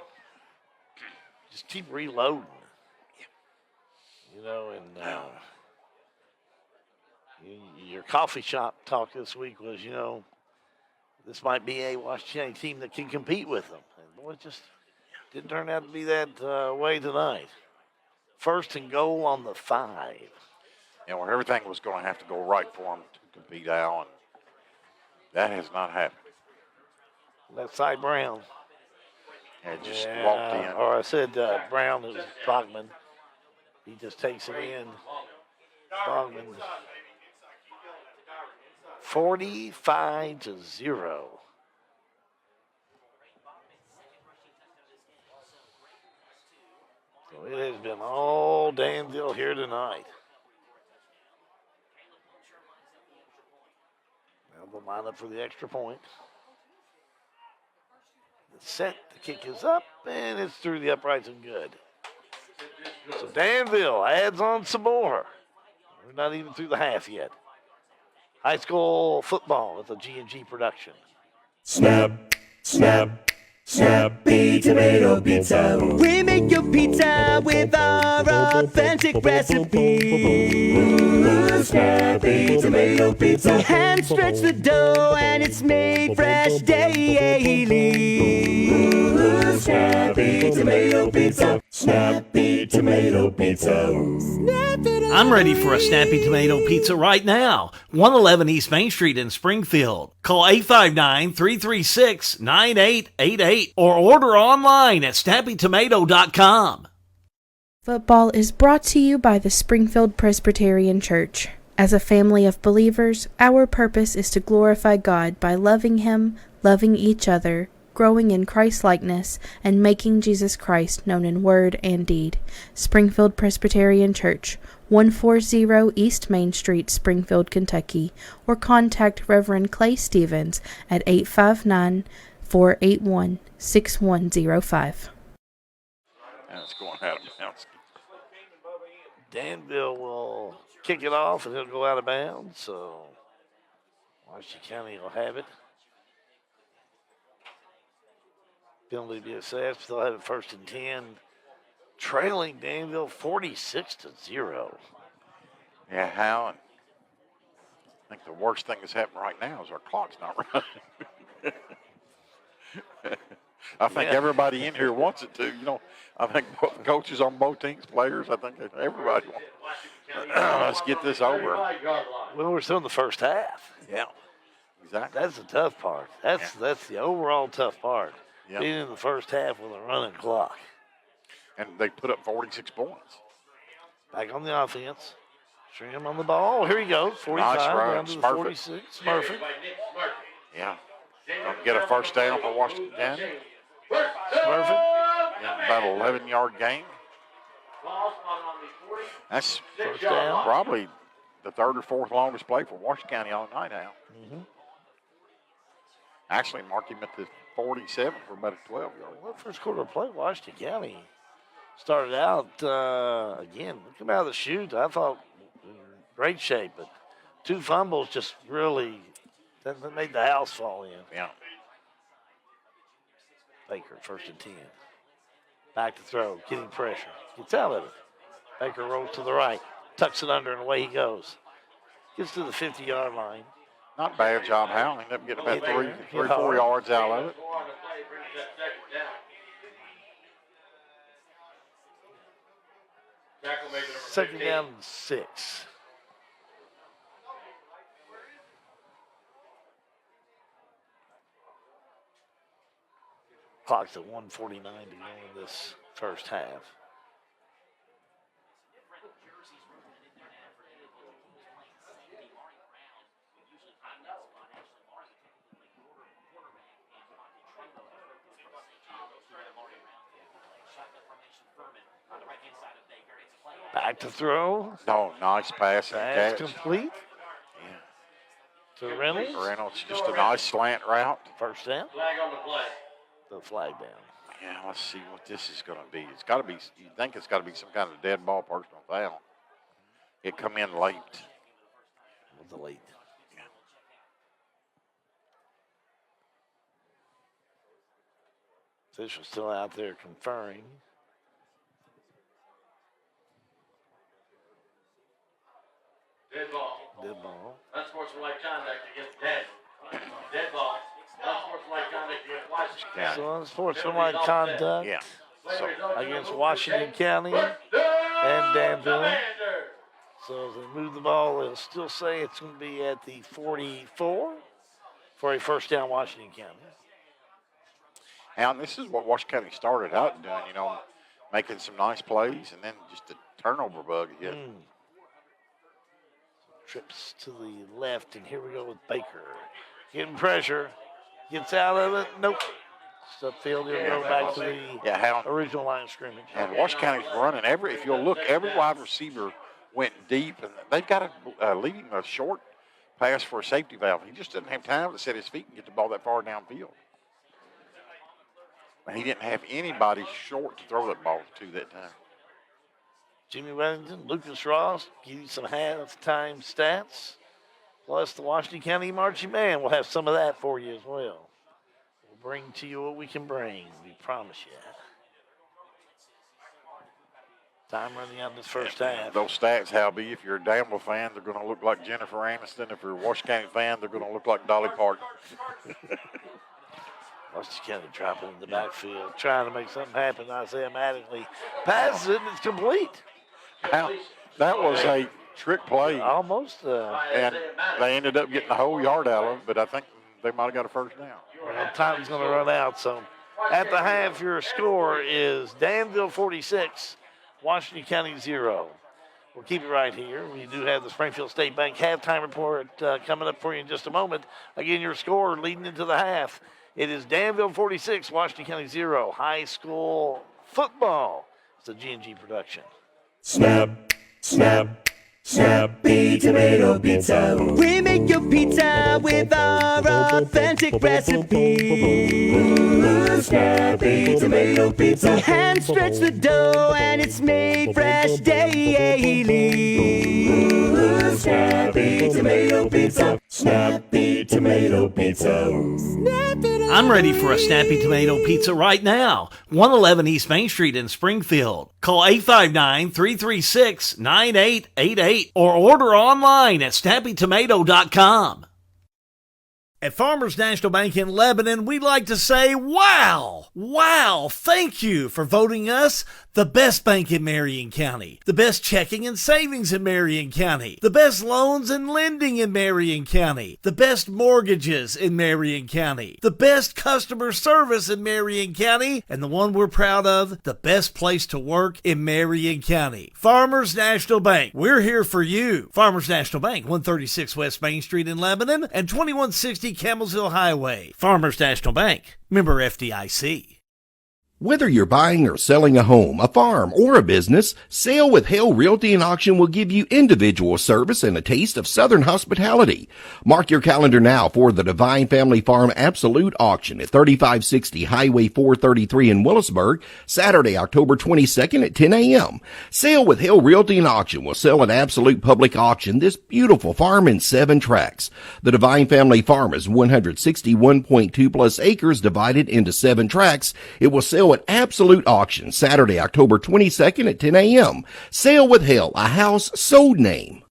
Just keep reloading. You know, and your coffee shop talk this week was, this might be a Washington team that can compete with them. And boy, it just didn't turn out to be that way tonight. 1st and goal on the 5. Where everything was going to have to go right for them to compete out, and that has not happened. Left side Brown. And just walked in. Or I said Brown is Bogman. He just takes it in. Bogman. 45-0. So it has been all Danville here tonight. Now they'll line up for the extra point. The set, the kick is up, and it's through the uprights and good. So Danville adds on some more. We're not even through the half yet. High school football with a G&G production. Snap, snap, Snappy Tomato Pizza. We make your pizza with our authentic recipe. Snappy Tomato Pizza. Hand stretch the dough and it's made fresh daily. Snappy Tomato Pizza. Snappy Tomato Pizza. I'm ready for a Snappy Tomato Pizza right now. 111 East Main Street in Springfield. Call 859-336-9888 or order online at snappytomato.com. Football is brought to you by the Springfield Presbyterian Church. As a family of believers, our purpose is to glorify God by loving Him, loving each other, growing in Christ-likeness, and making Jesus Christ known in word and deed. Springfield Presbyterian Church, 140 East Main Street, Springfield, Kentucky, or contact Reverend Clay Stevens at 859-481-6105. That's going out of bounds. Danville will kick it off and it'll go out of bounds, so Washington County will have it. Penalty to be assessed. They'll have it 1st and 10. Trailing Danville 46-0. Yeah, Hal. And I think the worst thing that's happening right now is our clock's not running. I think everybody in here wants it to. I think coaches on both teams, players, I think everybody wants it. Let's get this over. Well, we're still in the first half. Yeah, exactly. That's the tough part. That's the overall tough part. Yep. Being in the first half with a running clock. And they put up 46 points. Back on the offense. Shrim on the ball. Here he goes. 45 Nice run. down to the Smurfett. 46. Smurfett. Yeah. Don't get a first down for Washington County. Smurfett. Yeah, about an 11-yard gain. That's First down. probably the third or fourth longest play for Washington County all night now. Actually, mark him at the 47 for about a 12-yard. Well, first quarter play, Washington County started out, again, looking out of the chute, I thought in great shape, but 2 fumbles just really that made the house fall in. Yeah. Baker, 1st and 10. Back to throw, getting pressure. Gets out of it. Baker rolls to the right, tucks it under, and away he goes. Gets to the 50-yard line. Not a bad job, Hal. Ended up getting about 3 or 4 yards out of it. Second down and 6. Clock's at 1:49 to go in this first half. Back to throw. Oh, nice pass. Pass Catch. complete. To Reynolds. Reynolds, just a nice slant route. First down. Flag on the play. The flag down. Yeah, let's see what this is going to be. It's got to be, you think it's got to be some kind of dead ball personal foul. It come in late. With the late. Official still out there conferring. Dead ball. Dead ball. Unsportsmanlike conduct against dead. Dead ball. Unsportsmanlike conduct against Washington. So unsportsmanlike conduct Yeah. so, against Washington County and Danville. So as they move the ball, they'll still say it's going to be at the 44 for a first down Washington County. And this is what Washington County started out doing, you know, making some nice plays, and then just a turnover bug hit. Trips to the left, and here we go with Baker. Getting pressure. Gets out of it. Nope. Upfield, he'll go back to the original line of scrimmage. And Washington County's running if you'll look, every wide receiver went deep, and they've got a leading a short pass for a safety valve. He just doesn't have time to set his feet and get the ball that far downfield. And he didn't have anybody short to throw that ball to that time. Jimmy Wellington, Lucas Ross, give you some halftime stats. Plus the Washington County Marching Band. We'll have some of that for you as well. We'll bring to you what we can bring. We promise you. Time running out in this first half. Those stats, Halby, if you're a Danville fan, they're going to look like Jennifer Aniston. If you're a Washington County fan, they're going to look like Dolly Parton. Washington County dropping in the backfield, trying to make something happen. Isaiah Mattingly passes it, and it's complete. That was a trick play. Almost. And they ended up getting the whole yard out of it, but I think they might have got a first down. Well, time's going to run out. So at the half, your score is Danville 46, Washington County 0. We'll keep it right here. We do have the Springfield State Bank halftime report coming up for you in just a moment. Again, your score leading into the half. It is Danville 46, Washington County 0. High school football. It's a G&G production. Snap, snap, snappy tomato pizza. We make your pizza with our authentic recipe. Snappy tomato pizza. Hand stretch the dough and it's made fresh daily. Snappy tomato pizza. Snappy tomato pizza. I'm ready for a snappy tomato pizza right now. 111 East Main Street in Springfield. Call 859-336-9888 or order online at snappytomato.com. At Farmers National Bank in Lebanon, we'd like to say, wow! Wow! Thank you for voting us the best bank in Marion County, the best checking and savings in Marion County, the best loans and lending in Marion County, the best mortgages in Marion County, the best customer service in Marion County, and the one we're proud of, the best place to work in Marion County. Farmers National Bank, we're here for you. Farmers National Bank, 136 West Main Street in Lebanon and 2160 Campbellsville Highway. Farmers National Bank, member FDIC. Whether you're buying or selling a home, a farm, or a business, Sale with Hale Realty and Auction will give you individual service and a taste of Southern hospitality. Mark your calendar now for the Divine Family Farm Absolute Auction at 3560 Highway 433 in Willisburg, Saturday, October 22nd at 10 a.m. Sale with Hale Realty and Auction will sell at Absolute Public Auction this beautiful farm in 7 tracts. The Divine Family Farm is 161.2 plus acres divided into 7 tracts. It will sell at Absolute Auction Saturday, October 22nd at 10 a.m. Sale with Hale, a house sold name.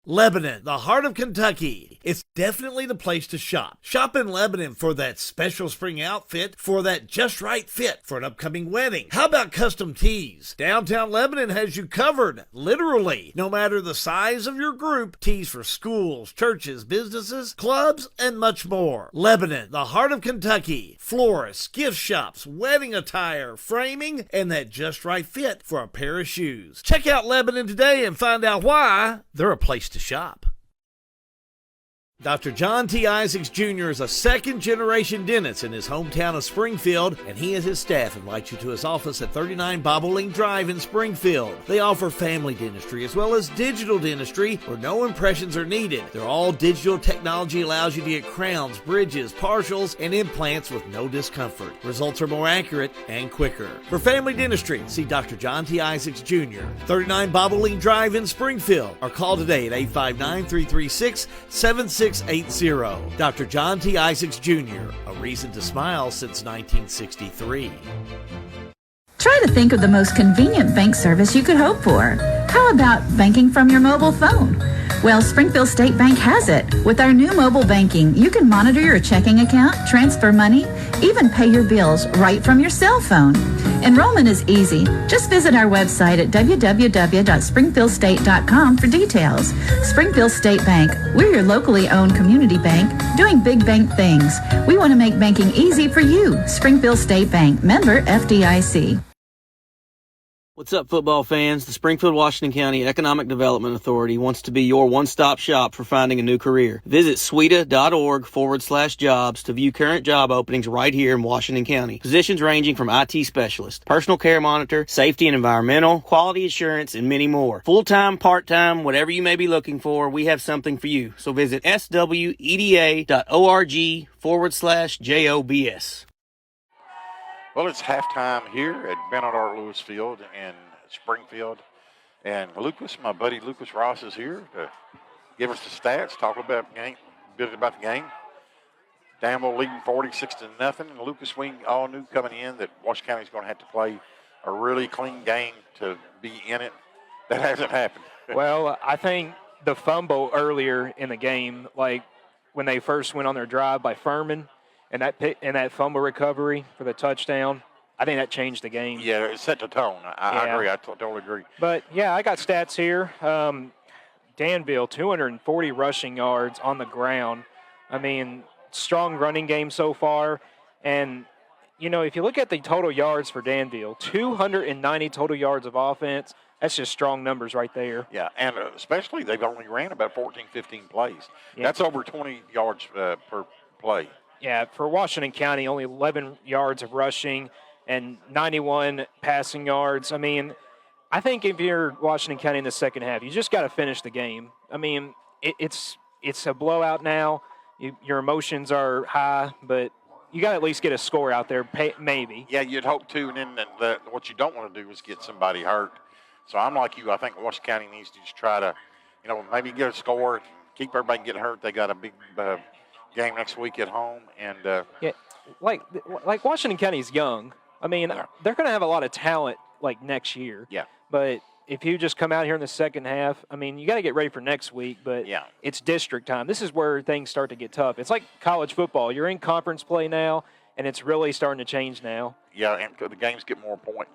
Lebanon, the heart of Kentucky. It's definitely the place to shop. Shop in Lebanon for that special spring outfit, for that just right fit for an upcoming wedding. How about custom tees? Downtown Lebanon has you covered, literally. No matter the size of your group, tees for schools, churches, businesses, clubs, and much more. Lebanon, the heart of Kentucky. Florists, gift shops, wedding attire, framing, and that just right fit for a pair of shoes. Check out Lebanon today and find out why they're a place to shop. Dr. John T. Isaacs Jr. is a second-generation dentist in his hometown of Springfield, and he and his staff invite you to his office at 39 Bobolink Drive in Springfield. They offer family dentistry as well as digital dentistry where no impressions are needed. Their all-digital technology allows you to get crowns, bridges, partials, and implants with no discomfort. Results are more accurate and quicker. For family dentistry, see Dr. John T. Isaacs Jr., 39 Bobolink Drive in Springfield, or call today at 859-336-7680. Dr. John T. Isaacs Jr., a reason to smile since 1963. Try to think of the most convenient bank service you could hope for. How about banking from your mobile phone? Well, Springfield State Bank has it. With our new mobile banking, you can monitor your checking account, transfer money, even pay your bills right from your cell phone. Enrollment is easy. Just visit our website at www.springfieldstate.com for details. Springfield State Bank, we're your locally owned community bank doing big bank things. We want to make banking easy for you. Springfield State Bank, member FDIC. What's up, football fans? The Springfield, Washington County Economic Development Authority wants to be your one-stop shop for finding a new career. Visit sweta.org/jobs to view current job openings right here in Washington County. Positions ranging from IT specialist, personal care monitor, safety and environmental, quality assurance, and many more. Full-time, part-time, whatever you may be looking for, we have something for you. So visit sweda.org/jobs. Well, it's halftime here at Benedict Lewis Field in Springfield. And Lucas, my buddy Lucas Ross, is here to give us the stats, talk about a bit about the game. Danville leading 46-0. And Lucas, we all knew coming in that Washington County is going to have to play a really clean game to be in it. That hasn't happened. Well, I think the fumble earlier in the game, like when they first went on their drive by Furman, and that fumble recovery for the touchdown, I think that changed the game. Yeah, it set the tone. I agree. I totally agree. But, yeah, I got stats here. Danville, 240 rushing yards on the ground. I mean, strong running game so far. And, you know, if you look at the total yards for Danville, 290 total yards of offense. That's just strong numbers right there. Yeah, and especially they've only ran about 14, 15 plays. Yeah. That's over 20 yards per play. Yeah, for Washington County, only 11 yards of rushing and 91 passing yards. I mean, I think if you're Washington County in the second half, you just got to finish the game. I mean, it's a blowout now. Your emotions are high, but you got to at least get a score out there, maybe. Yeah, you'd hope to, and then what you don't want to do is get somebody hurt. So I'm like you. I think Washington County needs to just try to, maybe get a score, keep everybody getting hurt. They got a big game next week at home, and yeah, like Washington County is young. I mean, they're going to have a lot of talent like next year. Yeah, but if you just come out here in the second half, I mean, you got to get ready for next week, but it's district time. This is where things start to get tough. It's like college football. You're in conference play now, and it's really starting to change now. Yeah, and the games get more important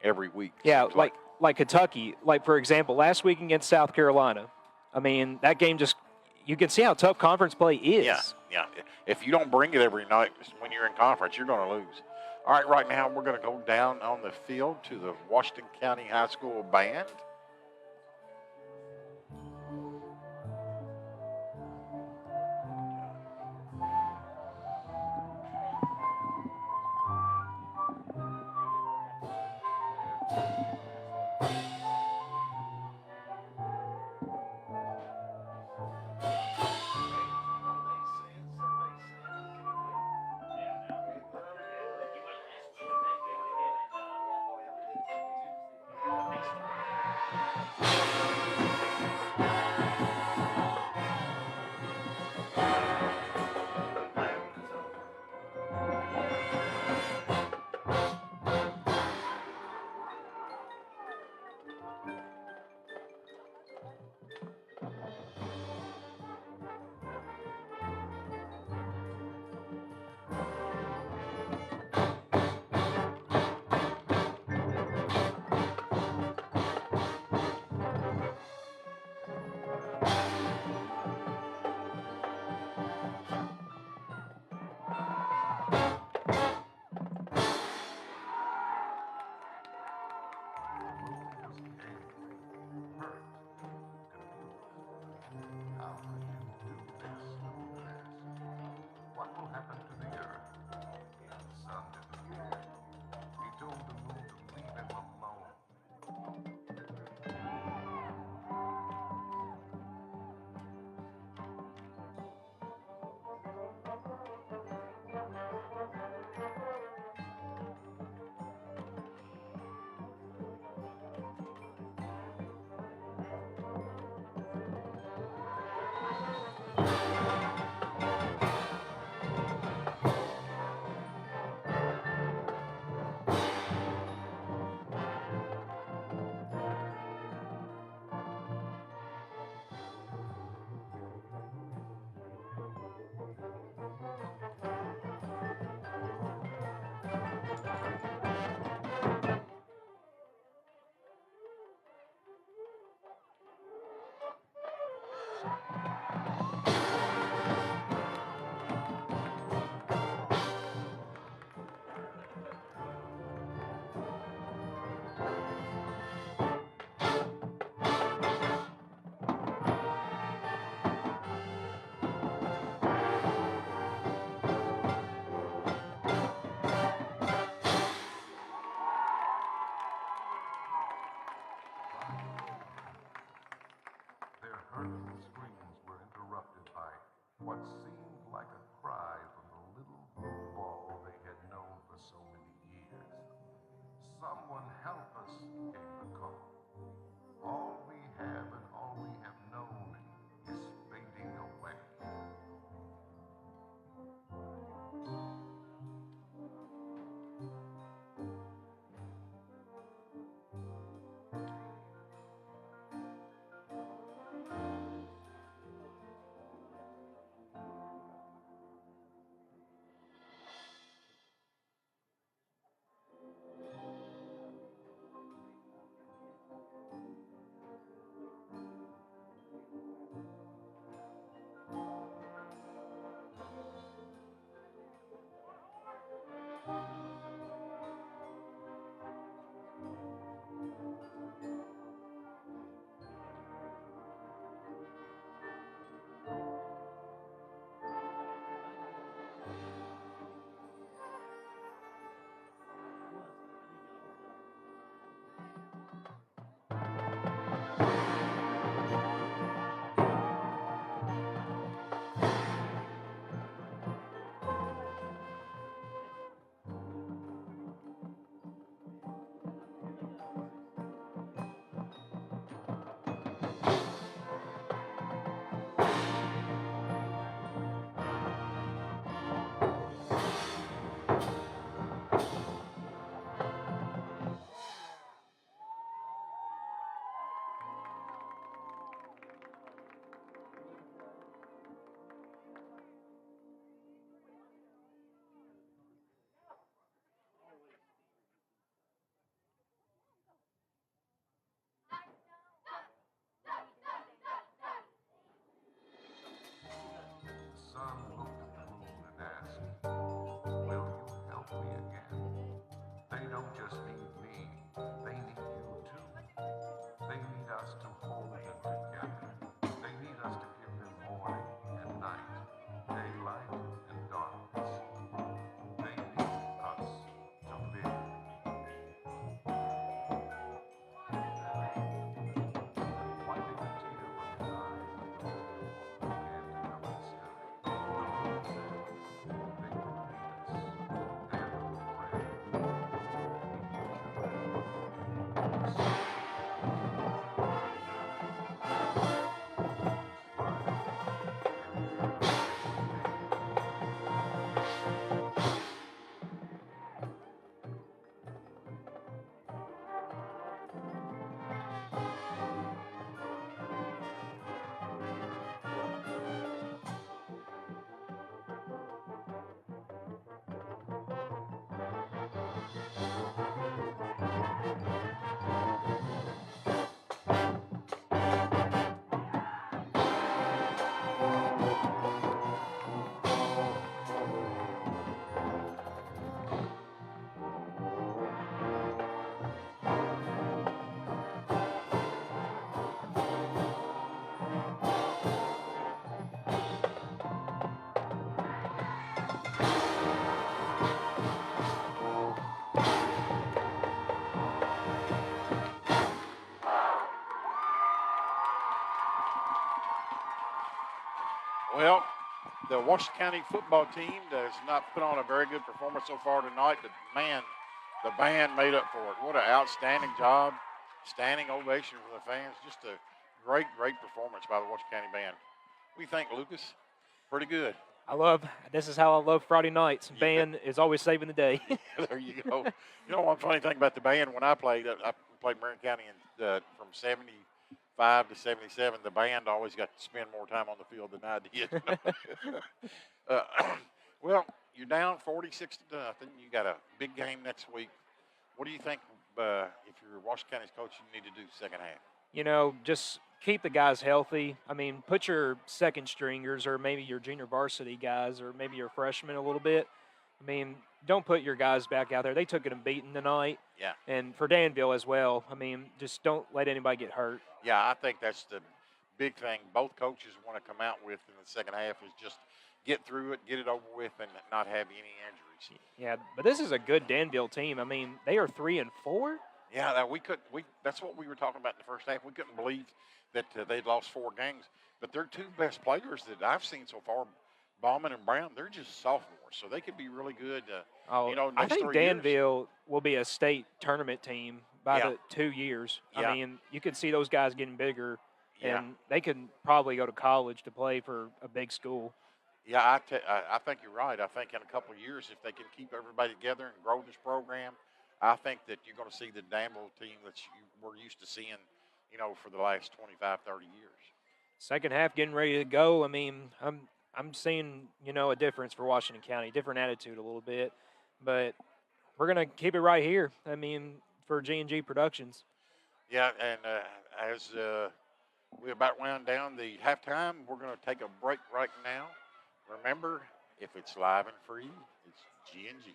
every week. Yeah, like Kentucky. Like, for example, last week against South Carolina. I mean, that game just – you can see how tough conference play is. Yeah. If you don't bring it every night when you're in conference, you're going to lose. All right now we're going to go down on the field to the Washington County High School Band. Hurtful screams were interrupted by what seemed like a cry from the little blue ball they had known for so many years. Someone help us, came the call. All we have and all we have known is fading away. sun looked at the moon and asked, will you help me again? They don't just need me, they need you too. They need us to hold them together. They need us to give them morning and night, daylight and darkness. They need us to live. Wiping a tear from his eyes, the Danville began to cover the sky. The moon said, they will meet us. Danville prayed. Well, the Washington County football team does not put on a very good performance so far tonight, but man, the band made up for it. What an outstanding job. Standing ovation from the fans. Just a great, great performance by the Washington County band. What do you think, Lucas? Pretty good. This is how I love Friday nights. Band is always saving the day. There you go. You know one funny thing about the band, when I played Marion County from 75 to 77, the band always got to spend more time on the field than I did. Well, you're down 46 to nothing. You got a big game next week. What do you think, if you're Washington County's coach, you need to do second half? Just keep the guys healthy. I mean, put your second stringers or maybe your junior varsity guys or maybe your freshmen a little bit. I mean, don't put your guys back out there. They took it and beaten tonight. Yeah. And for Danville as well. I mean, just don't let anybody get hurt. Yeah, I think that's the big thing both coaches want to come out with in the second half is just get through it, get it over with, and not have any injuries. Yeah, but this is a good Danville team. I mean, they are 3-4. Yeah, that's what we were talking about in the first half. We couldn't believe that they'd lost 4 games. But their 2 best players that I've seen so far, Bauman and Brown, they're just sophomores, so they could be really good. I think Danville will be a state tournament team by the 2 years. Yeah. I mean, you could see those guys getting bigger, and they could probably go to college to play for a big school. Yeah, I think you're right. I think in a couple of years, if they can keep everybody together and grow this program, I think that you're going to see the Danville team that we're used to seeing, for the last 25, 30 years. Second half getting ready to go. I mean, I'm seeing, a difference for Washington County, different attitude a little bit. But we're going to keep it right here, for G&G Productions. Yeah, and as we about round down the halftime, we're going to take a break right now. Remember, if it's live and free, it's G&G.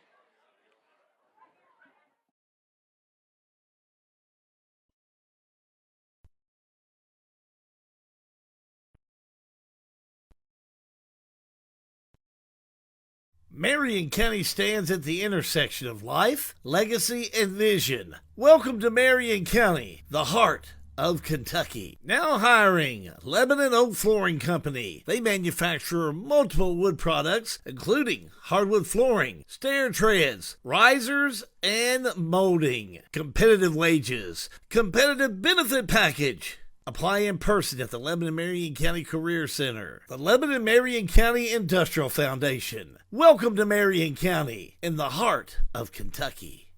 Marion County stands at the intersection of life, legacy, and vision. Welcome to Marion County, the heart of Kentucky. Now hiring Lebanon Oak Flooring Company. They manufacture multiple wood products, including hardwood flooring, stair treads, risers, and molding. Competitive wages, competitive benefit package. Apply in person at the Lebanon Marion County Career Center, the Lebanon Marion County Industrial Foundation. Welcome to Marion County, in the heart of Kentucky.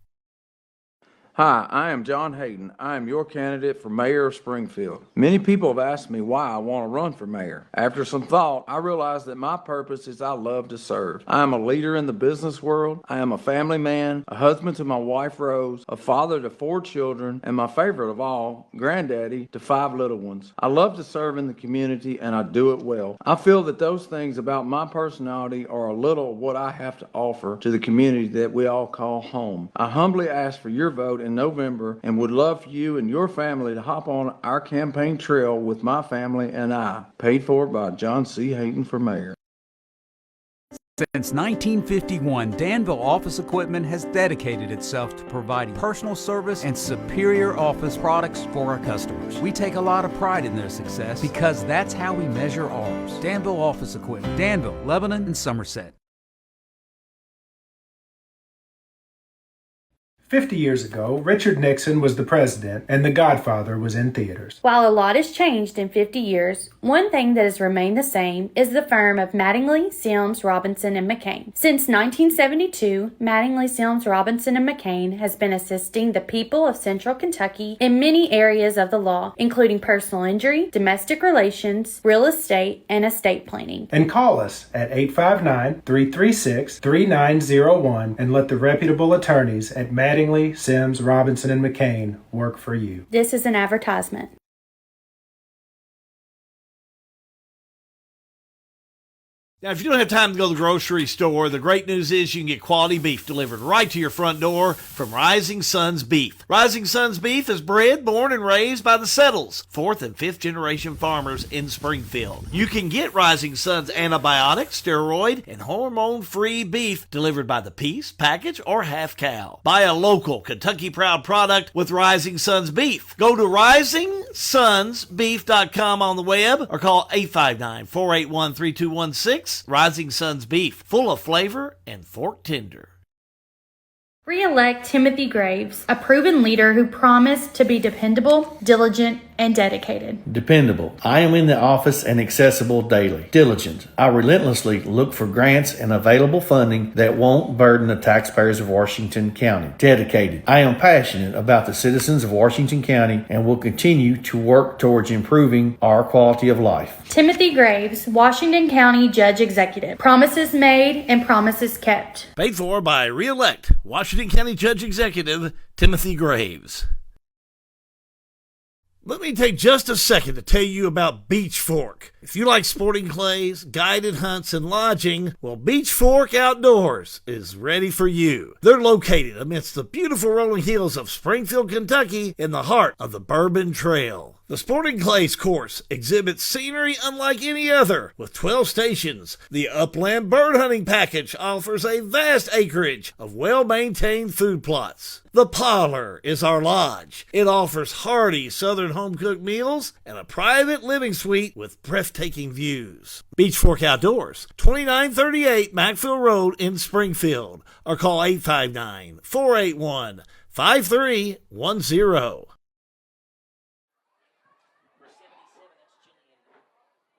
Hi, I am John Hayden. I am your candidate for mayor of Springfield. Many people have asked me why I want to run for mayor. After some thought, I realized that my purpose is I love to serve. I am a leader in the business world. I am a family man, a husband to my wife Rose, a father to 4 children, and my favorite of all, granddaddy to 5 little ones. I love to serve in the community and I do it well. I feel that those things about my personality are a little of what I have to offer to the community that we all call home. I humbly ask for your vote in November and would love for you and your family to hop on our campaign trail with my family and I. Paid for by John C. Hayden for mayor. Since 1951, Danville Office Equipment has dedicated itself to providing personal service and superior office products for our customers. We take a lot of pride in their success because that's how we measure ours. Danville Office Equipment, Danville, Lebanon, and Somerset. 50 years ago, Richard Nixon was the president and The Godfather was in theaters. While a lot has changed in 50 years, one thing that has remained the same is the firm of Mattingly, Sims, Robinson, and McCain. Since 1972, Mattingly, Sims, Robinson, and McCain has been assisting the people of Central Kentucky in many areas of the law, including personal injury, domestic relations, real estate, and estate planning. And call us at 859-336-3901 and let the reputable attorneys at Mattingly, Sims, Robinson, and McCain work for you. This is an advertisement. Now, if you don't have time to go to the grocery store, the great news is you can get quality beef delivered right to your front door from Rising Sons Beef. Rising Sons Beef is bred, born, and raised by the Settles, 4th and 5th generation farmers in Springfield. You can get Rising Sons antibiotic, steroid, and hormone-free beef delivered by the piece, package, or half cow. Buy a local Kentucky Proud product with Rising Sons Beef. Go to risingsonsbeef.com on the web or call 859-481-3216. Rising Sons Beef, full of flavor and fork tender. Re-elect Timothy Graves, a proven leader who promised to be dependable, diligent, and dedicated. Dependable. I am in the office and accessible daily. Diligent. I relentlessly look for grants and available funding that won't burden the taxpayers of Washington County. Dedicated. I am passionate about the citizens of Washington County and will continue to work towards improving our quality of life. Timothy Graves, Washington County Judge Executive. Promises made and promises kept. Paid for by Re-elect Washington County Judge Executive Timothy Graves. Let me take just a second to tell you about Beach Fork. If you like sporting clays, guided hunts, and lodging, well, Beach Fork Outdoors is ready for you. They're located amidst the beautiful rolling hills of Springfield, Kentucky, in the heart of the Bourbon Trail. The Sporting Clays course exhibits scenery unlike any other. With 12 stations, the Upland Bird Hunting Package offers a vast acreage of well-maintained food plots. The Parlor is our lodge. It offers hearty southern home-cooked meals and a private living suite with breathtaking views. Beach Fork Outdoors, 2938 Mackville Road in Springfield, or call 859-481-5310.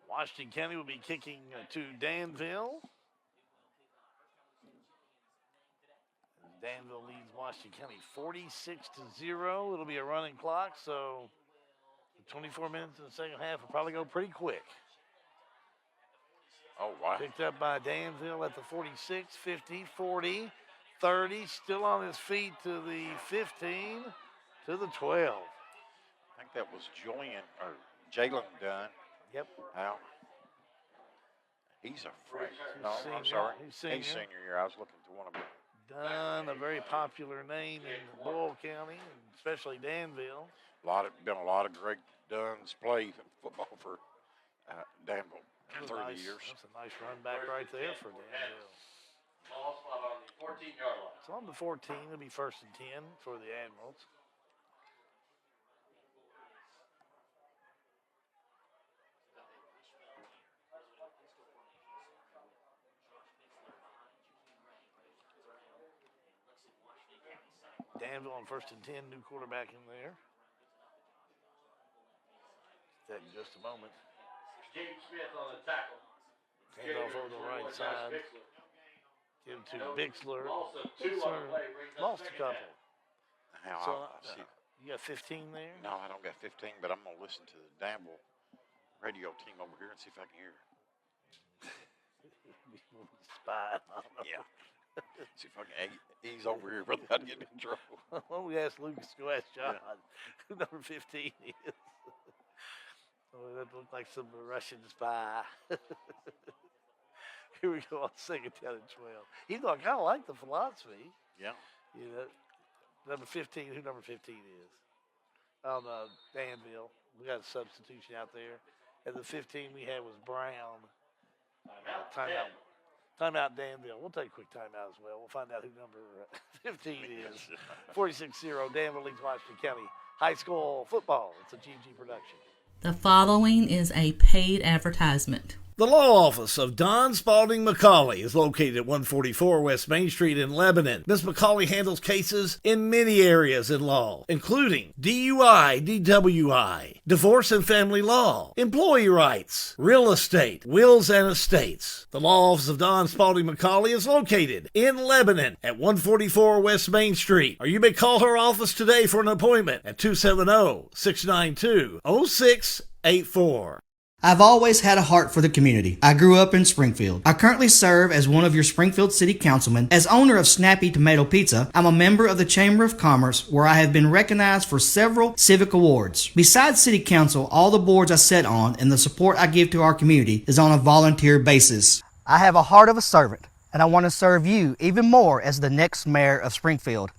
Washington County will be kicking to Danville. Danville leads Washington County 46-0. It'll be a running clock, so 24 minutes in the second half will probably go pretty quick. Oh, wow. Picked up by Danville at the 46, 50, 40, 30. Still on his feet to the 15, to the 12. I think that was Jalen Dunn. Yep. Out. He's a freshman. No, Senior. I'm sorry. He's senior year. I was looking to one of them. Dunn, a very popular name in Boyle County, especially Danville. Been a lot of great Dunns played football for Danville through the years. That's a nice run back right there for Danville. Ball spot on the 14-yard line. So on the 14, it'll be 1st and 10 for the Admirals. Danville on 1st and 10, new quarterback in there. That in just a moment. James Smith on the tackle. Hand off over the right side. Give to Bixler. Lost a two on the play. Lost a couple. Now, So I'll see. you got 15 there? No, I don't got 15, but I'm going to listen to the Danville radio team over here and see if I can hear it. Spy. Yeah. See if I can ease over here without getting in trouble. Why don't we ask Lucas, go ask John who number 15 is? Oh, that looked like some Russian spy. Here we go on second down and 12. He's like, I kind of like the philosophy. Yeah. You know, number 15, who number 15 is? On Danville. We got a substitution out there. And the 15 we had was Brown. Timeout. Timeout Danville. We'll take a quick timeout as well. We'll find out who number 15 is. 46-0, Danville leads Washington County High School football. It's a GG production. The following is a paid advertisement. The law office of Don Spalding McCauley is located at 144 West Main Street in Lebanon. Ms. McCauley handles cases in many areas in law, including DUI, DWI, divorce and family law, employee rights, real estate, wills and estates. The law office of Don Spalding McCauley is located in Lebanon at 144 West Main Street. Or you may call her office today for an appointment at 270-692-0684. I've always had a heart for the community. I grew up in Springfield. I currently serve as one of your Springfield City Councilmen. As owner of Snappy Tomato Pizza, I'm a member of the Chamber of Commerce, where I have been recognized for several civic awards. Besides City Council, all the boards I sit on and the support I give to our community is on a volunteer basis. I have a heart of a servant, and I want to serve you even more as the next mayor of Springfield.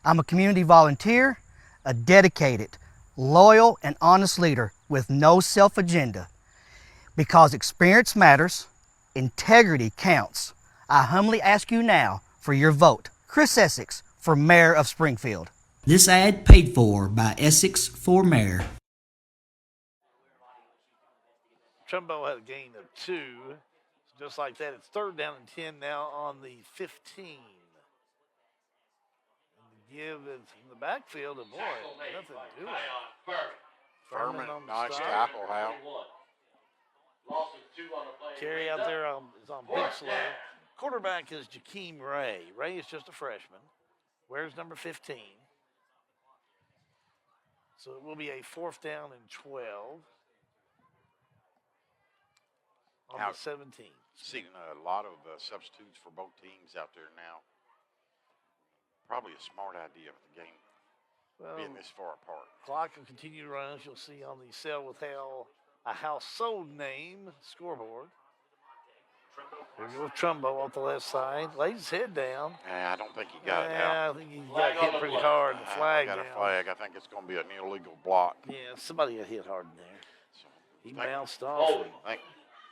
I'm a community volunteer, a dedicated, loyal, and honest leader with no self-agenda. Because experience matters, integrity counts. I humbly ask you now for your vote. Chris Essex for Mayor of Springfield. This ad paid for by Essex for Mayor. Trumbo had a gain of 2. Just like that, it's third down and 10 now on the 15. And the give is in the backfield, and boy, nothing to do with it. Furman, on the nice stop. tackle, Hal. Carey out there is on big slow. Quarterback is Jakeem Ray. Ray is just a freshman. Where's number 15? So it will be a fourth down and 12 on Now, the 17. Seeing a lot of substitutes for both teams out there now. Probably a smart idea with the game being this far apart. Clock will continue to run, as you'll see on the Sell with Hal, a household name scoreboard. Here we go with Trumbo off the left side. Lays his head down. I don't think he got it Yeah, out. I think he got hit pretty hard. The flag got down. a flag. I think it's going to be an illegal block. Yeah, somebody got hit hard in there. He Thank- bounced off. I think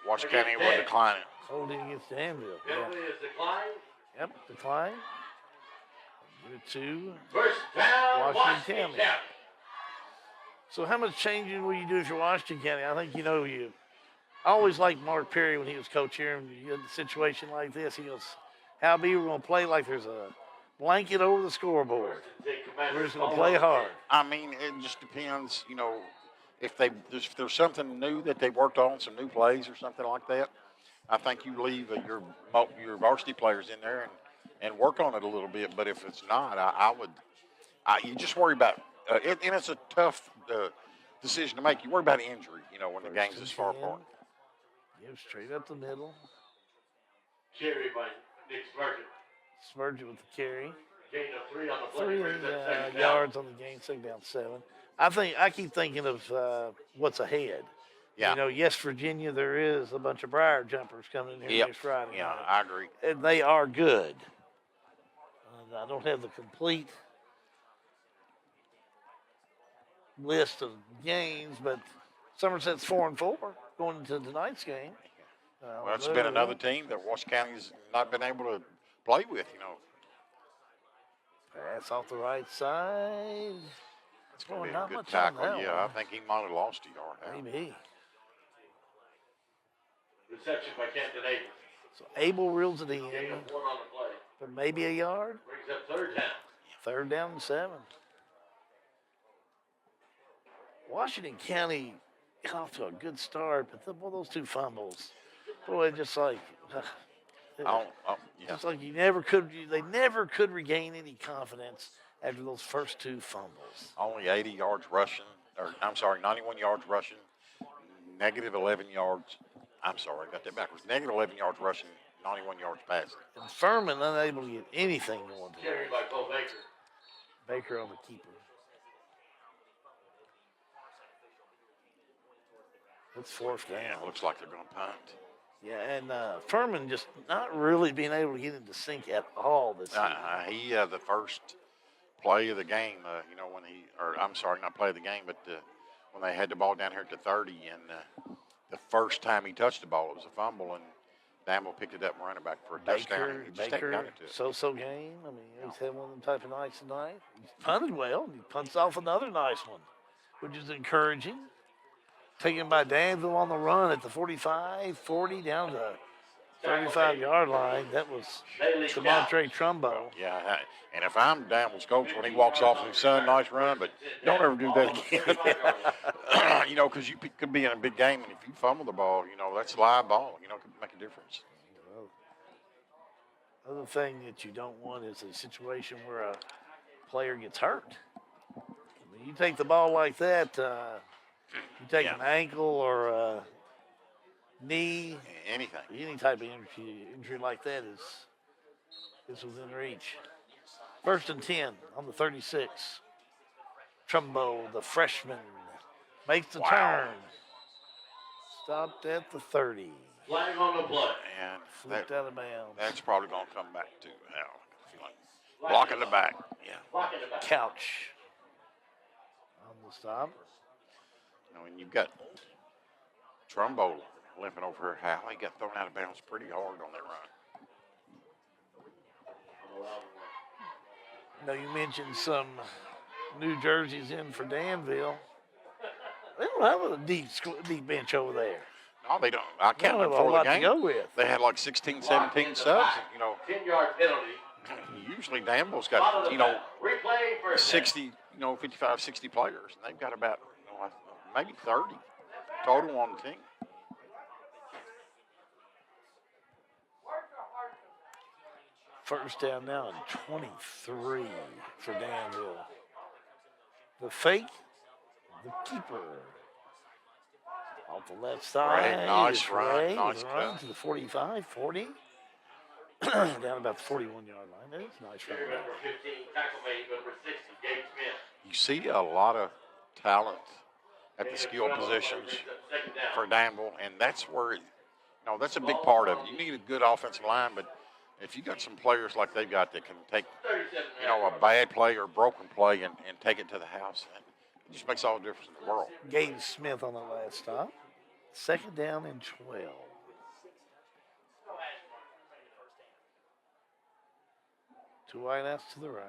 Washington County will decline it. Holding against Danville. Yeah. Yep, decline. Give it to Washington County. So how much changing will you do if you're Washington County? I think you. I always liked Mark Perry when he was coach here, and you had a situation like this. He goes, "How be we're going to play like there's a blanket over the scoreboard. We're just going to play hard." I mean, it just depends, if there's something new that they worked on, some new plays or something like that. I think you leave your varsity players in there and work on it a little bit. But if it's not, you just worry about it, and it's a tough decision to make. You worry about injury, when the game's this far apart. Give straight up the middle. Carry by Nick Spurgeon. Spurgeon with the carry. Gain of 3 on the play. 3 yards on the game, second down 7. I keep thinking of what's ahead. Yeah. Yes, Virginia, there is a bunch of Briar jumpers coming in here next Friday. Yeah, night. I agree. And they are good. I don't have the complete list of games, but Somerset's 4-4 going into tonight's game. Well, it's been another team that Washington County's not been able to play with, Pass off the right side. It's going to be a not good much on tackle. that Yeah, one. I think he might have lost a yard. Maybe. Reception by Captain Abel. So Abel reels it in, Gain of 1 on the play. for maybe a yard. Brings up 3rd down. 3rd down and 7. Washington County got off to a good start, but those 2 fumbles, boy, just like Yeah. it's like they never could regain any confidence after those first two fumbles. Only 80 yards rushing, 91 yards rushing, negative 11 yards. I'm sorry, I got that backwards. Negative 11 yards rushing, 91 yards passing. And Furman unable to get anything going today. Carried by Cole Baker. Baker on the keeper. It's fourth down. Looks like they're going to punt. Yeah, and Furman just not really being able to get into sync at all this season. He the first play of the game, not play of the game, but when they had the ball down here at the 30, and the first time he touched the ball, it was a fumble, and Danville picked it up and ran it back for a touchdown. And he just hadn't done it to it. So-so game. I mean, he's had one of them type of nights tonight. He's punted well, and he punts off another nice one, which is encouraging. Taken by Danville on the run at the 45, 40, down to 35-yard line. That was Demontre Trumbo. Yeah, and if I'm Danville's coach, when he walks off his son, nice run, but don't ever do that again. Because you could be in a big game, and if you fumble the ball, that's a live ball. It could make a difference. Other thing that you don't want is a situation where a player gets hurt. I mean, you take the ball like that, you take an ankle or a knee, anything, any type of injury like that is within reach. First and 10 on the 36. Trumbo, the freshman, makes the turn. Stopped at the 30. Flag on the play. And flipped out of bounds. That's probably going to come back to block in the back. Yeah. Couch on the stop. When you've got Trumbo limping over her, how he got thrown out of bounds pretty hard on that run. You mentioned some New Jerseys in for Danville. They don't have a deep bench over there. No, they don't. I counted them before the game. To go with. They had like 16, 17 subs. 10-yard penalty. Usually Danville's got 60, 55, 60 players, and they've got about maybe 30 total on the team. First down now and 23 for Danville. The fake, the keeper. Off the left side. Nice run. Nice run to the 45, 40. Down about the 41-yard line. That is nice run. Number 15, tackle made, number 60, Gabe Smith. You see a lot of talent at the skill positions for Danville, and that's where, that's a big part of it. You need a good offensive line, but if you got some players like they've got that can take, a bad play or broken play and take it to the house, it just makes all the difference in the world. Gabe Smith on the last stop. Second down and 12. Two wideouts to the right.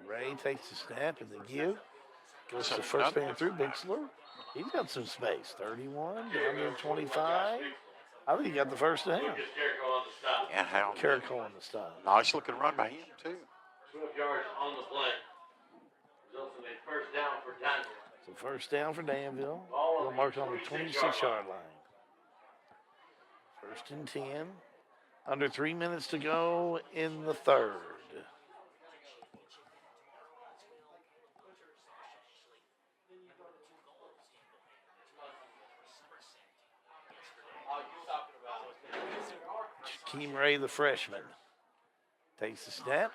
Ray takes the snap and the give. Goes to first man through Bixler. He's got some space. 31, down to 25. I think he got the first down. Yeah, Carrico on the stop. Nice looking run by him, too. 12 yards on the play. Results in a first down for Danville. So first down for Danville. They'll mark on the 26-yard line. First and 10. Under 3 minutes to go in the third. Jakeem Ray, the freshman, takes the snap,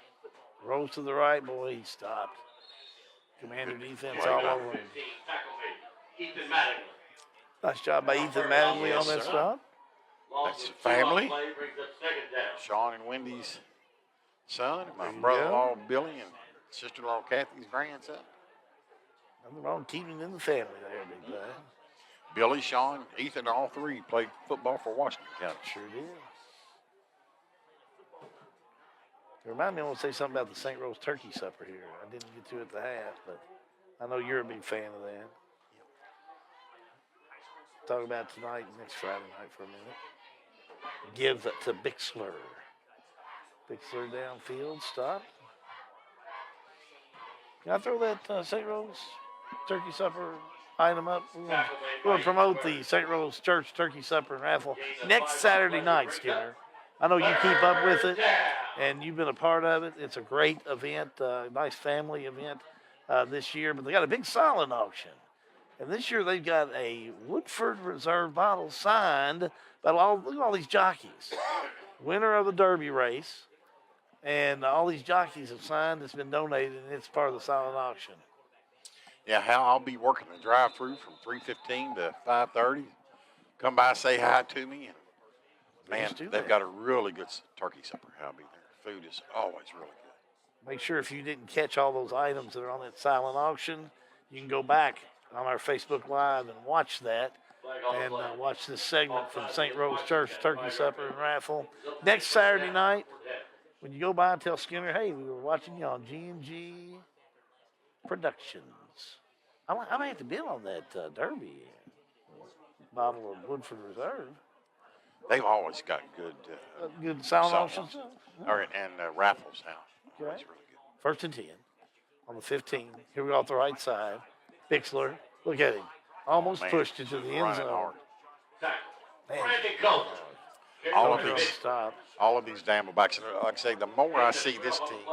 rolls to the right. Boy, he stopped. Commander defense all over him. Nice job by Ethan Mattingly on that stop. That's family. Sean and Wendy's son, and my brother-in-law Billy, and sister-in-law Kathy's grandson. Nothing wrong keeping in the family there, big guy. Billy, Sean, Ethan, all three played football for Washington County. Sure did. It reminded me, I want to say something about the St. Rose Turkey Supper here. I didn't get to it at the half, but I know you're a big fan of that. Talk about tonight, next Friday night for a minute. Give it to Bixler. Bixler downfield, stop. Can I throw that St. Rose Turkey Supper item up? We're going to promote the St. Rose Church Turkey Supper and raffle next Saturday night, Skinner. I know you keep up with it, and you've been a part of it. It's a great event, nice family event this year. But they got a big silent auction. And this year they've got a Woodford Reserve bottle signed by look at all these jockeys. Winner of the Derby race. And all these jockeys have signed. It's been donated, and it's part of the silent auction. Yeah, Hal, I'll be working the drive-through from 3:15 to 5:30. Come by, say hi to me. And man, they've got a really good turkey supper. I'll be there. Food is always really good. Make sure if you didn't catch all those items that are on that silent auction, you can go back on our Facebook Live and watch that. And watch this segment from St. Rose Church Turkey Supper and Raffle. Next Saturday night, when you go by and tell Skinner, hey, we were watching you on G&G Productions. I might have to bid on that Derby bottle of Woodford Reserve. They've always got good silent auctions. And raffles now. Okay. Really good. 1st and 10 on the 15. Here we go off the right side. Bixler, look at him. Almost pushed into the end zone. All of these Danville backs. Like I say, the more I see this team,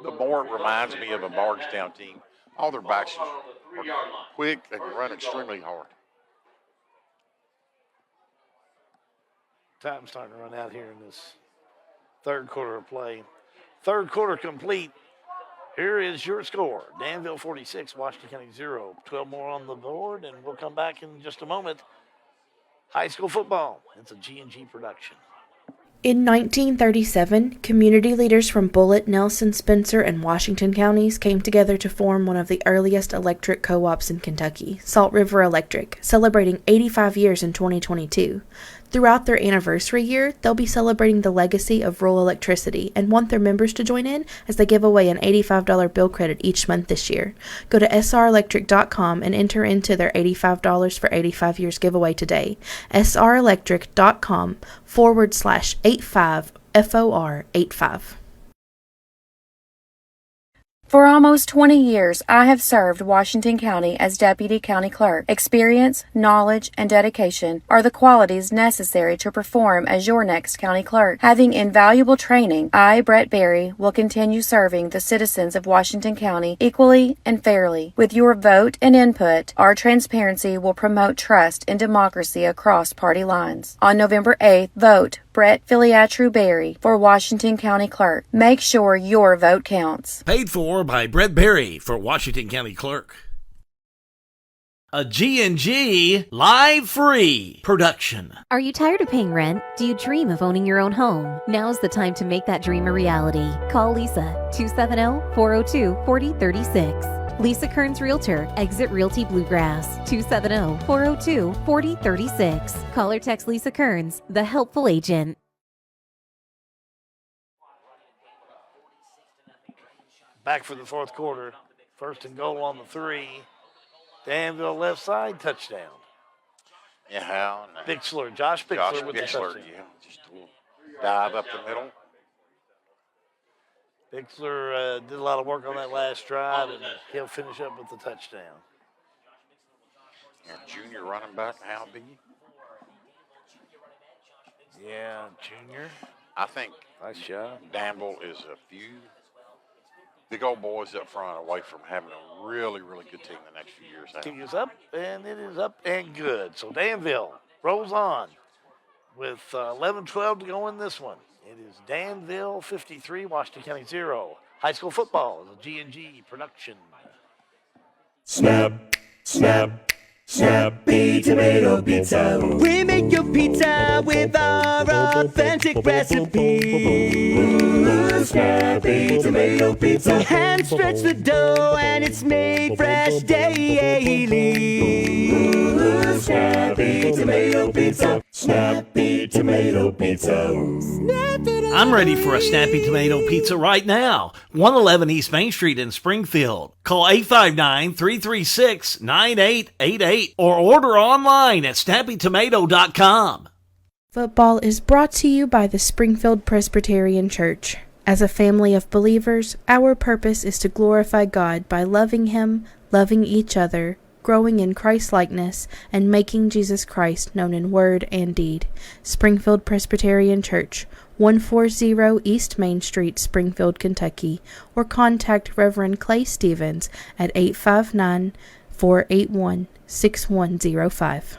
the more it reminds me of a Bardstown team. All their backs are quick. They can run extremely hard. Time's starting to run out here in this third quarter of play. Third quarter complete. Here is your score. Danville 46, Washington County 0. 12 more on the board, and we'll come back in just a moment. High school football. It's a G&G production. In 1937, community leaders from Bullitt, Nelson, Spencer, and Washington counties came together to form one of the earliest electric co-ops in Kentucky, Salt River Electric, celebrating 85 years in 2022. Throughout their anniversary year, they'll be celebrating the legacy of rural electricity and want their members to join in as they give away an $85 bill credit each month this year. Go to srelectric.com and enter into their $85 for 85 years giveaway today. srelectric.com/85FOR85. For almost 20 years, I have served Washington County as Deputy County Clerk. Experience, knowledge, and dedication are the qualities necessary to perform as your next County Clerk. Having invaluable training, I, Brett Berry, will continue serving the citizens of Washington County equally and fairly. With your vote and input, our transparency will promote trust and democracy across party lines. On November 8th, vote Brett Filiatru Berry for Washington County Clerk. Make sure your vote counts. Paid for by Brett Berry for Washington County Clerk. A G&G live free production. Are you tired of paying rent? Do you dream of owning your own home? Now's the time to make that dream a reality. Call Lisa, 270-402-4036. Lisa Kearns Realtor, Exit Realty Bluegrass, 270-402-4036. Call or text Lisa Kearns, the helpful agent. Back for the fourth quarter. 1st and goal on the 3. Danville left side, touchdown. Yeah, Hal. Bixler, Josh Bixler with the touchdown. Yeah, just a little dive up the middle. Bixler did a lot of work on that last drive, and he'll finish up with the touchdown. And junior running back, Hal B. Yeah, junior. I think nice shot. Danville is a few big old boys up front away from having a really, really good team the next few years. Team is up, and it is up and good. So Danville rolls on with 11-12 to go in this one. It is Danville 53, Washington County 0. High school football is a G&G production. Snap, snap, Snappy Tomato Pizza. We make your pizza with our authentic recipe. Snappy Tomato Pizza. Hand stretch the dough and it's made fresh daily. Snappy Tomato Pizza. Snappy Tomato Pizza. I'm ready for a Snappy Tomato Pizza right now. 111 East Main Street in Springfield. Call 859-336-9888 or order online at snappytomato.com. Football is brought to you by the Springfield Presbyterian Church. As a family of believers, our purpose is to glorify God by loving Him, loving each other, growing in Christ-likeness, and making Jesus Christ known in word and deed. Springfield Presbyterian Church, 140 East Main Street, Springfield, Kentucky, or contact Reverend Clay Stevens at 859-481-6105.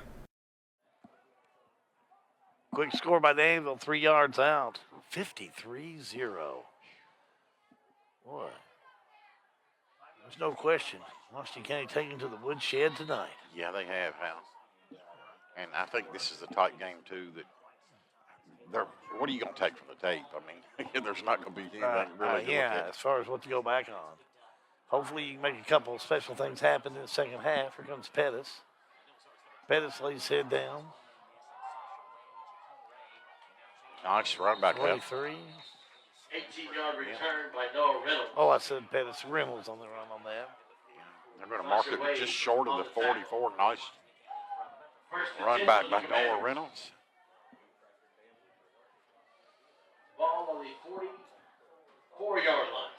Quick score by Danville, 3 yards out. 53-0. Boy, there's no question. Washington County taking to the woodshed tonight. Yeah, they have, Hal. And I think this is a tight game, too, that what are you going to take from the tape? I mean, there's not going to be anything really to look at. As far as what to go back on. Hopefully you can make a couple of special things happen in the second half. Here comes Pettis. Pettis lays his head down. Nice run back up. 23. 18-yard return by Noah Reynolds. Oh, I said Pettis. Reynolds on the run on that. They're going to mark it just short of the 44. Nice run back by Noah Reynolds. Ball on the 44-yard line.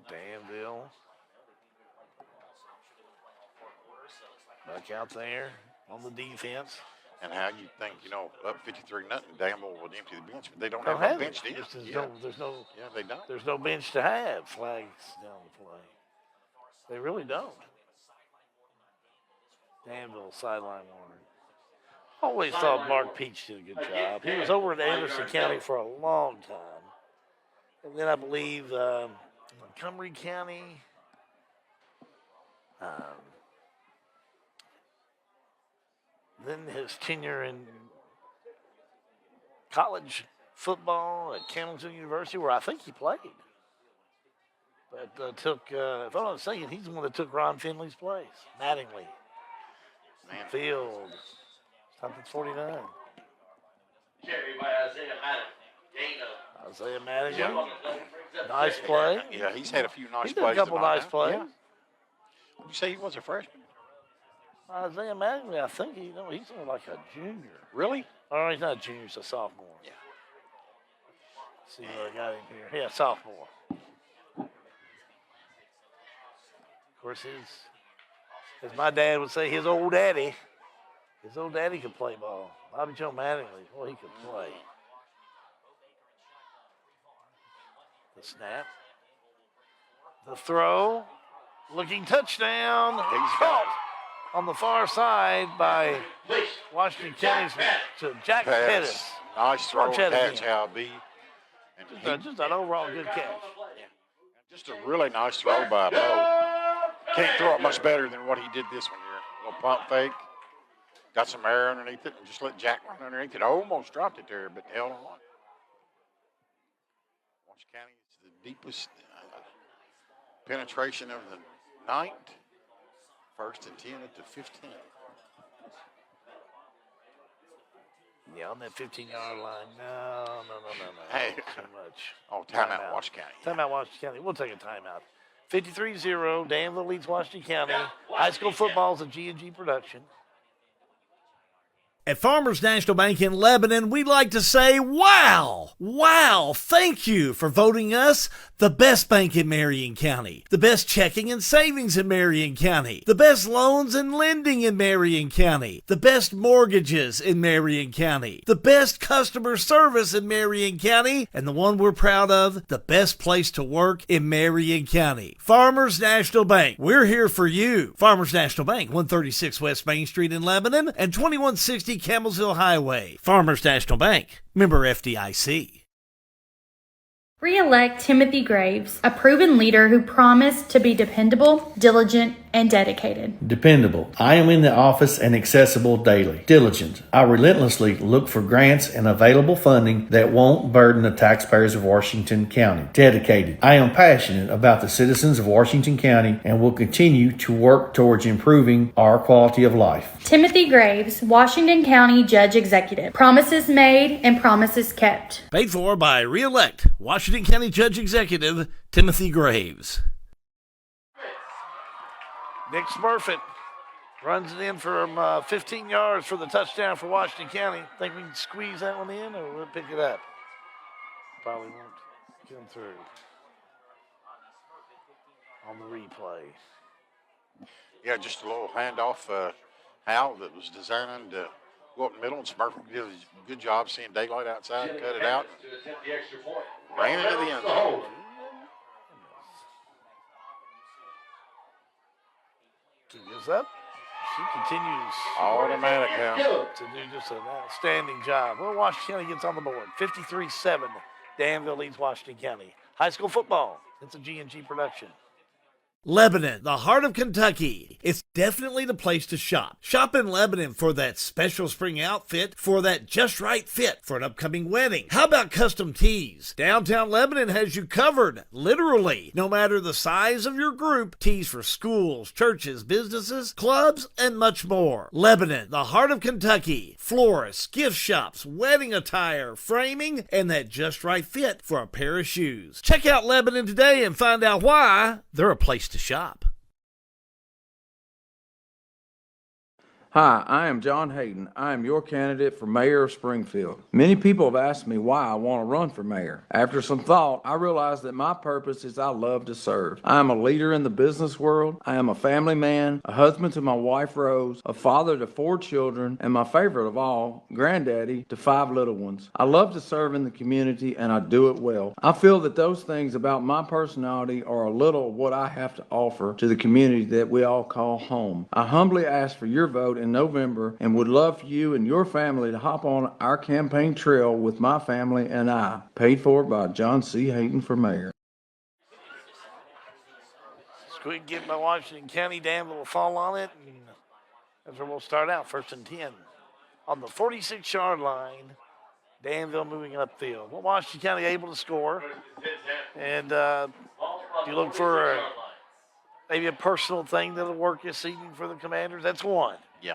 Danville. Back out there on the defense. And how you think, up 53-0, Danville would empty the bench, but they don't have a bench, do you? There's no bench to have. Flags down the play. They really don't. Danville sideline warning. Always thought Mark Peach did a good job. He was over at Anderson County for a long time. And then I believe Montgomery County. Then his tenure in college football at Camden University, where I think he played. But if I'm not mistaken, he's the one that took Ron Finley's place. Mattingly. Field. Something 49. Carried by Isaiah Madigan. Nice play. Yeah, he's had a few nice He's plays. He's a couple nice plays. Yeah. Would you say he was a freshman? Isaiah Madigan, I think he's only like a junior. Really? Oh, he's not a junior, he's a sophomore. Yeah. Let's see what I got in here. Yeah, sophomore. Of course, as my dad would say, his old daddy could play ball. Bobby Joe Mattingly, boy, he could play. The snap. The throw. Looking touchdown. He's caught on the far side by Washington County's to Jack Pettis. Nice throw catch, Hal B. Just an overall good catch. Yeah. Just a really nice throw by Bo. Can't throw it much better than what he did this one here. A little pump fake. Got some air underneath it and just let Jack run underneath it. Almost dropped it there, but held on. Washington County is the deepest penetration of the night. 1st and 10 at the 15. Yeah, on that 15-yard line. No. Hey. Too much. Oh, timeout, Washington County. Timeout, Washington County. We'll take a timeout. 53-0. Danville leads Washington County. High school football is a G&G production. At Farmers National Bank in Lebanon, we'd like to say, wow! Wow! Thank you for voting us the best bank in Marion County, the best checking and savings in Marion County, the best loans and lending in Marion County, the best mortgages in Marion County, the best customer service in Marion County, and the one we're proud of, the best place to work in Marion County. Farmers National Bank, we're here for you. Farmers National Bank, 136 West Main Street in Lebanon and 2160 Campbellsville Highway. Farmers National Bank, member FDIC. Re-elect Timothy Graves, a proven leader who promised to be dependable, diligent, and dedicated. Dependable. I am in the office and accessible daily. Diligent. I relentlessly look for grants and available funding that won't burden the taxpayers of Washington County. Dedicated. I am passionate about the citizens of Washington County and will continue to work towards improving our quality of life. Timothy Graves, Washington County Judge Executive. Promises made and promises kept. Paid for by Re-elect Washington County Judge Executive Timothy Graves. Nick Smurfett Runs it in from 15 yards for the touchdown for Washington County. Think we can squeeze that one in, or we'll pick it up? Probably won't come through on the replay. Yeah, just a little handoff, Hal, that was designed to go up the middle, and Smurfett did a good job seeing daylight outside and cut it out. Ran into the end zone. Keep this up. She continues automatic now to do just an outstanding job. Well, Washington County gets on the board. 53-7. Danville leads Washington County. High school football. It's a G&G production. Lebanon, the heart of Kentucky. It's definitely the place to shop. Shop in Lebanon for that special spring outfit, for that just right fit for an upcoming wedding. How about custom tees? Downtown Lebanon has you covered, literally. No matter the size of your group, tees for schools, churches, businesses, clubs, and much more. Lebanon, the heart of Kentucky. Florists, gift shops, wedding attire, framing, and that just right fit for a pair of shoes. Check out Lebanon today and find out why they're a place to shop. Hi, I am John Hayden. I am your candidate for mayor of Springfield. Many people have asked me why I want to run for mayor. After some thought, I realized that my purpose is I love to serve. I am a leader in the business world. I am a family man, a husband to my wife Rose, a father to 4 children, and my favorite of all, granddaddy to 5 little ones. I love to serve in the community, and I do it well. I feel that those things about my personality are a little of what I have to offer to the community that we all call home. I humbly ask for your vote in November and would love for you and your family to hop on our campaign trail with my family and I. Paid for by John C. Hayden for mayor. Squeak get by Washington County. Danville will fall on it. And that's where we'll start out. 1st and 10. On the 46-yard line, Danville moving upfield. Well, Washington County able to score. And you look for maybe a personal thing that'll work this evening for the Commanders. That's one. Yeah.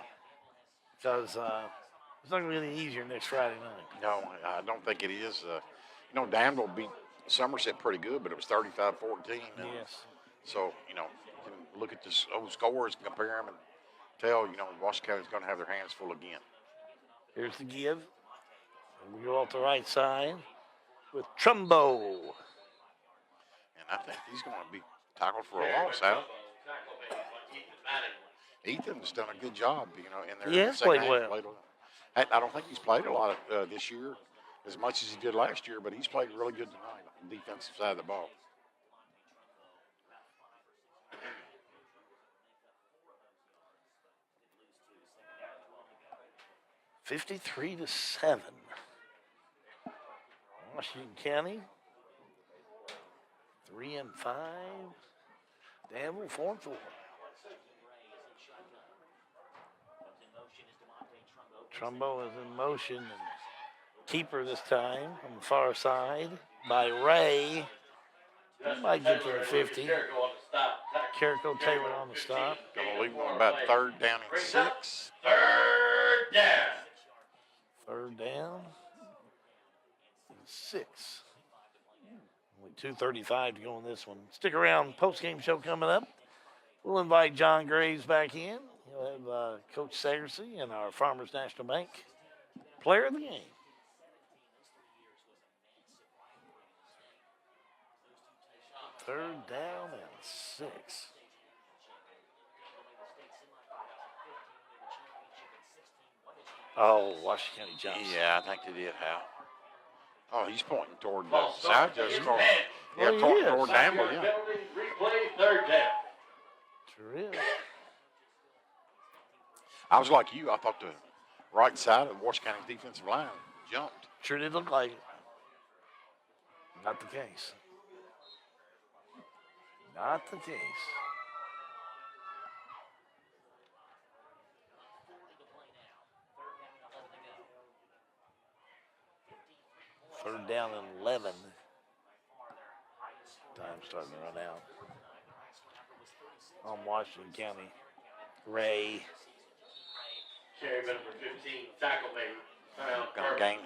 Because it's not going to be any easier next Friday night. No, I don't think it is. Danville beat Somerset pretty good, but it was 35-14. Yes. So, you can look at those scores, compare them, and tell, Washington County's going to have their hands full again. Here's the give. And we go off the right side with Trumbo. And I think he's going to be tackled for a loss, Al. Ethan's done a good job, in their second half. Played well. I don't think he's played a lot of this year as much as he did last year, but he's played really good tonight on the defensive side of the ball. $53-7. Washington County 3-5. Danville 4-4. Trumbo is in motion, and keeper this time on the far side by Ray. He might get to the 50. Carrico Taylor on the stop. Going to leave them about 3rd down and 6. 3rd down. 3rd down and 6. Only 2:35 to go on this one. Stick around. Post-game show coming up. We'll invite John Graves back in. He'll have Coach Sagersey and our Farmers National Bank player of the game. Third down and 6. Oh, Washington County jumps. Yeah, I think they did, Hal. Oh, he's pointing toward the side. Well, toward Danville, yeah. Replay 3rd down. Sure is. I was like you. I thought the right side of Washington County's defensive line jumped. Sure did look like it. Not the case. Not the case. Third down and 11. Time starting to run out. On Washington County. Ray. Carry number 15, tackle made. Going to gain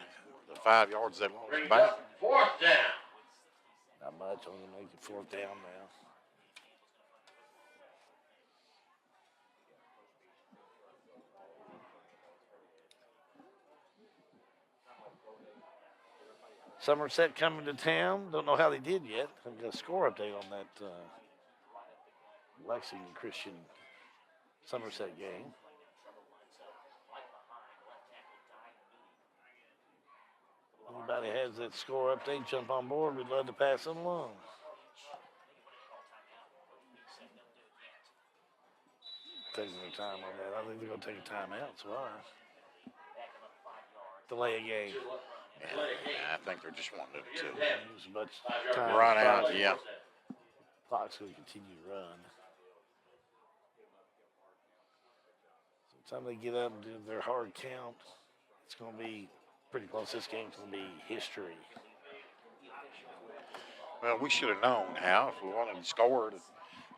the 5 yards they lost back. 4th down. Not much. Only make it 4th down now. Somerset coming to town. Don't know how they did yet. I've got a score update on that Lexington Christian Somerset game. Anybody has that score update, jump on board. We'd love to pass it along. Taking their time on that. I think they're going to take a timeout. So delay a game. Yeah, I think they're just wanting to use as much time run out. Yeah. Clock's going to continue to run. So the time they get up and do their hard count, it's going to be pretty close. This game's going to be history. Well, we should have known how if we wanted to score.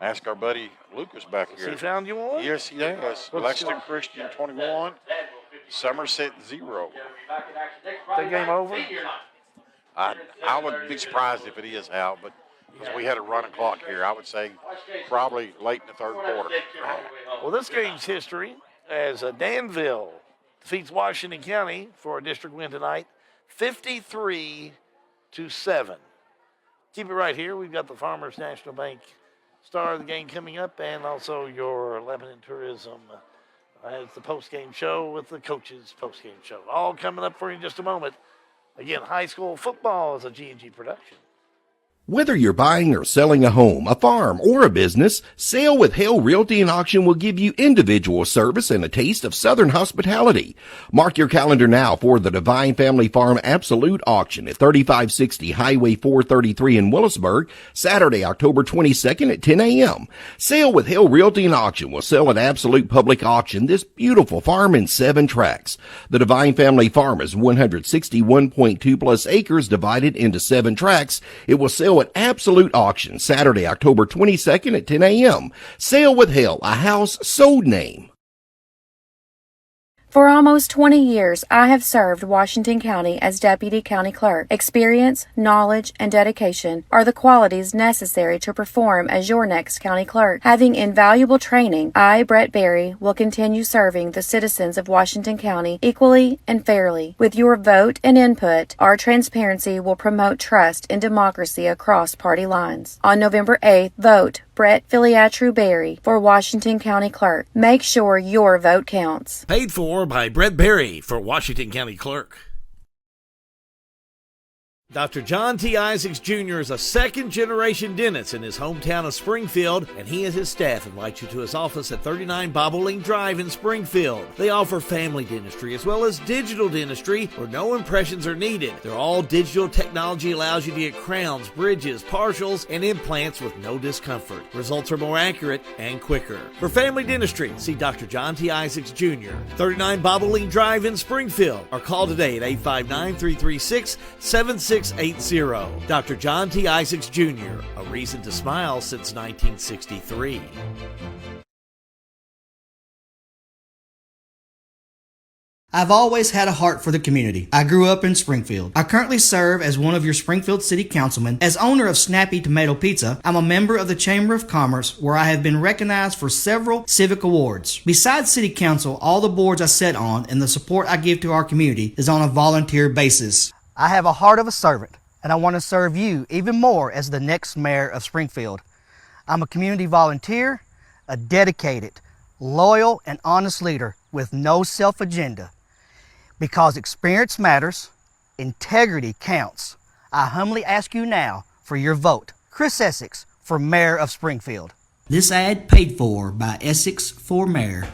Ask our buddy Lucas back here. Has he found you one? Yes, he has. Lexington Christian 21, Somerset 0. That game over? I would be surprised if it is, Hal, but because we had a running clock here, I would say probably late in the third quarter. Well, this game's history as Danville defeats Washington County for a district win tonight, 53-7. Keep it right here. We've got the Farmers National Bank star of the game coming up, and also your Lebanon Tourism has the post-game show with the coaches' post-game show. All coming up for you in just a moment. Again, high school football is a G&G production. Whether you're buying or selling a home, a farm, or a business, Sale with Hale Realty and Auction will give you individual service and a taste of Southern hospitality. Mark your calendar now for the Divine Family Farm Absolute Auction at 3560 Highway 433 in Willisburg, Saturday, October 22nd at 10 a.m. Sale with Hale Realty and Auction will sell at Absolute Public Auction this beautiful farm in 7 tracts. The Divine Family Farm is 161.2 plus acres divided into 7 tracts. It will sell at Absolute Auction Saturday, October 22nd at 10 a.m. Sale with Hale, a house sold name. For almost 20 years, I have served Washington County as Deputy County Clerk. Experience, knowledge, and dedication are the qualities necessary to perform as your next County Clerk. Having invaluable training, I, Brett Berry, will continue serving the citizens of Washington County equally and fairly. With your vote and input, our transparency will promote trust and democracy across party lines. On November 8th, vote Brett Filiatru Berry for Washington County Clerk. Make sure your vote counts. Paid for by Brett Berry for Washington County Clerk. Dr. John T. Isaacs Jr. is a second-generation dentist in his hometown of Springfield, and he and his staff invite you to his office at 39 Bobolink Drive in Springfield. They offer family dentistry as well as digital dentistry where no impressions are needed. Their all-digital technology allows you to get crowns, bridges, partials, and implants with no discomfort. Results are more accurate and quicker. For family dentistry, see Dr. John T. Isaacs Jr., 39 Bobolink Drive in Springfield, or call today at 859-336-7680. Dr. John T. Isaacs Jr., a reason to smile since 1963. I've always had a heart for the community. I grew up in Springfield. I currently serve as one of your Springfield City Councilmen. As owner of Snappy Tomato Pizza, I'm a member of the Chamber of Commerce where I have been recognized for several civic awards. Besides City Council, all the boards I sit on and the support I give to our community is on a volunteer basis. I have a heart of a servant, and I want to serve you even more as the next mayor of Springfield. I'm a community volunteer, a dedicated, loyal, and honest leader with no self-agenda. Because experience matters, integrity counts. I humbly ask you now for your vote. Chris Essex for Mayor of Springfield. This ad paid for by Essex for Mayor.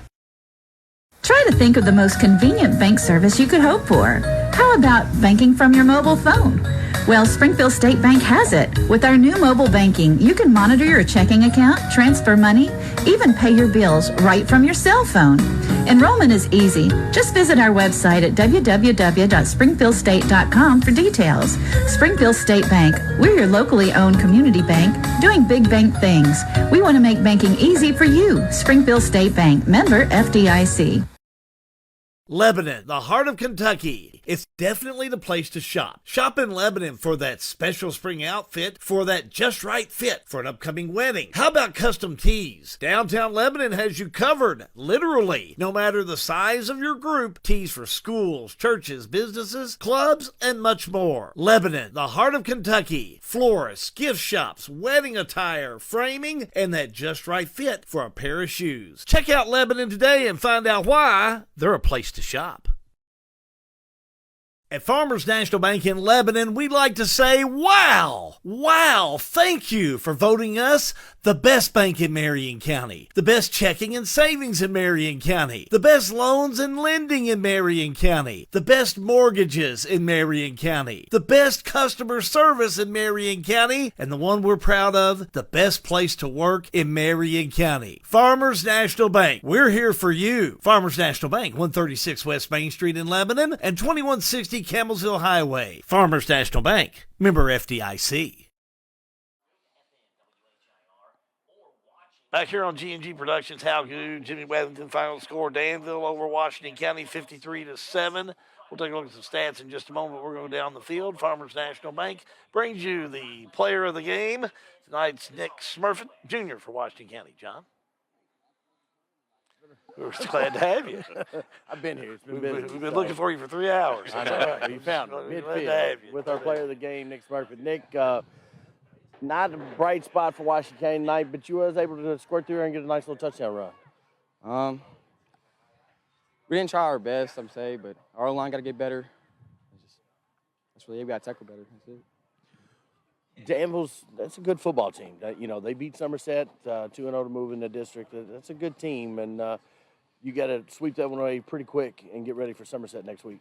Try to think of the most convenient bank service you could hope for. How about banking from your mobile phone? Well, Springfield State Bank has it. With our new mobile banking, you can monitor your checking account, transfer money, even pay your bills right from your cell phone. Enrollment is easy. Just visit our website at www.springfieldstate.com for details. Springfield State Bank, we're your locally owned community bank doing big bank things. We want to make banking easy for you. Springfield State Bank, member FDIC. Lebanon, the heart of Kentucky. it's definitely the place to shop. Shop in Lebanon for that special spring outfit, for that just right fit for an upcoming wedding. How about custom tees? Downtown Lebanon has you covered, literally. No matter the size of your group, tees for schools, churches, businesses, clubs, and much more. Lebanon, the heart of Kentucky. Florists, gift shops, wedding attire, framing, and that just right fit for a pair of shoes. Check out Lebanon today and find out why they're a place to shop. At Farmers National Bank in Lebanon, we'd like to say, wow! Wow! Thank you for voting us the best bank in Marion County, the best checking and savings in Marion County, the best loans and lending in Marion County, the best mortgages in Marion County, the best customer service in Marion County, and the one we're proud of, the best place to work in Marion County. Farmers National Bank, we're here for you. Farmers National Bank, 136 West Main Street in Lebanon and 2160 Campbellsville Highway. Farmers National Bank, member FDIC. Back here on G&G Productions, Hal Goode, Jimmy Weathington, final score, Danville over Washington County, 53-7. We'll take a look at some stats in just a moment. We're going down the field. Farmers National Bank brings you the player of the game. Tonight's Nick Smurfett, Jr. for Washington County. John? We're glad to have you. I've been here. It's been We've been looking for you for 3 hours. I know. You found me midfield with our player of the game, Nick Smurfett. Nick, not a bright spot for Washington County tonight, but you was able to squirt through and get a nice little touchdown run. We didn't try our best, I'm saying, but our line got to get better. That's really it. We got to tackle better. That's it. Danville's, that's a good football team. They beat Somerset 2-0 to move in the district. That's a good team, and you got to sweep that one away pretty quick and get ready for Somerset next week.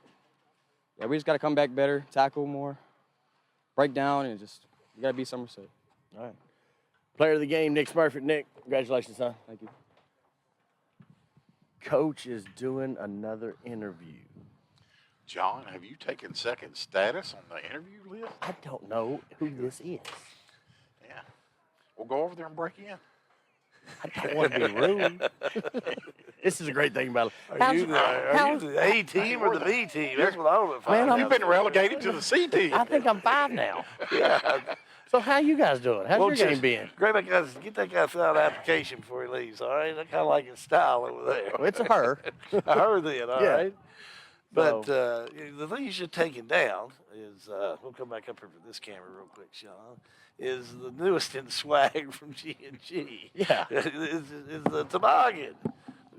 Yeah, we just got to come back better, tackle more, break down, and you got to beat Somerset. All right. Player of the game, Nick Smurfett. Nick, congratulations, son. Thank you. Coach is doing another interview. John, have you taken second status on the interview list? I don't know who this is. Yeah. We'll go over there and break in. I don't want to be rude. This is a great thing about it. Are you the A team or the B team? That's what I want to find out. You've been relegated to the C team. I think I'm 5 now. Yeah. So how you guys doing? How's your game been? Great, guys. Get that guy fill out an application before he leaves, all right? I kind of like his style over there. Well, it's a her. A her then, all right? But So- the thing you should take it down is, we'll come back up here for this camera real quick, Sean, is the newest in swag from G&G. Yeah. is the toboggan.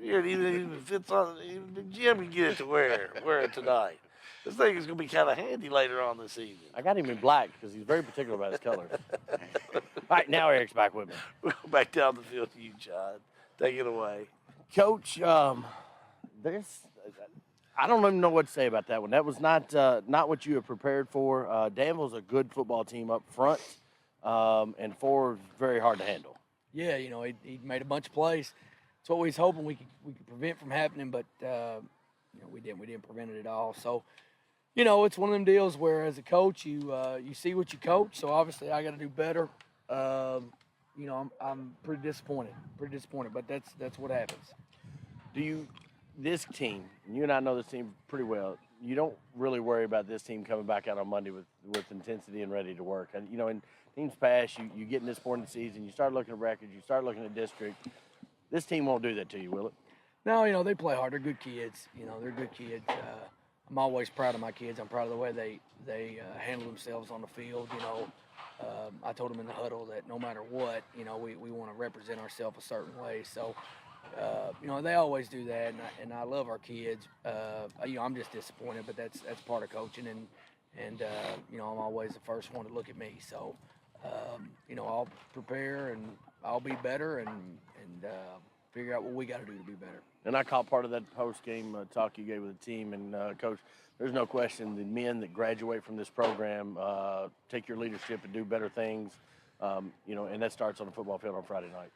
It even fits on, even Jim can get it to wear it tonight. This thing is going to be kind of handy later on this evening. I got him in black because he's very particular about his colors. All right, now Eric's back with me. We'll go back down the field to you, John. Take it away. Coach, I don't even know what to say about that one. That was not what you had prepared for. Danville's a good football team up front, and forward very hard to handle. Yeah, he made a bunch of plays. That's what we was hoping we could prevent from happening, but we didn't prevent it at all. So, it's one of them deals where as a coach you see what you coach. So obviously I got to do better. I'm pretty disappointed, but that's what happens. This team, you and I know this team pretty well, you don't really worry about this team coming back out on Monday with intensity and ready to work. And, in teams past, you get in this point in the season, you start looking at records, you start looking at district. This team won't do that to you, will it? No, they play hard. They're good kids. They're good kids. I'm always proud of my kids. I'm proud of the way they handle themselves on the field. I told them in the huddle that no matter what, we want to represent ourselves a certain way. So, they always do that, and I love our kids. I'm just disappointed, but that's part of coaching, and I'm always the first one to look at me. So, I'll prepare and I'll be better and figure out what we got to do to be better. And I caught part of that post-game talk you gave with the team. And, Coach, there's no question the men that graduate from this program take your leadership and do better things, and that starts on the football field on Friday night.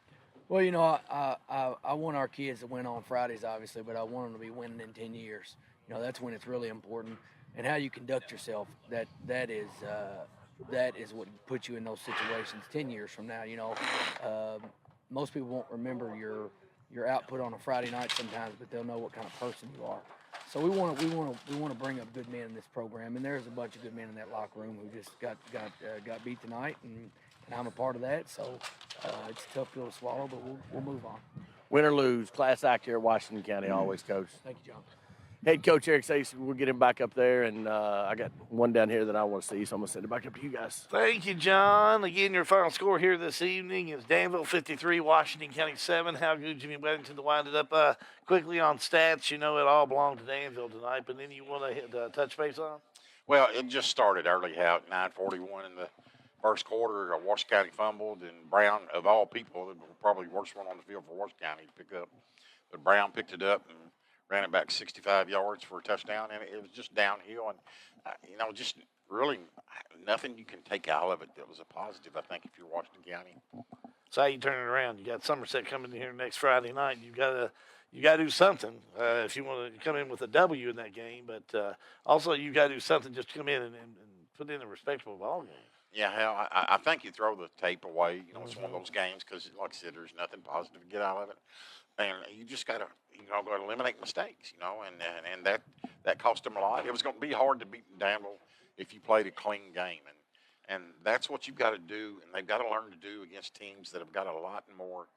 Well, I want our kids to win on Fridays, obviously, but I want them to be winning in 10 years. That's when it's really important. And how you conduct yourself, that is what puts you in those situations 10 years from now. Most people won't remember your output on a Friday night sometimes, but they'll know what kind of person you are. So we want to bring up good men in this program, and there's a bunch of good men in that locker room who just got beat tonight, and I'm a part of that. So it's a tough pill to swallow, but we'll move on. Win or lose, class act here at Washington County always, Coach. Thank you, John. Head coach Eric says we'll get him back up there, and I got one down here that I want to see, so I'm going to send it back up to you guys. Thank you, John. Again, your final score here this evening is Danville 53, Washington County 7. How good Jimmy Weddington to wind it up quickly on stats. You know it all belonged to Danville tonight, but then you want to hit touch base on? Well, it just started early out, 9:41 in the first quarter. Washington County fumbled, and Brown, of all people, the probably worst one on the field for Washington County to pick up. But Brown picked it up and ran it back 65 yards for a touchdown, and it was just downhill. And, just really nothing you can take out of it that was a positive, I think, if you're Washington County. So how you turn it around? You got Somerset coming in here next Friday night. You got to do something if you want to come in with a W in that game. But also you got to do something just to come in and put in a respectable ball game. Yeah, hell, I think you throw the tape away. It's one of those games because, like I said, there's nothing positive to get out of it. And you just got to, go to eliminate mistakes, and that cost them a lot. It was going to be hard to beat Danville if you played a clean game. And that's what you've got to do, and they've got to learn to do against teams that have got a lot more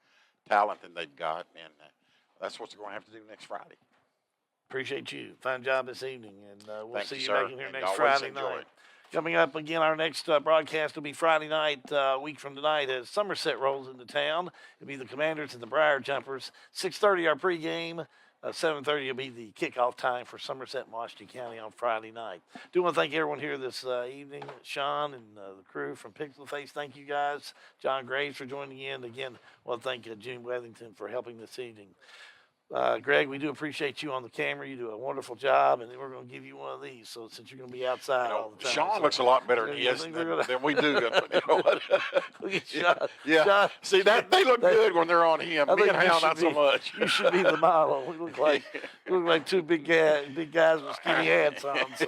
talent than they've got. And that's what they're going to have to do next Friday. Appreciate you. Fine job this evening, and we'll Thank see you sir. back in here And next always Friday enjoy night. it. Coming up again, our next broadcast will be Friday night, a week from tonight, as Somerset rolls into town. It'll be the Commanders and the Briar Jumpers. 6:30 our pregame. 7:30 will be the kickoff time for Somerset and Washington County on Friday night. Do want to thank everyone here this evening. Sean and the crew from Pixel Face, thank you guys. John Graves for joining in. Again, I want to thank Jim Wethington for helping this evening. Greg, we do appreciate you on the camera. You do a wonderful job, and then we're going to give you one of these. So since you're going to be outside all the time, Sean looks a lot better than we do. You know what? Look at Sean. Yeah. Sean, See that they look good when they're on him. Me and Hal not so much. You should be the model. We look like two big guys with skinny hats on. So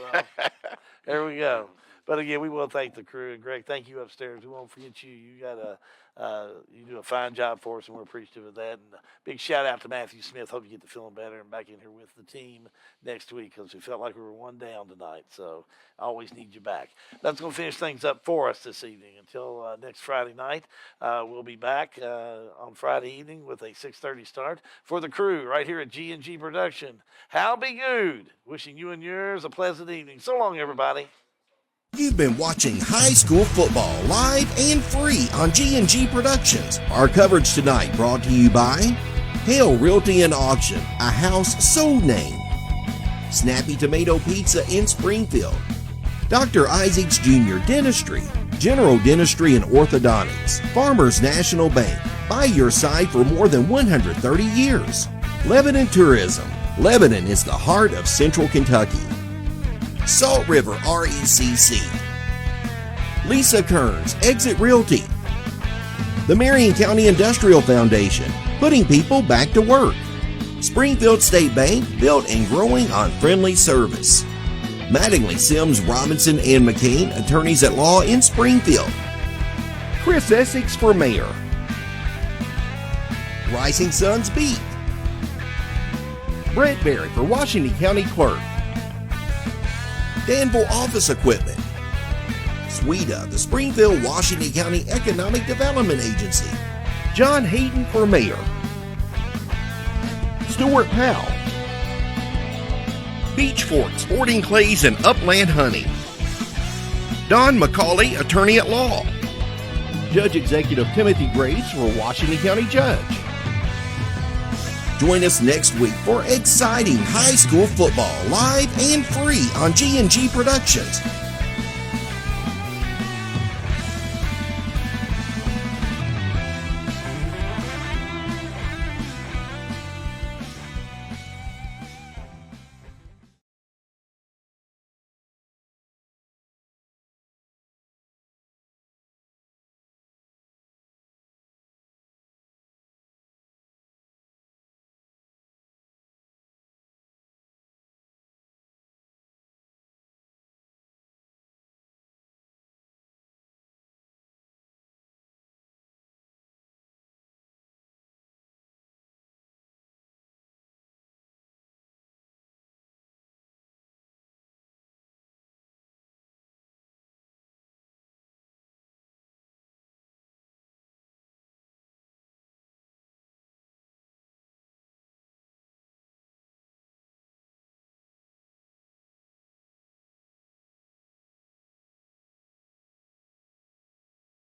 there we go. But again, we will thank the crew, and Greg, thank you upstairs. We won't forget you. You do a fine job for us, and we're appreciative of that. And a big shout out to Matthew Smith. Hope you get to feeling better and back in here with the team next week, because we felt like we were one down tonight. So I always need you back. That's going to finish things up for us this evening. Until next Friday night, we'll be back on Friday evening with a 6:30 start for the crew right here at G&G Production. Hal be good. Wishing you and yours a pleasant evening. So long, everybody. You've been watching high school football live and free on G&G Productions. Our coverage tonight brought to you by Hale Realty and Auction, a house so named. Snappy Tomato Pizza in Springfield. Dr. Isaacs Jr. Dentistry, General Dentistry and Orthodontics. Farmers National Bank, by your side for more than 130 years. Lebanon Tourism. Lebanon is the heart of Central Kentucky. Salt River RECC. Lisa Kearns, Exit Realty. The Marion County Industrial Foundation, putting people back to work. Springfield State Bank, built and growing on friendly service. Mattingly, Sims, Robinson, and McCain, attorneys at law in Springfield. Chris Essex for mayor. Rising Suns Beat. Brett Berry for Washington County Clerk. Danville Office Equipment. SWEDA, the Springfield, Washington County Economic Development Agency. John Hayden for mayor. Stuart Powell. Beach Fort Sporting Clays and Upland Honey. Don McCauley, attorney at law. Judge Executive Timothy Graves for Washington County Judge. Join us next week for exciting high school football live and free on G&G Productions.